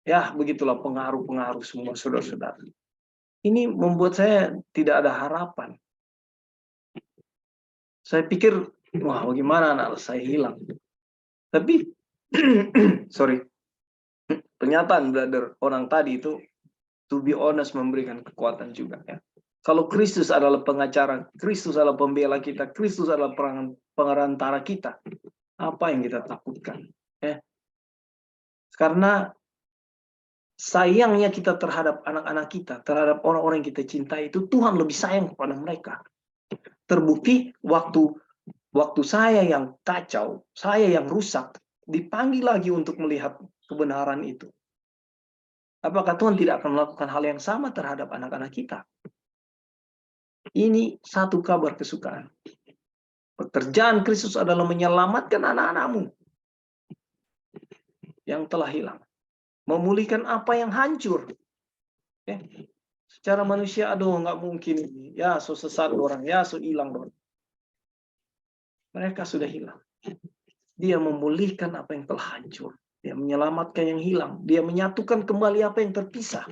ya begitulah pengaruh-pengaruh semua saudara-saudara. Ini membuat saya tidak ada harapan. Saya pikir, wah bagaimana anak saya hilang. Tapi, sorry, pernyataan brother orang tadi itu, to be honest, memberikan kekuatan juga, ya. Kalau Kristus adalah pengacara, Kristus adalah pembela kita, Kristus adalah pengarantara kita, apa yang kita takutkan? Ya. Karena sayangnya kita terhadap anak-anak kita, terhadap orang-orang yang kita cintai itu, Tuhan lebih sayang kepada mereka. Terbukti waktu saya yang kacau, saya yang rusak, dipanggil lagi untuk melihat kebenaran itu. Apakah Tuhan tidak akan melakukan hal yang sama terhadap anak-anak kita? Ini satu kabar kesukaan. Pekerjaan Kristus adalah menyelamatkan anak-anakmu yang telah hilang. Memulihkan apa yang hancur. Ya. Secara manusia, aduh nggak mungkin. Ya, so sesat orang. Ya, so hilang orang. Mereka sudah hilang. Dia memulihkan apa yang telah hancur. Dia menyelamatkan yang hilang. Dia menyatukan kembali apa yang terpisah.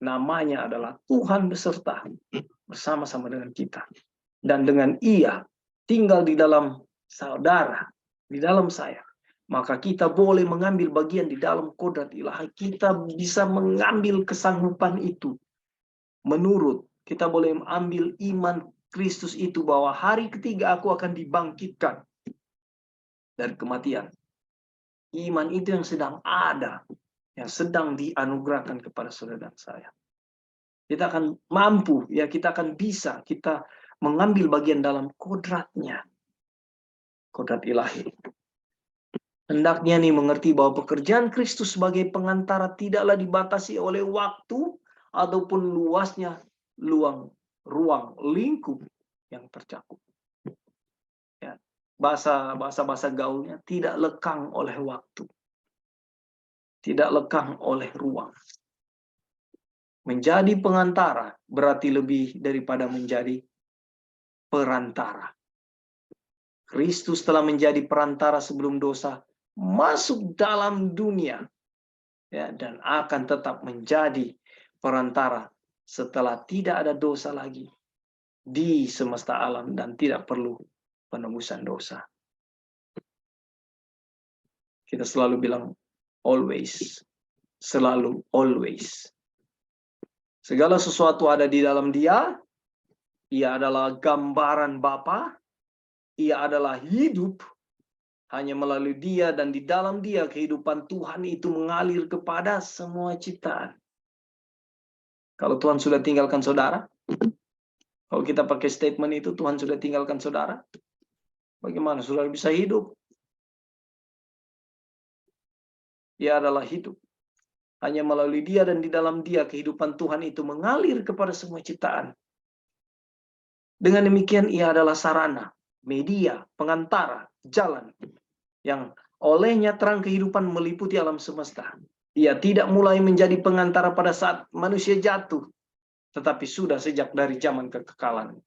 Namanya adalah Tuhan beserta bersama-sama dengan kita. Dan dengan Ia tinggal di dalam saudara, di dalam saya. Maka kita boleh mengambil bagian di dalam kodrat ilahi. Kita bisa mengambil kesanggupan itu. Menurut, kita boleh mengambil iman Kristus itu bahwa hari ketiga aku akan dibangkitkan dari kematian. Iman itu yang sedang ada, yang sedang dianugerahkan kepada saudara dan saya. Kita akan mampu, ya kita akan bisa, kita mengambil bagian dalam kodratnya. Kodrat ilahi. Hendaknya nih mengerti bahwa pekerjaan Kristus sebagai pengantara tidaklah dibatasi oleh waktu ataupun luasnya ruang lingkup yang tercakup. Ya, bahasa gaulnya tidak lekang oleh waktu. Tidak lekang oleh ruang. Menjadi pengantara berarti lebih daripada menjadi perantara. Kristus telah menjadi perantara sebelum dosa masuk dalam dunia, ya, dan akan tetap menjadi perantara setelah tidak ada dosa lagi di semesta alam dan tidak perlu penebusan dosa. Kita selalu bilang always, selalu always. Segala sesuatu ada di dalam Dia. Ia adalah gambaran Bapa. Ia adalah hidup. Hanya melalui Dia dan di dalam Dia kehidupan Tuhan itu mengalir kepada semua ciptaan. Kalau Tuhan sudah tinggalkan saudara, kalau kita pakai statement itu, Tuhan sudah tinggalkan saudara, bagaimana saudara bisa hidup? Dia adalah hidup. Hanya melalui Dia dan di dalam Dia kehidupan Tuhan itu mengalir kepada semua ciptaan. Dengan demikian Ia adalah sarana, media, pengantara, jalan yang olehnya terang kehidupan meliputi alam semesta. Ia tidak mulai menjadi pengantara pada saat manusia jatuh, tetapi sudah sejak dari zaman kekekalan.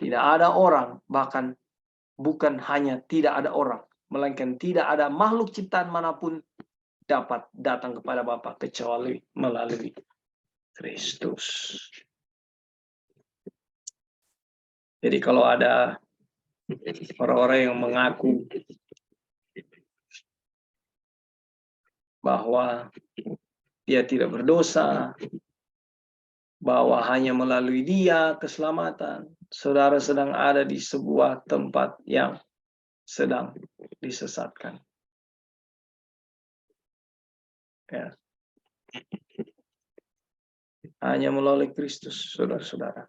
Tidak ada orang, bahkan bukan hanya tidak ada orang, melainkan tidak ada makhluk ciptaan manapun dapat datang kepada Bapa kecuali melalui Kristus. Jadi kalau ada orang-orang yang mengaku bahwa dia tidak berdosa, bahwa hanya melalui Dia keselamatan, saudara sedang ada di sebuah tempat yang sedang disesatkan. Ya. Hanya melalui Kristus, saudara-saudara.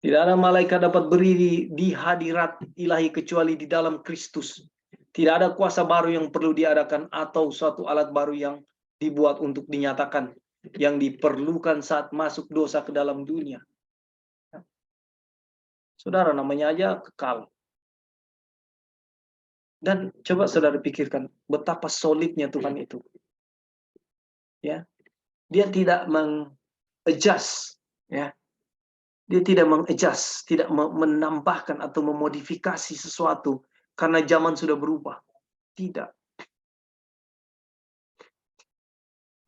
Tidak ada malaikat dapat berdiri di hadirat ilahi kecuali di dalam Kristus. Tidak ada kuasa baru yang perlu diadakan atau suatu alat baru yang dibuat untuk dinyatakan yang diperlukan saat masuk dosa ke dalam dunia. Saudara, namanya aja kekal. Dan coba saudara pikirkan betapa solidnya Tuhan itu. Ya. Dia tidak meng-adjust, ya. Dia tidak meng-adjust, tidak menambahkan atau memodifikasi sesuatu karena zaman sudah berubah. Tidak.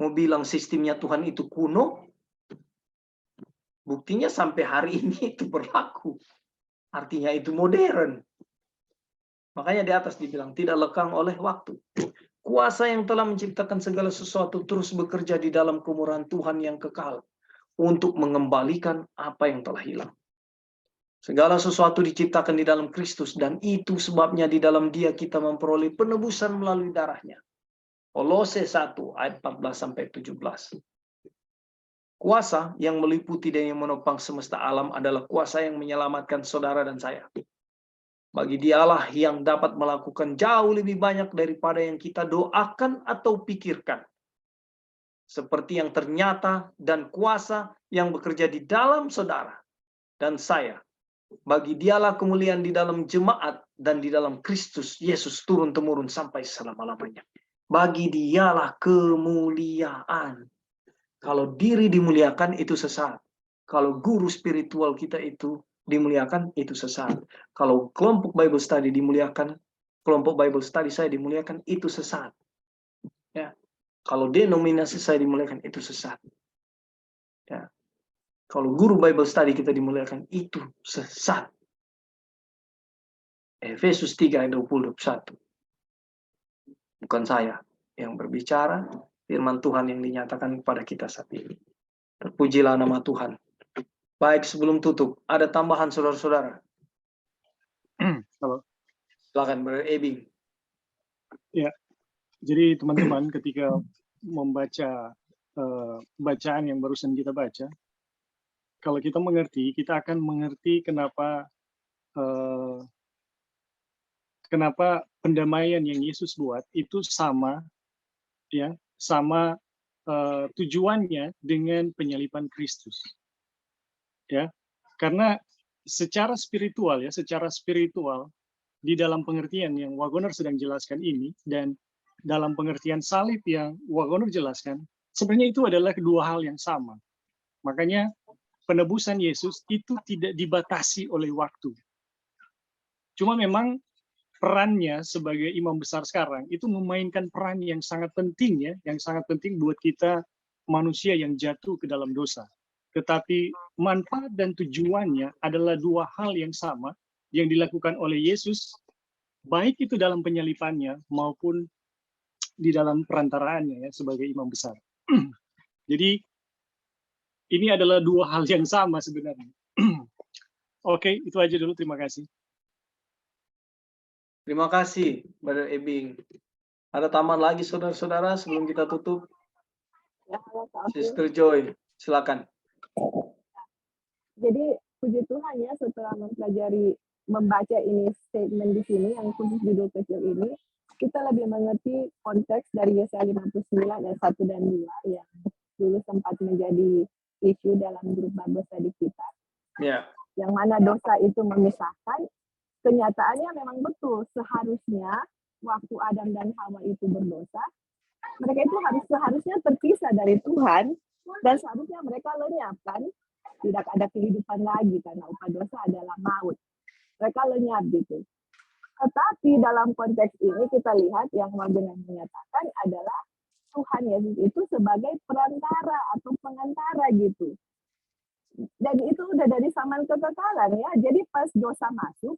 Mau bilang sistemnya Tuhan itu kuno, buktinya sampai hari ini itu berlaku. Artinya itu modern. Makanya di atas dibilang tidak lekang oleh waktu. Kuasa yang telah menciptakan segala sesuatu terus bekerja di dalam kemurahan Tuhan yang kekal untuk mengembalikan apa yang telah hilang. Segala sesuatu diciptakan di dalam Kristus dan itu sebabnya di dalam Dia kita memperoleh penebusan melalui darahnya. Kolose 1 ayat 14-17. Kuasa yang meliputi dan yang menopang semesta alam adalah kuasa yang menyelamatkan saudara dan saya. Bagi Dialah yang dapat melakukan jauh lebih banyak daripada yang kita doakan atau pikirkan. Seperti yang ternyata dan kuasa yang bekerja di dalam saudara dan saya. Bagi Dialah kemuliaan di dalam jemaat dan di dalam Kristus Yesus turun-temurun sampai selama-lamanya. Bagi Dialah kemuliaan. Kalau diri dimuliakan itu sesat. Kalau guru spiritual kita itu dimuliakan itu sesat. Kalau kelompok Bible study dimuliakan, kelompok Bible study saya dimuliakan itu sesat. Ya. Kalau denominasi saya dimuliakan itu sesat. Ya. Kalau guru Bible study kita dimuliakan itu sesat. Efesus 3 ayat 20-21. Bukan saya yang berbicara, firman Tuhan yang dinyatakan kepada kita saat ini. Terpujilah nama Tuhan. Baik, sebelum tutup, ada tambahan saudara-saudara? Halo. Silakan, Brother Ebing. Ya, jadi teman-teman ketika membaca bacaan yang barusan kita baca, kalau kita mengerti, kita akan mengerti kenapa kenapa pendamaian yang Yesus buat itu sama, ya, sama tujuannya dengan penyaliban Kristus, ya, karena secara spiritual di dalam pengertian yang Wagoner sedang jelaskan ini dan dalam pengertian salib yang Wagoner jelaskan, sebenarnya itu adalah kedua hal yang sama. Makanya penebusan Yesus itu tidak dibatasi oleh waktu. Cuma memang perannya sebagai imam besar sekarang itu memainkan peran yang sangat penting, ya, yang sangat penting buat kita manusia yang jatuh ke dalam dosa. Tetapi manfaat dan tujuannya adalah dua hal yang sama yang dilakukan oleh Yesus baik itu dalam penyalipannya maupun di dalam perantaraannya ya sebagai imam besar. Jadi ini adalah dua hal yang sama sebenarnya. Oke, itu aja dulu. Terima kasih. Terima kasih, Brother Ebing. Ada tambahan lagi saudara-saudara sebelum kita tutup? Ya, halo Kak Opin. Sister Joy, silakan. Jadi puji Tuhan ya, setelah mempelajari membaca ini statement di sini yang khusus judul kecil ini, kita lebih mengerti konteks dari Yesaya 59 ayat 1 dan 2 yang dulu sempat menjadi isu dalam grup Bible study kita. Ya. Yang mana dosa itu memisahkan, kenyataannya memang betul. Seharusnya waktu Adam dan Hawa itu berdosa, mereka itu seharusnya terpisah dari Tuhan, dan seharusnya mereka lenyap kan, tidak ada kehidupan lagi karena upah dosa adalah maut. Mereka lenyap gitu. Tetapi dalam konteks ini kita lihat yang Wagner menyatakan adalah Tuhan Yesus itu sebagai perantara atau pengantara gitu. Dan itu udah dari zaman kekekalan ya. Jadi pas dosa masuk,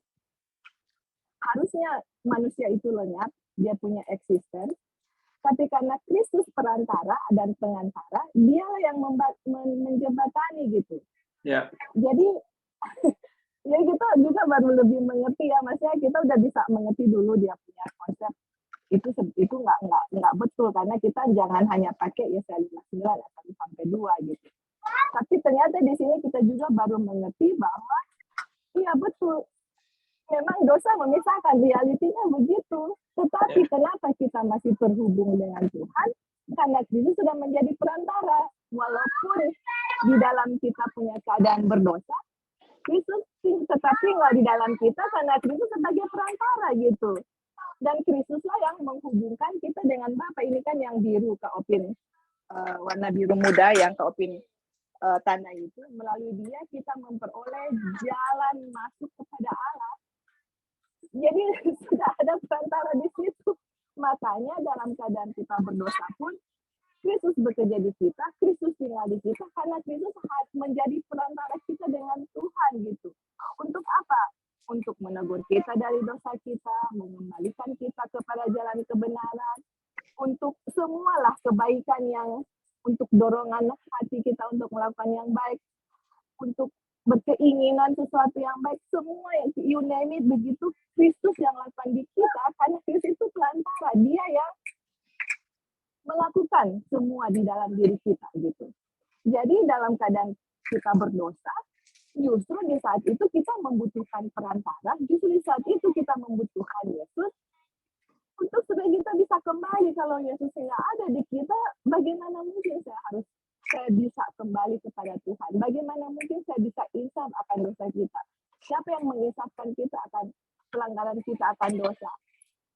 harusnya manusia itu lenyap, dia punya eksistensi. Tapi karena Kristus perantara dan pengantara, dialah yang menjembatani gitu. Ya. Jadi ya kita juga baru lebih mengerti ya, maksudnya kita udah bisa mengerti dulu dia punya konsep itu nggak betul, karena kita jangan hanya pakai Yesaya 59 atau sampai 2 gitu. Tapi ternyata di sini kita juga baru mengerti bahwa iya betul, memang dosa memisahkan, realitinya begitu. Tetapi kenapa kita masih terhubung dengan Tuhan? Karena Kristus sudah menjadi perantara. Walaupun di dalam kita punya keadaan berdosa, Kristus tetapi nggak di dalam kita karena Kristus sebagai perantara gitu. Dan Kristuslah yang menghubungkan kita dengan Bapa. Ini kan yang biru Kak Opin, warna biru muda yang Kak Opin tanda itu. Melalui dia kita memperoleh jalan masuk kepada Allah. Jadi sudah ada perantara di situ. Makanya dalam keadaan kita berdosa pun, Kristus bekerja di kita, Kristus tinggal di kita, karena Kristus menjadi perantara kita dengan Tuhan gitu. Untuk apa? Untuk menegur kita dari dosa kita, mengembalikan kita kepada jalan kebenaran, untuk semualah kebaikan yang, untuk dorongan hati kita untuk melakukan yang baik, untuk berkeinginan sesuatu yang baik, semua yang you name it, begitu Kristus yang lakukan di kita, karena Kristus itu perantara, dia yang melakukan semua di dalam diri kita gitu. Jadi dalam keadaan kita berdosa, justru di saat itu kita membutuhkan perantara, justru di saat itu kita membutuhkan Yesus untuk supaya kita bisa kembali. Kalau Yesus tidak ada di kita, bagaimana mungkin saya bisa kembali kepada Tuhan? Bagaimana mungkin saya bisa insaf akan dosa kita? Siapa yang menginsafkan kita akan pelanggaran kita akan dosa?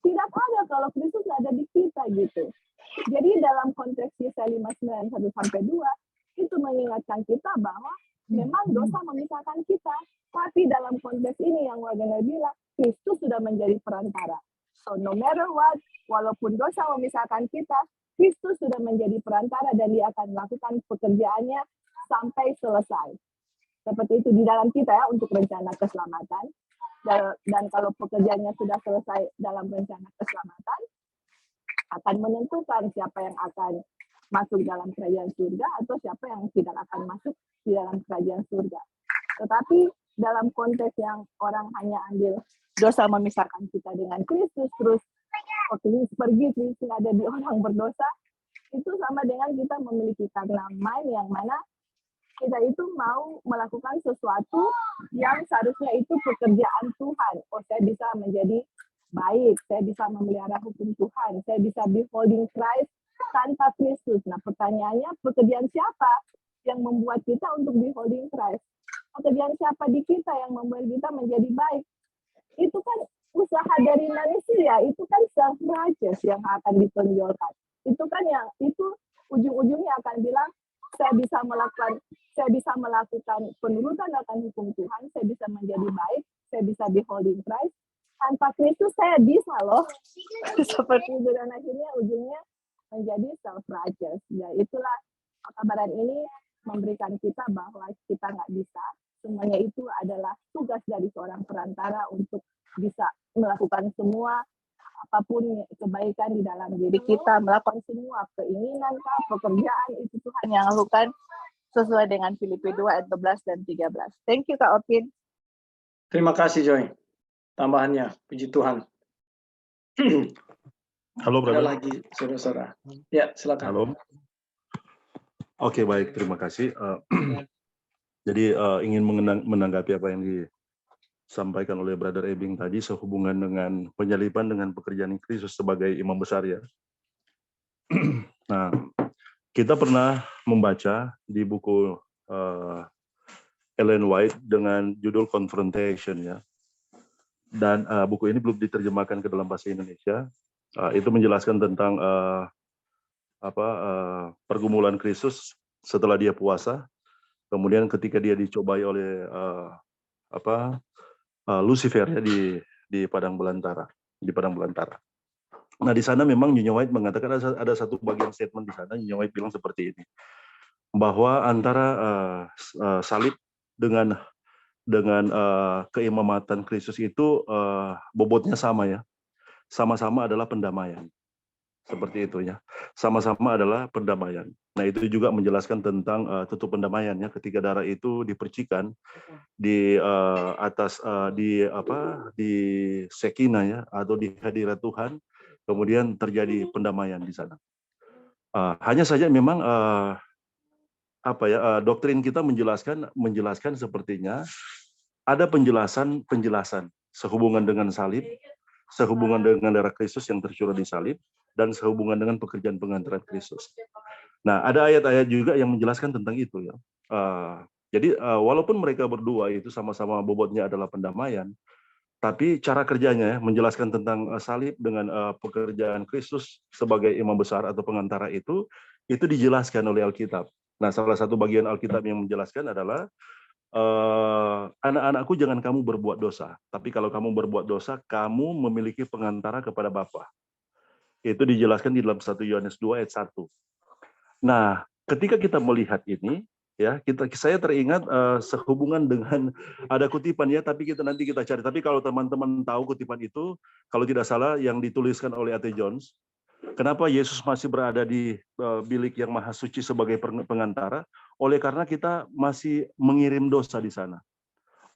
Tidak ada kalau Kristus ada di kita gitu. Jadi dalam konteks Yesaya 59 1-2 itu mengingatkan kita bahwa memang dosa memisahkan kita, tapi dalam konteks ini yang Wagner bilang, Kristus sudah menjadi perantara. So no matter what, walaupun dosa memisahkan kita, Kristus sudah menjadi perantara dan dia akan melakukan pekerjaannya sampai selesai. Seperti itu di dalam kita ya, untuk rencana keselamatan. Dan kalau pekerjaannya sudah selesai dalam rencana keselamatan, akan menentukan siapa yang akan masuk dalam kerajaan surga atau siapa yang tidak akan masuk di dalam kerajaan surga. Tetapi dalam konteks yang orang hanya ambil dosa memisahkan kita dengan Kristus, terus Kristus pergi, Kristus ada di orang berdosa, itu sama dengan kita memiliki karena mind yang mana kita itu mau melakukan sesuatu yang seharusnya itu pekerjaan Tuhan. Oh, saya bisa menjadi baik, saya bisa memelihara hukum Tuhan, saya bisa beholding Christ tanpa Kristus. Nah, pertanyaannya, pekerjaan siapa yang membuat kita untuk beholding Christ? Pekerjaan siapa di kita yang membuat kita menjadi baik? Itu kan usaha dari manusia, itu kan self-righteous yang akan ditonjolkan. Itu kan yang, itu ujung-ujungnya akan bilang, saya bisa melakukan penurutan akan hukum Tuhan, saya bisa menjadi baik, saya bisa beholding Christ. Tanpa Kristus saya bisa loh. Seperti itu, dan akhirnya ujungnya menjadi self-righteous. Ya, itulah kabaran ini memberikan kita bahwa kita nggak bisa. Semuanya itu adalah tugas dari seorang perantara untuk bisa melakukan semua apapun kebaikan di dalam diri kita, melakukan semua keinginan, pekerjaan, itu Tuhan yang lakukan sesuai dengan Filipi 2 ayat 11 dan 13. Thank you Kak Opin. Terima kasih Joy. Tambahannya, puji Tuhan. Halo, Ada brother. lagi saudara-saudara. Ya, silakan. Halo. Oke, baik. Terima kasih. Jadi ingin menanggapi apa yang disampaikan oleh Brother Ebing tadi sehubungan dengan penyaliban dengan pekerjaan Kristus sebagai imam besar ya. Nah, kita pernah membaca di buku Ellen White dengan judul Confrontation ya. Dan buku ini belum diterjemahkan ke dalam bahasa Indonesia. Itu menjelaskan tentang pergumulan Kristus setelah dia puasa. Kemudian ketika dia dicobai oleh Lucifer ya di padang belantara, Nah di sana memang Nyonya White mengatakan ada satu bagian statement di sana. Nyonya White bilang seperti ini, bahwa antara salib dengan keimamatan Kristus itu bobotnya sama ya, sama-sama adalah pendamaian. Seperti itu ya, sama-sama adalah pendamaian. Nah itu juga menjelaskan tentang tutup pendamaian ya, ketika darah itu dipercikan di atas di Shekinah ya, atau di hadirat Tuhan, kemudian terjadi pendamaian di sana. Hanya saja memang doktrin kita menjelaskan sepertinya ada penjelasan sehubungan dengan salib, sehubungan dengan darah Kristus yang tercurah di salib, dan sehubungan dengan pekerjaan pengantaran Kristus. Nah, ada ayat-ayat juga yang menjelaskan tentang itu ya. Jadi walaupun mereka berdua itu sama-sama bobotnya adalah pendamaian, tapi cara kerjanya menjelaskan tentang salib dengan pekerjaan Kristus sebagai imam besar atau pengantara itu dijelaskan oleh Alkitab. Nah, salah satu bagian Alkitab yang menjelaskan adalah anak-anakku jangan kamu berbuat dosa, tapi kalau kamu berbuat dosa, kamu memiliki pengantara kepada Bapa. Itu dijelaskan di dalam 1 Yohanes 2 ayat 1. Nah, ketika kita melihat ini, ya saya teringat sehubungan dengan ada kutipan ya, tapi nanti kita cari. Tapi kalau teman-teman tahu kutipan itu, kalau tidak salah yang dituliskan oleh A.T. Jones, kenapa Yesus masih berada di bilik yang maha suci sebagai pengantara? Oleh karena kita masih mengirim dosa di sana.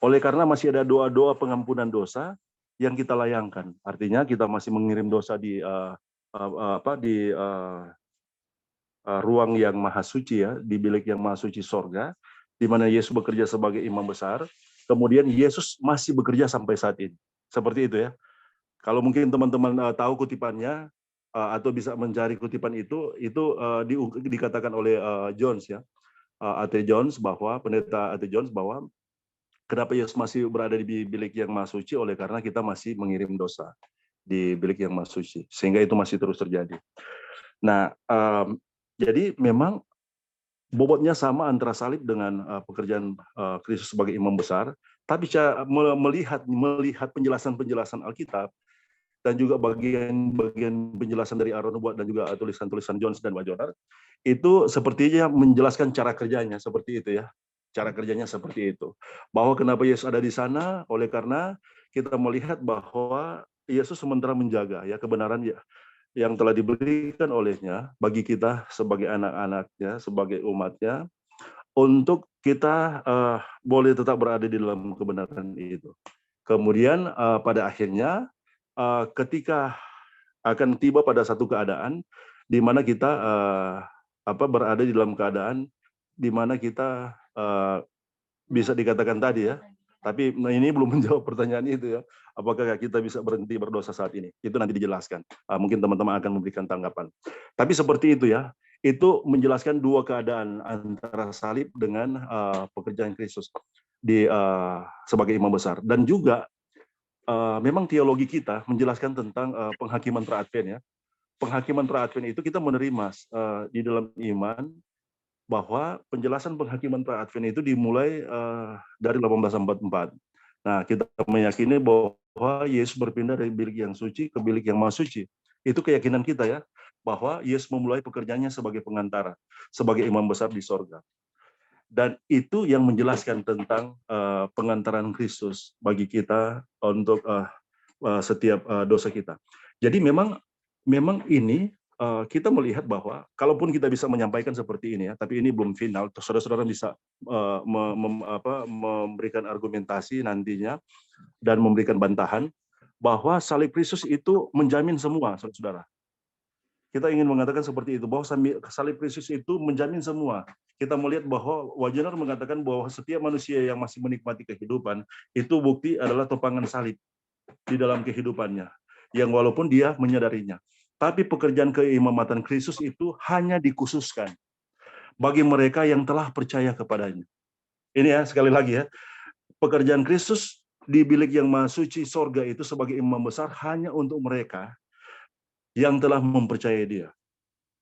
Oleh karena masih ada doa-doa pengampunan dosa yang kita layangkan. Artinya kita masih mengirim dosa di ruang yang maha suci ya, di bilik yang maha suci sorga, di mana Yesus bekerja sebagai imam besar. Kemudian Yesus masih bekerja sampai saat ini. Seperti itu ya. Kalau mungkin teman-teman tahu kutipannya atau bisa mencari kutipan itu dikatakan oleh Jones ya, A.T. Jones, bahwa pendeta A.T. Jones, bahwa kenapa Yesus masih berada di bilik yang maha suci, oleh karena kita masih mengirim dosa di bilik yang maha suci, sehingga itu masih terus terjadi. Nah, jadi memang bobotnya sama antara salib dengan pekerjaan Kristus sebagai imam besar, tapi melihat penjelasan Alkitab dan juga bagian penjelasan dari Aaron Nubuat dan juga tulisan-tulisan Jones dan Wajonar, itu sepertinya menjelaskan cara kerjanya seperti itu ya. Cara kerjanya seperti itu. Bahwa kenapa Yesus ada di sana, oleh karena kita melihat bahwa Yesus sementara menjaga ya kebenaran ya yang telah diberikan olehnya bagi kita sebagai anak-anaknya, sebagai umatnya, untuk kita boleh tetap berada di dalam kebenaran itu. Kemudian pada akhirnya ketika akan tiba pada satu keadaan di mana kita berada di dalam keadaan di mana kita bisa dikatakan tadi ya, tapi ini belum menjawab pertanyaan itu ya, apakah kita bisa berhenti berdosa saat ini, itu nanti dijelaskan, mungkin teman-teman akan memberikan tanggapan. Tapi seperti itu ya, itu menjelaskan dua keadaan antara salib dengan pekerjaan Kristus sebagai imam besar. Dan juga memang teologi kita menjelaskan tentang penghakiman pra-Advent ya. Penghakiman pra-Advent itu kita menerima di dalam iman bahwa penjelasan penghakiman pra-Advent itu dimulai dari 1844. Nah, kita meyakini bahwa Yesus berpindah dari bilik yang suci ke bilik yang maha suci. Itu keyakinan kita ya, bahwa Yesus memulai pekerjaannya sebagai pengantara, sebagai imam besar di sorga. Dan itu yang menjelaskan tentang pengantaran Kristus bagi kita untuk setiap dosa kita. Jadi memang ini kita melihat bahwa kalaupun kita bisa menyampaikan seperti ini ya, tapi ini belum final. Saudara-saudara bisa memberikan argumentasi nantinya dan memberikan bantahan bahwa salib Kristus itu menjamin semua, saudara. Kita ingin mengatakan seperti itu, bahwa salib Kristus itu menjamin semua. Kita melihat bahwa Wagener mengatakan bahwa setiap manusia yang masih menikmati kehidupan, itu bukti adalah topangan salib di dalam kehidupannya, yang walaupun dia menyadarinya. Tapi pekerjaan keimamatan Kristus itu hanya dikhususkan bagi mereka yang telah percaya kepadanya. Ini ya, sekali lagi ya, pekerjaan Kristus di bilik yang maha suci sorga itu sebagai imam besar hanya untuk mereka yang telah mempercayai dia.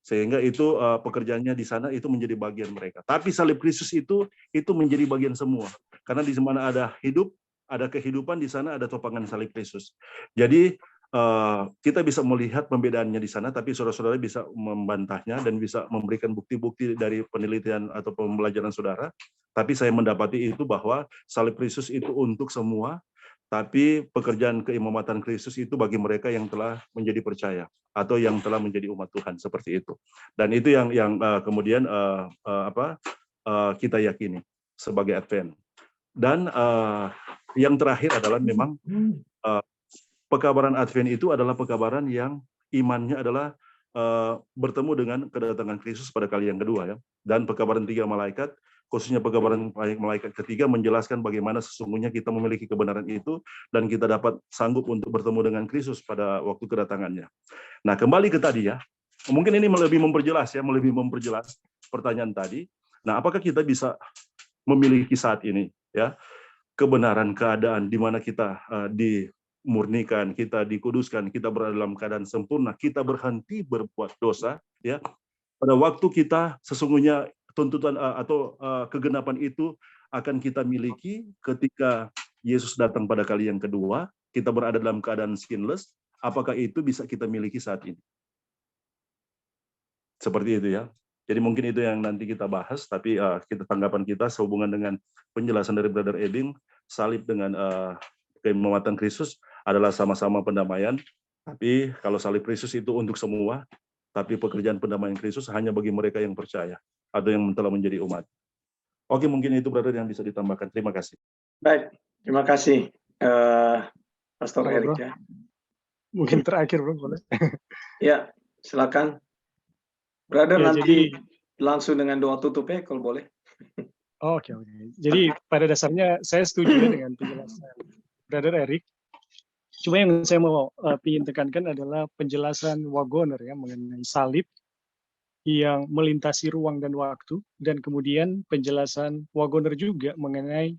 Sehingga itu pekerjaannya di sana itu menjadi bagian mereka. Tapi salib Kristus itu menjadi bagian semua. Karena di mana ada hidup, ada kehidupan, di sana ada topangan salib Kristus. Jadi kita bisa melihat pembedaannya di sana, tapi saudara-saudara bisa membantahnya dan bisa memberikan bukti-bukti dari penelitian atau pembelajaran saudara. Tapi saya mendapati itu bahwa salib Kristus itu untuk semua, tapi pekerjaan keimamatan Kristus itu bagi mereka yang telah menjadi percaya atau yang telah menjadi umat Tuhan, seperti itu. Dan itu yang kemudian kita yakini sebagai Advent. Dan yang terakhir adalah memang pekabaran Advent itu adalah pekabaran yang imannya adalah bertemu dengan kedatangan Kristus pada kali yang kedua ya. Dan pekabaran 3 malaikat, khususnya pekabaran malaikat ketiga menjelaskan bagaimana sesungguhnya kita memiliki kebenaran itu dan kita dapat sanggup untuk bertemu dengan Kristus pada waktu kedatangannya. Nah, kembali ke tadi ya. Mungkin ini lebih memperjelas pertanyaan tadi. Nah, apakah kita bisa memiliki saat ini ya kebenaran keadaan di mana kita dimurnikan, kita dikuduskan, kita berada dalam keadaan sempurna, kita berhenti berbuat dosa ya. Pada waktu kita sesungguhnya tuntutan atau kegenapan itu akan kita miliki ketika Yesus datang pada kali yang kedua, kita berada dalam keadaan sinless. Apakah itu bisa kita miliki saat ini? Seperti itu ya. Jadi mungkin itu yang nanti kita bahas, tapi tanggapan kita sehubungan dengan penjelasan dari Brother Ebing, salib dengan keimamatan Kristus adalah sama-sama pendamaian. Tapi kalau salib Kristus itu untuk semua, tapi pekerjaan pendamaian Kristus hanya bagi mereka yang percaya atau yang telah menjadi umat. Oke, mungkin itu Brother yang bisa ditambahkan. Terima kasih. Baik, terima kasih Pastor Halo, Erik Bro. ya. Mungkin terakhir, Bro, boleh? Ya, silakan. Brother, Ya, nanti jadi langsung dengan doa tutup ya, kalau boleh. Oke. Jadi pada dasarnya saya setuju ya dengan penjelasan Brother Erik. Cuma yang saya mau ingin tekankan adalah penjelasan Wagoner ya mengenai salib yang melintasi ruang dan waktu, dan kemudian penjelasan Wagoner juga mengenai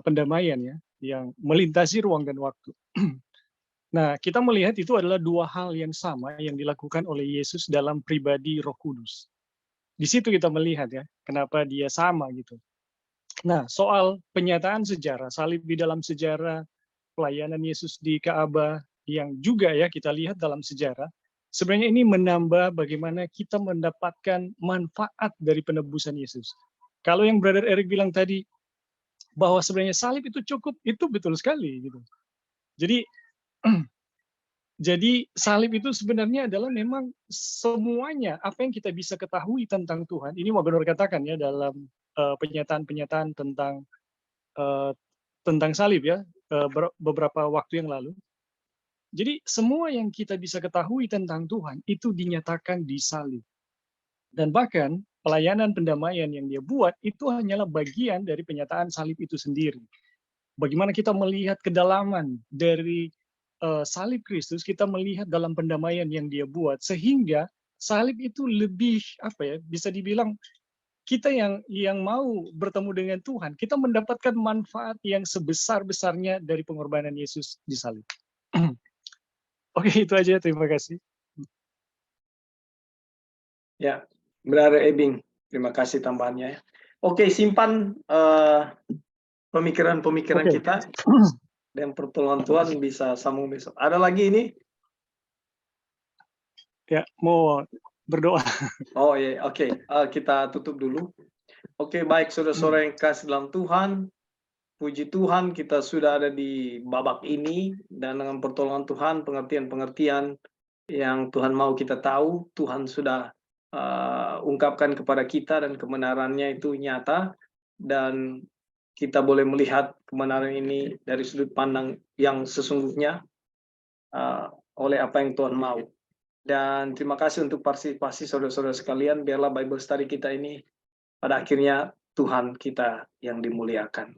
pendamaian ya yang melintasi ruang dan waktu. Nah, kita melihat itu adalah dua hal yang sama yang dilakukan oleh Yesus dalam pribadi Roh Kudus. Di situ kita melihat ya, kenapa dia sama gitu. Nah, soal penyataan sejarah, salib di dalam sejarah, pelayanan Yesus di Ka'bah, yang juga ya kita lihat dalam sejarah, sebenarnya ini menambah bagaimana kita mendapatkan manfaat dari penebusan Yesus. Kalau yang Brother Erik bilang tadi, bahwa sebenarnya salib itu cukup, itu betul sekali gitu. Jadi salib itu sebenarnya adalah memang semuanya apa yang kita bisa ketahui tentang Tuhan. Ini Wagoner katakan ya dalam penyataan-penyataan tentang salib ya beberapa waktu yang lalu. Jadi semua yang kita bisa ketahui tentang Tuhan itu dinyatakan di salib. Dan bahkan pelayanan pendamaian yang dia buat itu hanyalah bagian dari penyataan salib itu sendiri. Bagaimana kita melihat kedalaman dari salib Kristus, kita melihat dalam pendamaian yang dia buat, sehingga salib itu lebih bisa dibilang kita yang mau bertemu dengan Tuhan, kita mendapatkan manfaat yang sebesar-besarnya dari pengorbanan Yesus di salib. Oke, itu aja. Terima kasih. Ya, Brother Ebing, terima kasih tambahannya. Oke, simpan pemikiran-pemikiran kita. Dan pertolongan Tuhan bisa sambung besok. Ada lagi ini? Ya, mau berdoa. Oh iya, oke. Kita tutup dulu. Oke, baik saudara-saudara yang kasih dalam Tuhan. puji Tuhan kita sudah ada di babak ini, dan dengan pertolongan Tuhan, pengertian-pengertian yang Tuhan mau kita tahu, Tuhan sudah ungkapkan kepada kita, dan kebenarannya itu nyata, dan kita boleh melihat kebenaran ini dari sudut pandang yang sesungguhnya oleh apa yang Tuhan mau. Dan terima kasih untuk partisipasi saudara-saudara sekalian. Biarlah Bible study kita ini pada akhirnya Tuhan kita yang dimuliakan.